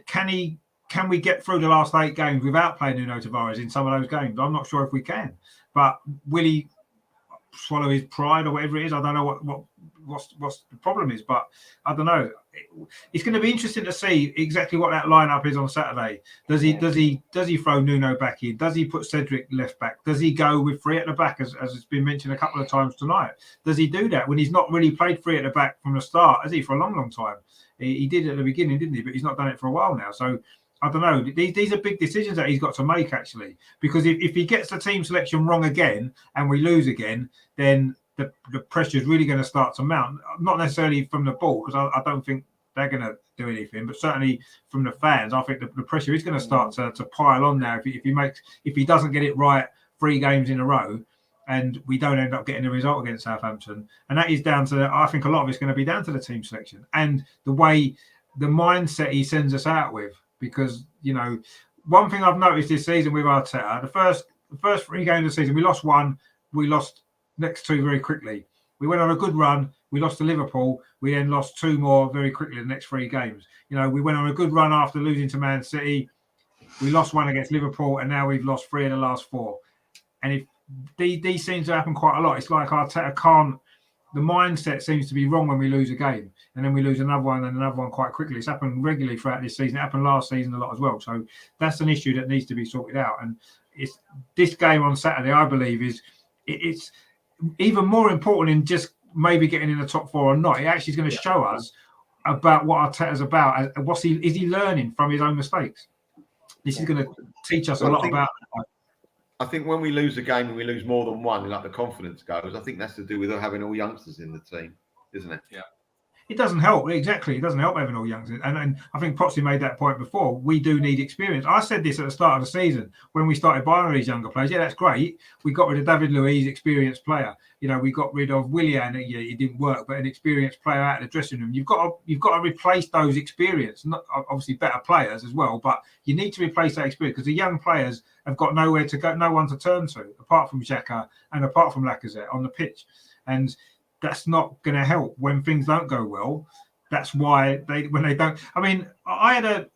Can we get through the last 8 games without playing Nuno Tavares in some of those games? I'm not sure if we can. But will he? swallow his pride or whatever it is. I don't know what's the problem is, but I don't know. It's going to be interesting to see exactly what that lineup is on Saturday. Does he throw Nuno back in? Does he put Cedric left back? Does he go with three at the back, as it's been mentioned a couple of times tonight? Does he do that when he's not really played three at the back from the start, has he, for a long time? He did at the beginning, didn't he? But he's not done it for a while now. So I don't know. These are big decisions that he's got to make, actually, because if he gets the team selection wrong again and we lose again, then the pressure is really going to start to mount. Not necessarily from the ball, because I don't think they're going to do anything, but certainly from the fans, I think the pressure is going to start to pile on now. If he doesn't get it right 3 games in a row, and we don't end up getting a result against Southampton, and that is down to, I think a lot of it's going to be down to the team selection and the mindset he sends us out with. Because, you know, one thing I've noticed this season with Arteta, the first 3 games of the season, we lost 1, we lost next 2 very quickly. We went on a good run, we lost to Liverpool, we then lost 2 more very quickly in the next 3 games. You know, we went on a good run after losing to Man City, we lost 1 against Liverpool, and now we've lost 3 of the last 4. And if these seem to happen quite a lot, it's like Arteta can't, the mindset seems to be wrong when we lose a game, and then we lose another one and another one quite quickly. It's happened regularly throughout this season. It happened last season a lot as well. So that's an issue that needs to be sorted out. And it's this game on Saturday, I believe, it's even more important than just maybe getting in the top 4 or not. It actually is going to show us about what Arteta's about. Is he learning from his own mistakes? This is going to teach us a lot about. I think when we lose a game and we lose more than 1, like the confidence goes, I think that's to do with having all youngsters in the team, isn't it? Yeah. It doesn't help. Exactly. It doesn't help having all youngsters. And I think Potsy made that point before. We do need experience. I said this at the start of the season when we started buying these younger players. Yeah, that's great. We got rid of David Luiz, experienced player. You know, we got rid of Willian. Yeah, it didn't work, but an experienced player out of the dressing room. You've got to replace those experience. Not obviously better players as well, but you need to replace that experience because the young players have got nowhere to go, no one to turn to apart from Xhaka and apart from Lacazette on the pitch. And that's not going to help when things don't go well. That's why when they don't. I mean, I had a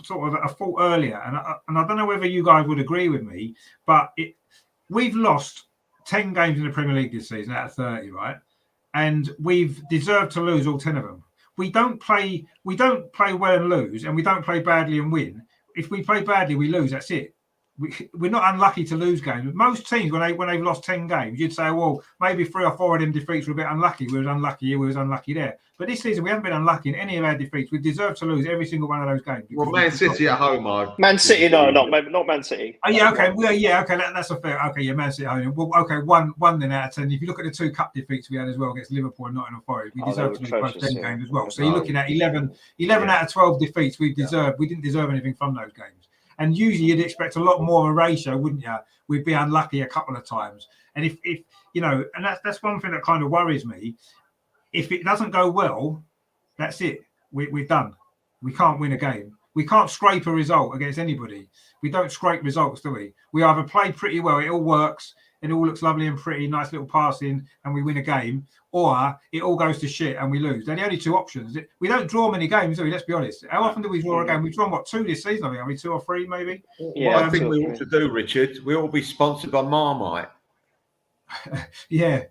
sort of a thought earlier, and I don't know whether you guys would agree with me, but we've lost 10 games in the Premier League this season out of 30, right? And we've deserved to lose all 10 of them. We don't play well and lose, and we don't play badly and win. If we play badly, we lose. That's it. We're not unlucky to lose games. Most teams, when they've lost 10 games, you'd say, well, maybe 3 or 4 of them defeats were a bit unlucky. We was unlucky here, we was unlucky there. But this season, we haven't been unlucky in any of our defeats. We deserve to lose every single one of those games. Well, Man City at home, Man City, not Man City. Oh, yeah, okay. Well, yeah, okay. That's a fair. Okay, yeah, Man City at home. Well, okay, one then out of 10. If you look at the 2 cup defeats we had as well against Liverpool and Nottingham Forest, we deserve to lose both 10 games as well. So you're looking at 11 out of 12 defeats we deserved. We didn't deserve anything from those games. And usually you'd expect a lot more of a ratio, wouldn't you? We'd be unlucky a couple of times. And if you know, and that's one thing that kind of worries me. If it doesn't go well, that's it. We're done. We can't win a game. We can't scrape a result against anybody. We don't scrape results, do we? We either play pretty well, it all works, it all looks lovely and pretty, nice little passing, and we win a game, or it all goes to shit and we lose. They're the only 2 options. We don't draw many games, do we? Let's be honest. How often do we draw a game? We've drawn, 2 this season, I think. 2 or 3, maybe? Yeah, what I think we ought to do, Richard, we ought to be sponsored by Marmite. Yeah,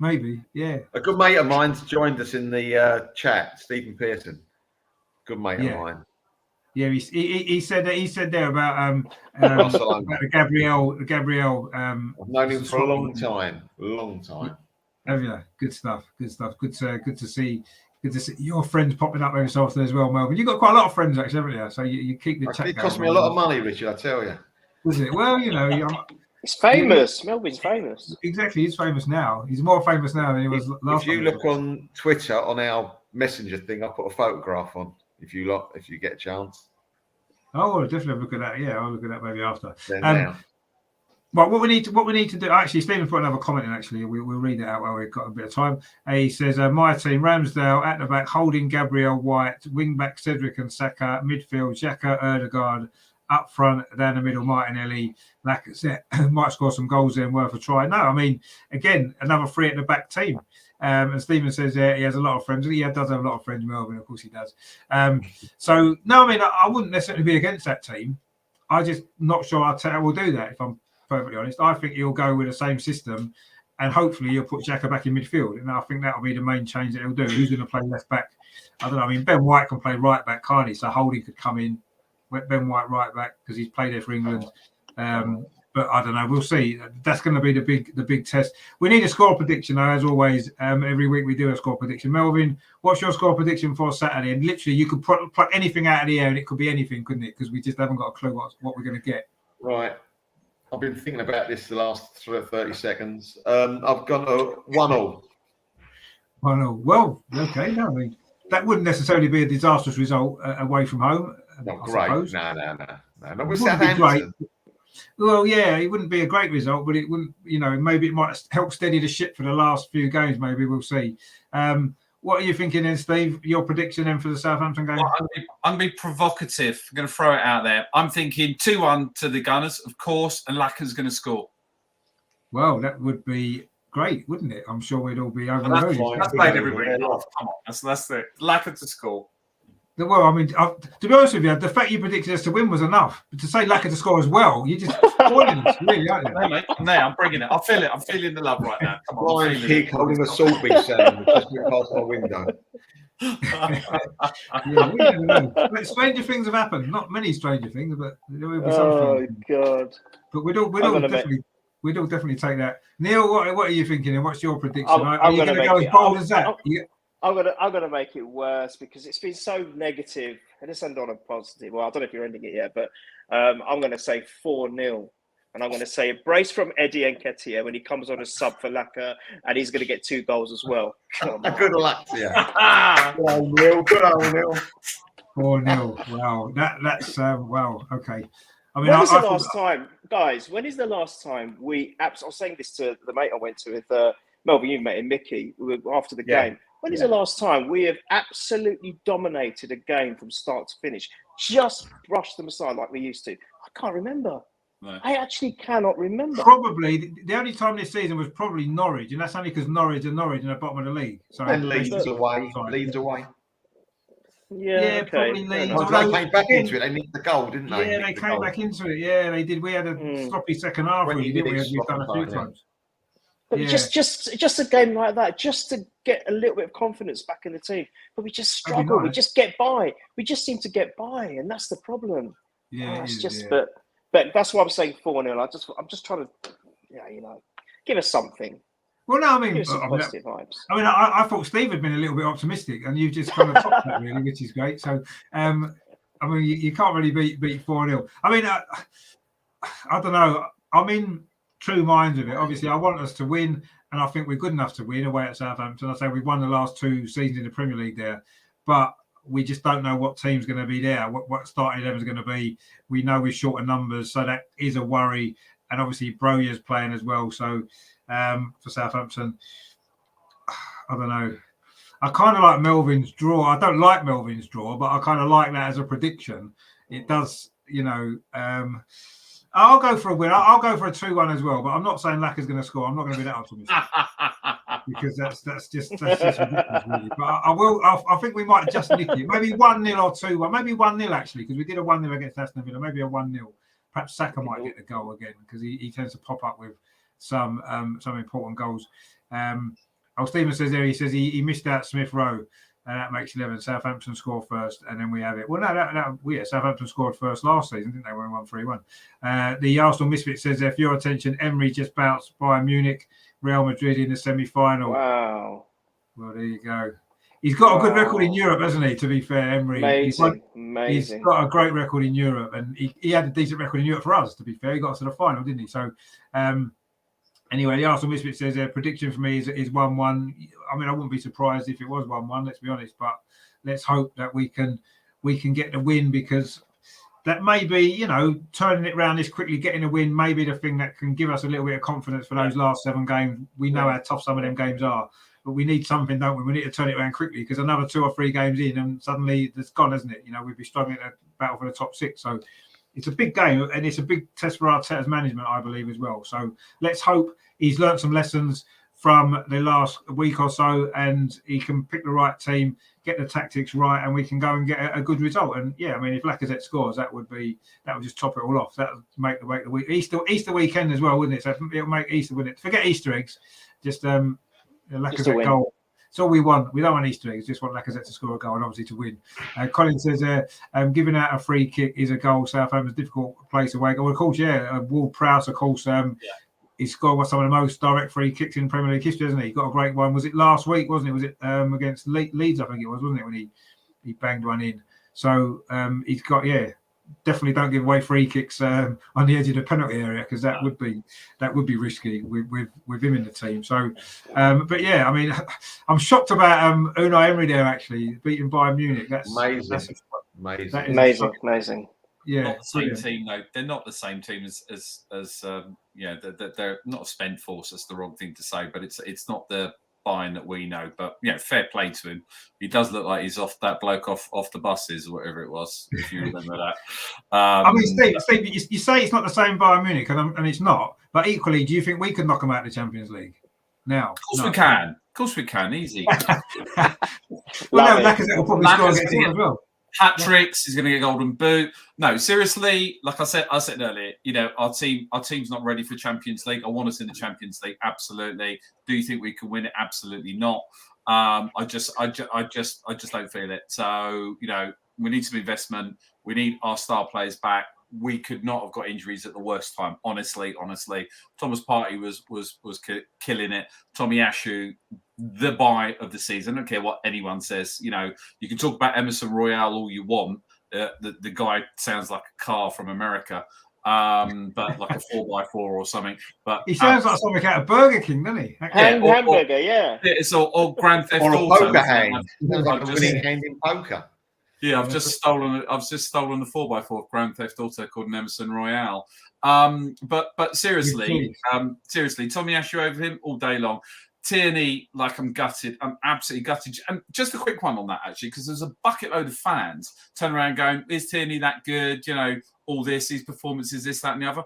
maybe, yeah. A good mate of mine's joined us in the chat, Stephen Pearson. Good mate of mine. Yeah, he said there about the Gabriel. I've known him for a long time. Oh yeah, good stuff. Good to see. Good to see your friends popping up every so often as well, Melvin. You've got quite a lot of friends actually, haven't you? So you keep the chat. It cost me a lot of money, Richard. I tell you. Was it? Well, you know, it's famous. Melvin's famous. Exactly, he's famous now. He's more famous now than he was last time. If you look on Twitter on our messenger thing, I put a photograph on. If you get a chance. Oh, I'll definitely look at that. Yeah, I'll look at that maybe after. Well, what we need to do. Actually, Stephen put another comment in. Actually, we'll read it out while we've got a bit of time. He says, "My team: Ramsdale at the back, Holding, Gabriel, White, wing back, Cedric and Saka, midfield, Xhaka, Ødegaard, up front, down the middle, Martinelli, Lacazette might score some goals there and worth a try." No, I mean, again, another 3 at the back team. And Stephen says he has a lot of friends. He does have a lot of friends, Melvin. Of course he does. No, I mean, I wouldn't necessarily be against that team. I'm just not sure Arteta will do that, if I'm perfectly honest. I think he'll go with the same system, and hopefully he'll put Xhaka back in midfield. And I think that'll be the main change that he'll do. Who's going to play left back? I don't know. I mean, Ben White can play right back, can't he? So Holding could come in, Ben White right back, because he's played there for England. But I don't know. We'll see. That's going to be the big test. We need a score prediction, though, as always. Every week we do a score prediction. Melvin, what's your score prediction for Saturday? And literally, you could pluck anything out of the air, and it could be anything, couldn't it? Because we just haven't got a clue what we're going to get. Right. I've been thinking about this the last 30 seconds. I've gone 1-1. 1-0. Well, okay. No, I mean, that wouldn't necessarily be a disastrous result away from home. Not I great. suppose. No. Not with It wouldn't be great. Southampton. Well, yeah, it wouldn't be a great result, but it wouldn't, maybe it might help steady the ship for the last few games. Maybe we'll see. What are you thinking then, Steve? Your prediction then for the Southampton game? Well, I'm going to be provocative. I'm going to throw it out there. I'm thinking 2-1 to the Gunners, of course, and Lacker's going to score. Well, that would be great, wouldn't it? I'm sure we'd all be over. That's made everybody laugh. Come on, that's it. Lacker to score. Well, I mean, to be honest with you, the fact you predicted us to win was enough. But to say Lacker to score as well, you're just spoiling us, really, aren't you? No, mate, I'm bringing it. I feel it. I'm feeling the love right now. Come on, Blind pig holding a salt beef sandwich just past my window. We never know. But stranger things have happened. Not many stranger things, but there will be something. Oh God! But we'd all definitely take that. Neil, what are you thinking? And what's your prediction? Are you going to go as bold as that? I'm gonna make it worse because it's been so negative. And let's end on a positive. Well, I don't know if you're ending it yet, but I'm gonna say 4-0. And I'm gonna say a brace from Eddie Nketiah when he comes on as sub for Lacquer, and he's gonna get 2 goals as well. Good luck to you. Good old Neil. 4-0. Wow. That's wow. Okay. I mean, when is the last time, guys? When is the last time I was saying this to the mate I went to with Melvin, you met him, Mickey, after the game. When is the last time we have absolutely dominated a game from start to finish? Just brushed them aside like we used to. I can't remember. No. I actually cannot remember. Probably the only time this season was probably Norwich, and that's only because Norwich in the bottom of the league. So and Leeds away. Yeah, okay. Probably Leeds. They came back into it. They nicked the goal, didn't they? Yeah, they came back into it. Yeah, they did. We had a sloppy second half, really, didn't we? As we've done a few times. But just a game like that, just to get a little bit of confidence back in the team. But we just struggle. Nice. We just get by. We just seem to get by, and that's the problem. Yeah, But that's why I'm saying 4-0. I'm just trying to, give us something. Well, no, I mean, give us some positive vibes. I mean, I thought Steve had been a little bit optimistic, and you've just kind of topped that, really, which is great. So, I mean, you can't really beat 4-0. I mean, I don't know. I'm in true minds of it. Obviously, I want us to win, and I think we're good enough to win away at Southampton. I say we've won the last 2 seasons in the Premier League there, but we just don't know what team's going to be there, what starting 11 is going to be. We know we're short of numbers, so that is a worry. And obviously, Broja's playing as well. So for Southampton, I don't know. I kind of like Melvin's draw. I don't like Melvin's draw, but I kind of like that as a prediction. It does, I'll go for a win. I'll go for a 2-1 as well, but I'm not saying Lacker's going to score. I'm not going to be that optimistic because that's just ridiculous, really. But I think we might just nick it. Maybe 1-0 or 2-1. Maybe 1-0 actually, because we did a 1-0 against Aston Villa. Maybe a 1-0. Perhaps Saka might get the goal again because he tends to pop up with some important goals. Stephen says there. He says he missed out Smith Rowe. And that makes 11. Southampton score first, and then we have it. Well, no, Southampton scored first last season, didn't they? When we won 3-1. The Arsenal Misfit says there, for your attention, Emery just bounced Bayern Munich, Real Madrid in the semi-final. Wow. Well, there you go. He's got a good record in Europe, hasn't he? To be fair, Emery. Amazing. He's got a great record in Europe, and he had a decent record in Europe for us. To be fair, he got us to the final, didn't he? So. Anyway, the Arsenal Misfit says their prediction for me is 1-1. I mean, I wouldn't be surprised if it was 1-1, let's be honest, but let's hope that we can get the win, because that may be, turning it around this quickly, getting a win, may be the thing that can give us a little bit of confidence for those last 7 games. We know how tough some of them games are, but we need something, don't we? We need to turn it around quickly, because another 2 or 3 games in and suddenly it's gone, isn't it? We'd be struggling to battle for the top 6. So it's a big game, and it's a big test for Arteta's management, I believe, as well. So let's hope he's learned some lessons from the last week or so, and he can pick the right team, get the tactics right, and we can go and get a good result. And yeah, I mean, if Lacazette scores, that would just top it all off. That would make the week Easter weekend as well, wouldn't it? So it'll make Easter, wouldn't it? Forget Easter eggs, just Lacazette goal. It's all we want. We don't want Easter eggs. Just want Lacazette to score a goal and obviously to win. Colin says, giving out a free kick is a goal. Southampton's difficult place away. Well, of course, yeah. Ward Prowse, of course, he's scored some of the most direct free kicks in Premier League history, hasn't he? He got a great one. Was it last week, wasn't it? Was it against Leeds, I think it was, wasn't it, when he banged one in? So he's got, definitely don't give away free kicks on the edge of the penalty area, because that would be risky with him in the team. So, but yeah, I mean, I'm shocked about Unai Emery there actually beating Bayern Munich. That's amazing. Amazing. Yeah, not the same team though. They're not the same team as they're not a spent force. That's the wrong thing to say, but it's not the Bayern that we know. But fair play to him. He does look like he's off that bloke off the buses or whatever it was, if you remember that. I mean, Steve, you say it's not the same Bayern Munich, and it's not. But equally, do you think we could knock them out of the Champions League now? Of course we can. Of course we can. Easy. Well, no, Lacazette will probably score against him as well. Hat tricks, he's going to get golden boot. No, seriously, like I said earlier, our team's not ready for Champions League. I want us in the Champions League, absolutely. Do you think we can win it? Absolutely not. I just don't feel it. So we need some investment. We need our star players back. We could not have got injuries at the worst time. Honestly, Thomas Partey was killing it. Tomiyasu, the buy of the season. I don't care what anyone says. You can talk about Emerson Royale all you want. The guy sounds like a car from America, but like a 4x4 or something. But he sounds like something out of Burger King, doesn't he? Hamburger, yeah. It's all Grand Theft Auto. Or a poker hand. Like a winning hand in poker. Yeah, I've just stolen the 4x4 of Grand Theft Auto called an Emerson Royale. But seriously, Tomiyasu over him all day long. Tierney, I'm gutted. I'm absolutely gutted. And just a quick one on that, actually, because there's a bucket load of fans turning around going, is Tierney that good? All this, his performances, this, that, and the other.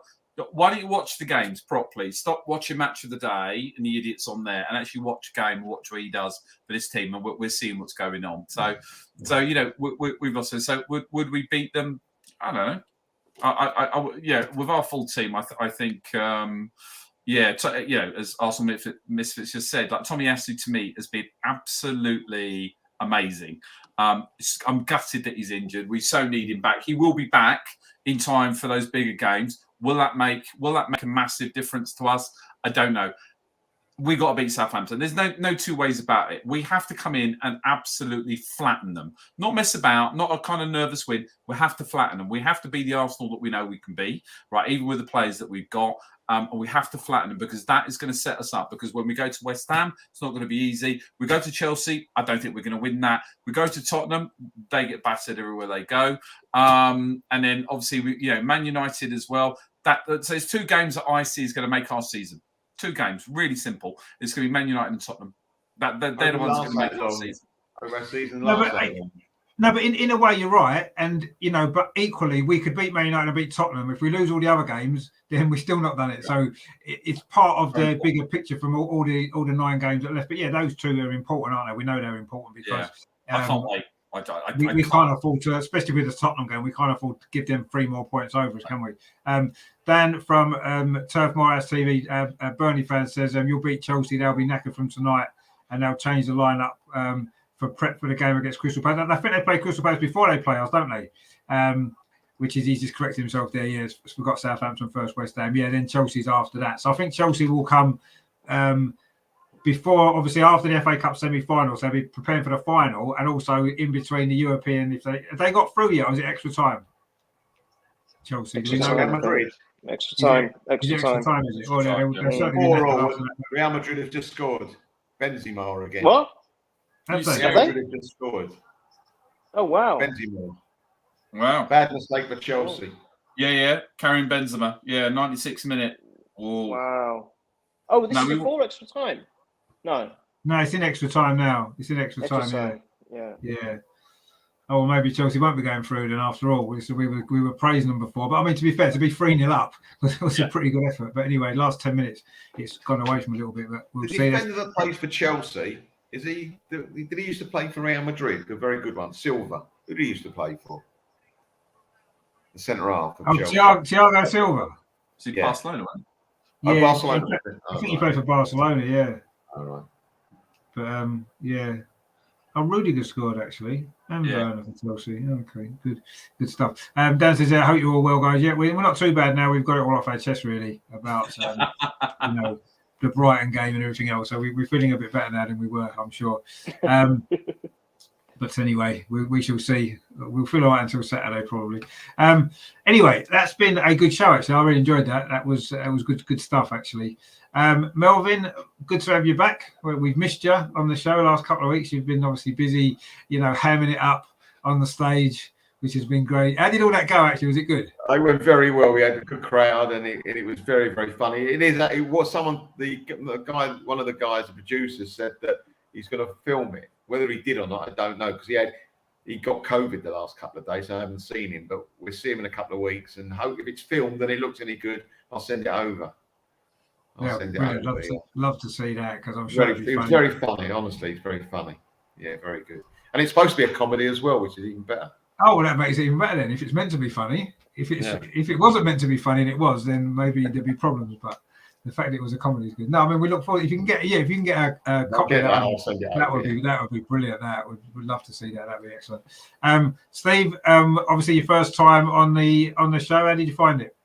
Why don't you watch the games properly? Stop watching Match of the Day and the idiots on there, and actually watch a game, watch what he does for this team, and we're seeing what's going on. So we've lost it. So would we beat them? I don't know. With our full team, I think. As Arsenal Misfits just said, Tomiyasu to me has been absolutely amazing. I'm gutted that he's injured. We so need him back. He will be back in time for those bigger games. Will that make a massive difference to us? I don't know. We got to beat Southampton. There's no two ways about it. We have to come in and absolutely flatten them. Not mess about, not a kind of nervous win. We have to flatten them. We have to be the Arsenal that we know we can be, right? Even with the players that we've got. And we have to flatten them, because that is going to set us up. Because when we go to West Ham, it's not going to be easy. We go to Chelsea, I don't think we're going to win that. We go to Tottenham, they get battered everywhere they go. And then obviously, Man United as well. So it's two games that I see is going to make our season. Two games, really simple. It's going to be Man United and Tottenham. They're the ones going to make our season. Over our season No, but in a way you're right, and but equally we could beat Man United and beat Tottenham. If we lose all the other games, then we've still not done it. So it's part of the bigger picture from all the 9 games that are left. But yeah, those two are important, aren't they? We know they're important because I can't wait. We can't afford to, especially with the Tottenham game, we can't afford to give them 3 more points over us, can we? Dan from Turf Morris TV, Burnley fan says, you'll beat Chelsea, they'll be knackered from tonight, and they'll change the lineup for prep for the game against Crystal Palace. I think they play Crystal Palace before they play us, don't they? Which is, he's just corrected himself there. Yes, we've got Southampton first, West Ham. Yeah, then Chelsea's after that. So I think Chelsea will come before, obviously, after the FA Cup semi-finals. They'll be preparing for the final, and also in between the European. If they got through yet, or is it extra time? Chelsea. Extra time. Extra time. Is it? Real Madrid have just scored. Benzema again. What? Have Real Madrid have just scored. Oh, wow. Benzema. Wow. Bad mistake for Chelsea. Yeah. Karim Benzema. Yeah, 96 minute. Whoa. Wow. Oh, this is before extra time? No, it's in extra time now. It's in extra time. Yeah. oh, well, maybe Chelsea won't be going through then after all. We were praising them before. But I mean, to be fair, to be 3-0 up was a pretty good effort. But anyway, last 10 minutes, it's gone away from a little bit. But we'll The see. defender that plays for Chelsea, did he used to play for Real Madrid? A very good one. Silva. Who did he used to play for? The centre half of Chelsea. Thiago Silva. Is he Barcelona? Yeah, Barcelona. I think he played for Barcelona, yeah. All right. But yeah. Oh, Rudiger scored actually, and Yeah. Werner for Chelsea. Okay, good stuff. Dan says, "I hope you're all well, guys. Yeah, we're not too bad now. We've got it all off our chest really about the Brighton game and everything else. So we're feeling a bit better now than we were, I'm sure. But anyway, we shall see. We'll feel all right until Saturday probably. Anyway, that's been a good show actually. I really enjoyed that. That was good stuff actually. Melvin, good to have you back. We've missed you on the show the last couple of weeks. You've been obviously busy, hamming it up on the stage, which has been great. How did all that go actually? Was it good? It went very well. We had a good crowd, and it was very, very funny. It was someone, the guy, one of the guys, the producers, said that he's going to film it. Whether he did or not, I don't know, because he got COVID the last couple of days. So I haven't seen him, but we'll see him in a couple of weeks. And hope if it's filmed and it looks any good, I'll send it over. Love to see that because I'm sure it was very funny. Honestly, it's very funny. Yeah, very good. And it's supposed to be a comedy as well, which is even better. Oh, well, that makes it even better then. If it's meant to be funny, if it wasn't meant to be funny and it was, then maybe there'd be problems. But the fact it was a comedy is good. No, I mean we look forward. If you can get a copy of that, that would be brilliant. We'd love to see that. That'd be excellent. Steve, obviously your first time on the show. How did you find it?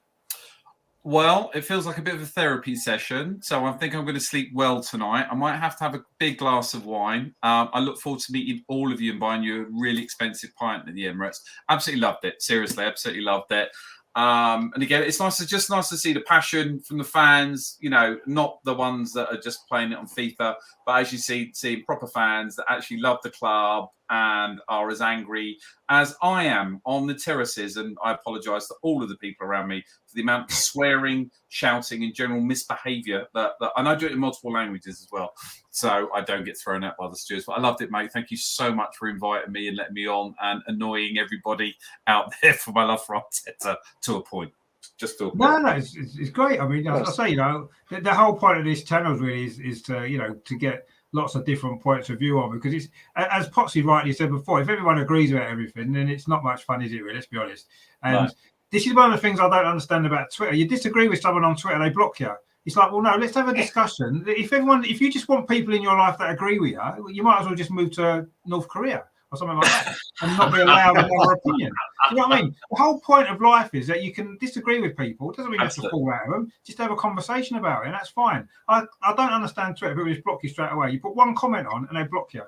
Well, it feels like a bit of a therapy session. So I think I'm going to sleep well tonight. I might have to have a big glass of wine. I look forward to meeting all of you and buying you a really expensive pint at the Emirates. Absolutely loved it. Seriously, absolutely loved it. And again, it's nice to see the passion from the fans, not the ones that are just playing it on FIFA, but as you see proper fans that actually love the club and are as angry as I am on the terraces. And I apologise to all of the people around me for the amount of swearing, shouting, and general misbehaviour and I do it in multiple languages as well, so I don't get thrown out by the stewards. But I loved it, mate. Thank you so much for inviting me and letting me on and annoying everybody out there for my love for Arteta to a point. Just to a point. No, it's great. I mean, as I say, the whole point of this channel really is to to get lots of different points of view on, because it's, as Potsy rightly said before, if everyone agrees about everything, then it's not much fun, is it really? Let's be honest. And this is one of the things I don't understand about Twitter. You disagree with someone on Twitter, they block you. It's like, well, no, let's have a discussion. If you just want people in your life that agree with you, you might as well just move to North Korea or something like that and not be allowed another opinion. You know what I mean? The whole point of life is that you can disagree with people. It doesn't mean you have to fall out of them. Just have a conversation about it, and that's fine. I don't understand Twitter. People just block you straight away. You put one comment on and they block you.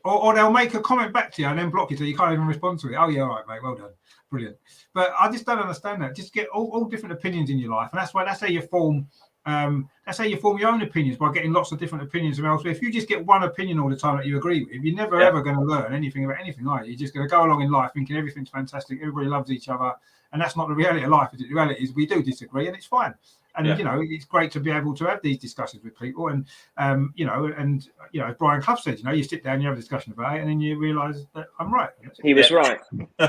Or they'll make a comment back to you and then block you so you can't even respond to it. Oh, yeah, all right, mate, well done. Brilliant. But I just don't understand that. Just get all different opinions in your life. And that's how you form your own opinions, by getting lots of different opinions from elsewhere. If you just get one opinion all the time that you agree with, you're never ever going to learn anything about anything, are you? You're just going to go along in life thinking everything's fantastic, everybody loves each other, and that's not the reality of life, is it? The reality is we do disagree, and it's fine. And it's great to be able to have these discussions with people. And as Brian Clough said, you sit down, you have a discussion about it, and then you realise that I'm right. He was right. The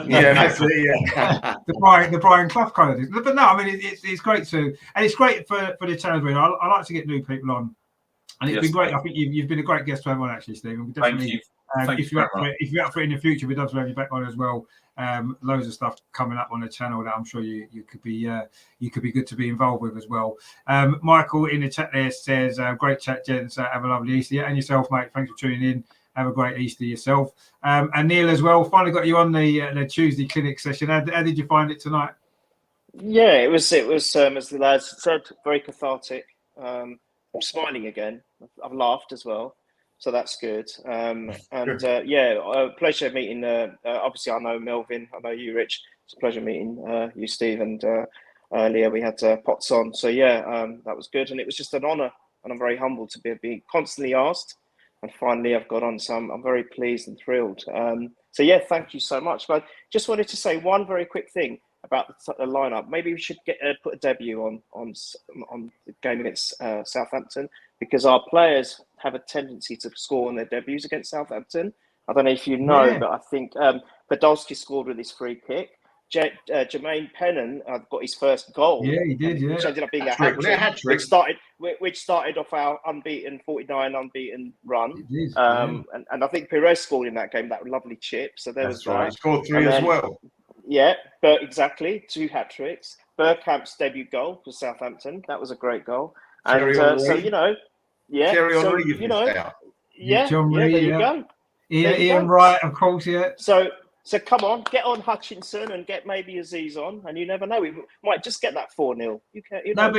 Brian Clough kind of thing. But no, I mean it's great it's great for the channel. I like to get new people on, and it's been great. I think you've been a great guest to have on, actually, Stephen. Thank you. If you're up for it in the future, we'd love to have you back on as well. Loads of stuff coming up on the channel that I'm sure you could be good to be involved with as well. Michael in the chat there says, great chat, gents. Have a lovely Easter. And yourself, mate. Thanks for tuning in. Have a great Easter yourself. And Neil as well. Finally got you on the Tuesday clinic session. How did you find it tonight? Yeah, it was as the lads said, very cathartic. I'm smiling again. I've laughed as well. So that's good. Pleasure meeting. Obviously, I know Melvin. I know you, Rich. It's a pleasure meeting you, Steve, and Leah. We had Pots on. So that was good, and it was just an honour, and I'm very humbled to be constantly asked. And finally, I've got on. So I'm very pleased and thrilled. Thank you so much. But just wanted to say one very quick thing about the lineup. Maybe we should put a debut on the game against Southampton, because our players have a tendency to score on their debuts against Southampton. I don't know if you know, Yeah. but I think Podolski scored with his free kick. Jermaine Pennant got his first goal. Yeah, he did. Which Yeah. ended up being a Hat-trick, wasn't it? hat-trick, Hat-trick. which started off our 49 unbeaten run. It is. Yeah. And I think Perez scored in that game, that lovely chip. So there That's was right. that. He scored 3 And as then- well. Yeah, but exactly 2 hat-tricks. Bergkamp's debut goal for Southampton. That was a great goal. Thierry And so Henry. yeah, Thierry so Henry, you've missed out. John there Reed, you yeah. go. There you Ian go. Wright, of course, yeah. So come on, get on Hutchinson and get maybe Aziz on, and you never know, we might just get that 4-0. You can't. No,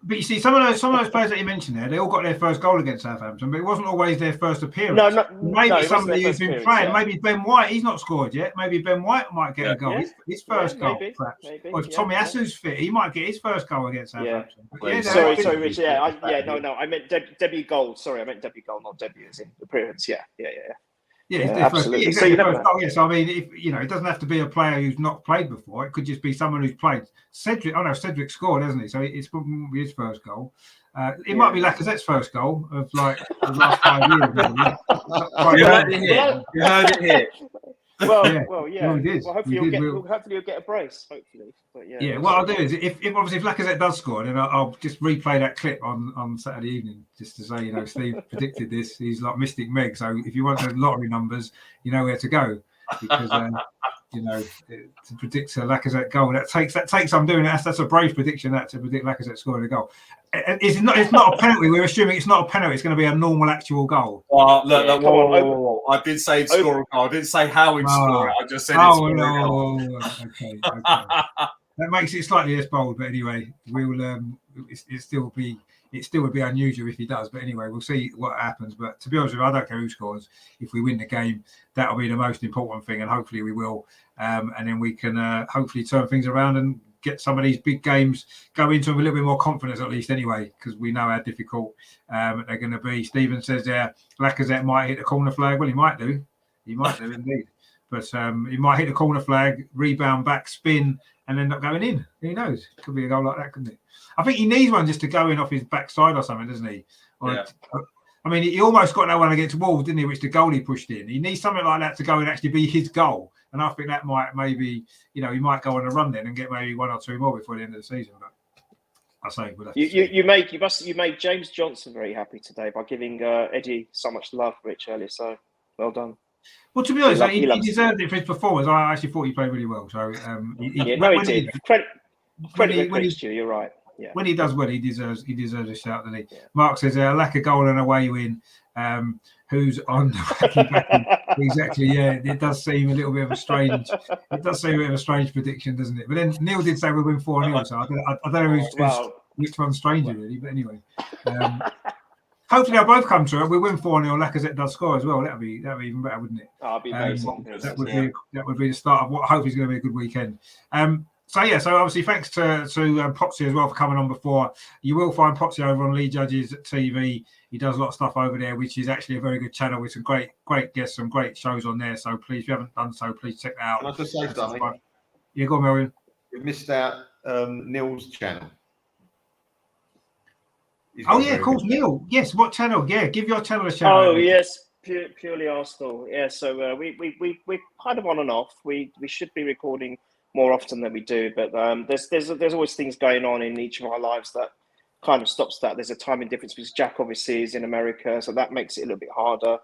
but you see, some of those players that you mentioned there, they all got their first goal against Southampton, but it wasn't always their first appearance. Maybe somebody who's been playing, yeah. maybe Ben White, he's not scored yet. Maybe Ben White might get a goal, his first goal, maybe, perhaps. maybe, Or if Tommy Asu's fit, he might get his first goal against Southampton. Yeah. Sorry, Richard. No. I meant debut goal. Sorry, I meant debut goal, not debut as in appearance. Yeah. Yeah, absolutely. First, So you never know. Yes, I mean, if it doesn't have to be a player who's not played before. It could just be someone who's played. Cedric scored, hasn't he? So it's probably his first goal. It might be Lacazette's first goal of like the last 5 years. You heard it here. You heard it here. Well, yeah. Well, hopefully you'll get a brace. Hopefully, but yeah. What I'll do is, if Lacazette does score, then I'll just replay that clip on Saturday evening, just to say, Steve predicted this. He's like Mystic Meg, so if you want the lottery numbers, you know where to go, because to predict a Lacazette goal, that takes some doing. That's a brave prediction, that to predict Lacazette scoring a goal. It's not a penalty. We're assuming it's not a penalty. It's going to be a normal actual goal. Look, whoa. I didn't say score a goal. I didn't say how he'd score it. I just said it's score a goal. Okay. That makes it slightly less bold, but anyway, we will. It still would be unusual if he does. But anyway, we'll see what happens. But to be honest with you, I don't care who scores. If we win the game, that'll be the most important thing, and hopefully we will. And then we can hopefully turn things around and get some of these big games, go into them with a little bit more confidence, at least anyway, because we know how difficult they're going to be. Stephen says Lacazette might hit the corner flag. Well, he might do indeed. But he might hit the corner flag, rebound back, spin, and end up going in. Who knows? Could be a goal like that, couldn't it? I think he needs one just to go in off his backside or something, doesn't he? I mean, he almost got that one against Wolves, didn't he? Which the goalie pushed in. He needs something like that to go and actually be his goal. And I think that might maybe, he might go on a run then and get maybe 1 or 2 more before the end of the season. But I say you made James Johnson very happy today by giving Eddie so much love, Rich, earlier. So well done. Well, to be honest, he deserved it for his performance. I actually thought he played really well. So he did. Credit to you. You're right. Yeah. When he does well, he deserves a shout, doesn't he? Yeah. Mark says lack of goal and away win. Who's on exactly? Yeah, it does seem a little bit of a strange. It does seem a bit of a strange prediction, doesn't it? But then Neil did say we'll win 4-0, so I don't know which one's stranger really. But anyway, hopefully they'll both come to it. We win 4-0. Lacazette does score as well. That'd be even better, wouldn't it? That'd be amazing. That would be the start of what hopefully is going to be a good weekend. So obviously thanks to Potsy as well for coming on before. You will find Potsy over on Lee Judges TV. He does a lot of stuff over there, which is actually a very good channel with some great guests, some great shows on there. So please, if you haven't done so, please check that out. Can I just say something? Yeah, go on, Melvin. We've missed out Neil's channel. Of course, Neil. Yes, what channel? Yeah, give your channel a shout. Oh, yes, purely Arsenal. Yeah, so we're kind of on and off. We should be recording more often than we do, but there's always things going on in each of our lives that kind of stops that. There's a timing difference because Jack obviously is in America, so that makes it a little bit harder.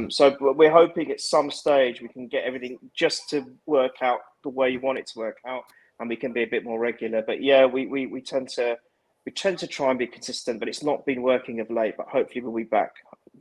So we're hoping at some stage we can get everything just to work out the way you want it to work out, and we can be a bit more regular. But yeah, we tend to try and be consistent, but it's not been working of late. But hopefully we'll be back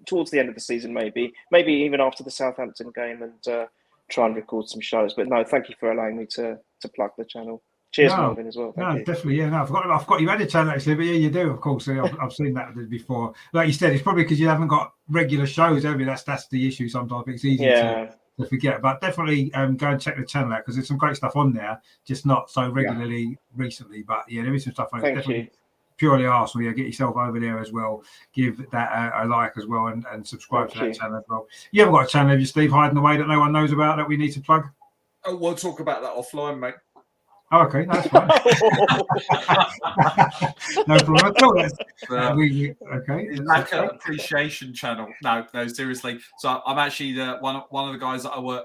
towards the end of the season, maybe even after the Southampton game, and try and record some shows. But no, thank you for allowing me to plug the channel. Cheers, Melvin, as well. Thank you. Definitely. Yeah, no, I forgot you had a channel actually, but yeah, you do, of course. I've seen that before. Like you said, it's probably because you haven't got regular shows, have you? That's the issue. Sometimes it's easy to forget. But definitely go and check the channel out because there's some great stuff on there, just not so regularly recently. But yeah, there is some stuff on there. Definitely. Purely Arsenal, get yourself over there as well. Give that a like as well and subscribe to that channel as well. You haven't got a channel, have you, Steve, hiding away that no one knows about that we need to plug? Oh, we'll talk about that offline, mate. Oh, okay, that's fine. No problem at all. Okay. Lack of appreciation channel. No, seriously. So I'm actually one of the guys that I work.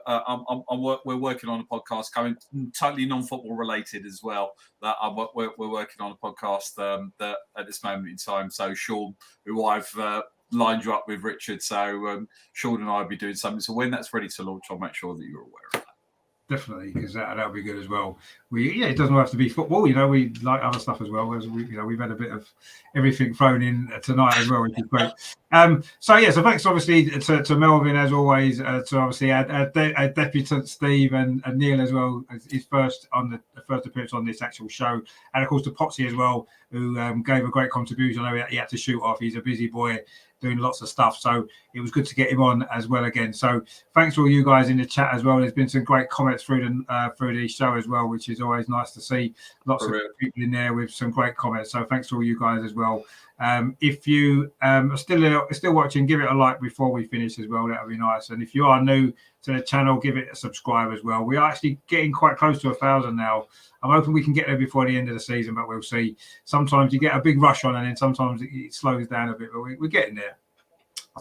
We're working on a podcast going totally non-football related as well. That we're working on a podcast that at this moment in time. So Sean, who I've lined you up with, Richard. So Sean and I will be doing something. So when that's ready to launch, I'll make sure that you're aware of that. Definitely, because that'll be good as well. It doesn't have to be football. We like other stuff as well. As we've had a bit of everything thrown in tonight as well, which is great. So thanks obviously to Melvin as always, to obviously our debutant Steve and Neil as well, his first appearance on this actual show, and of course to Potsy as well, who gave a great contribution. I know he had to shoot off. He's a busy boy, doing lots of stuff, so it was good to get him on as well again. So thanks to all you guys in the chat as well. There's been some great comments through the show as well, which is always nice to see. Lots of people in there with some great comments. So thanks to all you guys as well. If you are still watching, give it a like before we finish as well. That would be nice. And if you are new to the channel, give it a subscribe as well. We are actually getting quite close to 1,000 now. I'm hoping we can get there before the end of the season, but we'll see. Sometimes you get a big rush on, and then sometimes it slows down a bit, but we're getting there.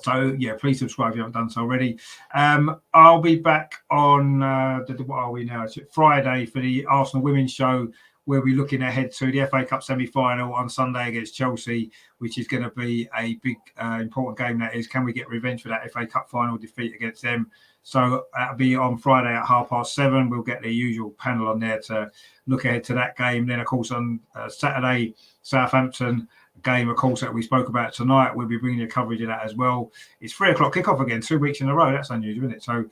So please subscribe if you haven't done so already. I'll be back on what are we now? It's Friday for the Arsenal Women's Show. We'll be looking ahead to the FA Cup semi-final on Sunday against Chelsea, which is going to be a big, important game. That is, can we get revenge for that FA Cup final defeat against them? So that'll be on Friday at 7:30. We'll get the usual panel on there to look ahead to that game. Then, of course, on Saturday, Southampton game, of course, that we spoke about tonight. We'll be bringing you coverage of that as well. It's 3:00 kickoff again, 2 weeks in a row. That's unusual, isn't it? So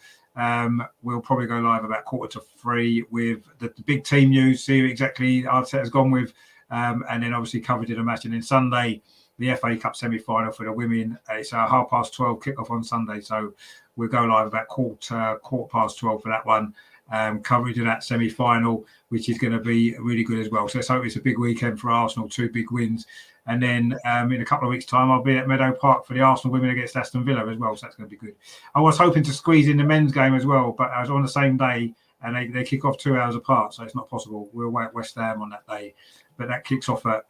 we'll probably go live about 2:45 with the big team news, see who exactly Arteta's gone with, and then obviously coverage of the match. And then Sunday, the FA Cup semi-final for the women. It's a 12:30 kickoff on Sunday, so we'll go live about 12:15 for that one. Coverage of that semi-final, which is going to be really good as well. So let's hope it's a big weekend for Arsenal, 2 big wins. And then in a couple of weeks' time, I'll be at Meadow Park for the Arsenal women against Aston Villa as well. So that's going to be good. I was hoping to squeeze in the men's game as well, but I was on the same day, and they kick off 2 hours apart, so it's not possible. We're away at West Ham on that day, but that kicks off at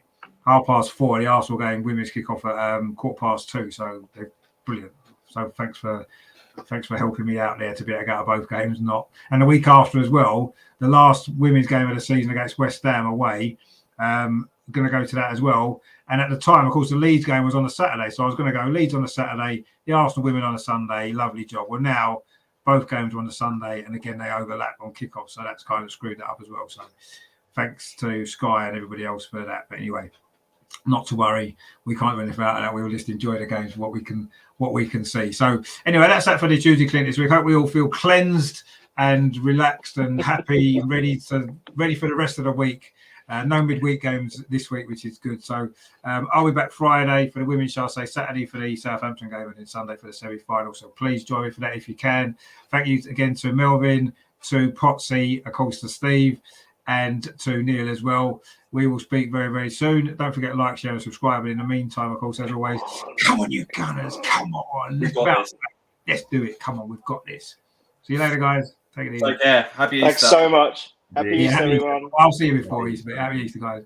4:30. The Arsenal game, women's kick off at 2:15. So they're brilliant. So thanks for helping me out there to be able to go to both games. And the week after as well, the last women's game of the season against West Ham away. Going to go to that as well. And at the time, of course, the Leeds game was on a Saturday, so I was going to go Leeds on a Saturday, the Arsenal women on a Sunday. Lovely job. Well, now both games are on the Sunday, and again they overlap on kickoff, so that's kind of screwed that up as well. So thanks to Sky and everybody else for that. But anyway, not to worry, we can't do anything about that. We'll just enjoy the games, what we can see. So anyway, that's that for the Tuesday Clinic this week. Hope we all feel cleansed and relaxed and happy, ready for the rest of the week. No midweek games this week, which is good. So I'll be back Friday for the women's show, say Saturday for the Southampton game, and then Sunday for the semi-final. So please join me for that if you can. Thank you again to Melvin, to Potsy, of course to Steve, and to Neil as well. We will speak very, very soon. Don't forget to like, share, and subscribe. And in the meantime, of course, as always, come on, you Gunners, come on. Let's do it. Come on, we've got this. See you later, guys. Take it easy. Take care. Happy Easter. Thanks so much. Happy Easter, everyone. I'll see you before Easter. Happy Easter, guys.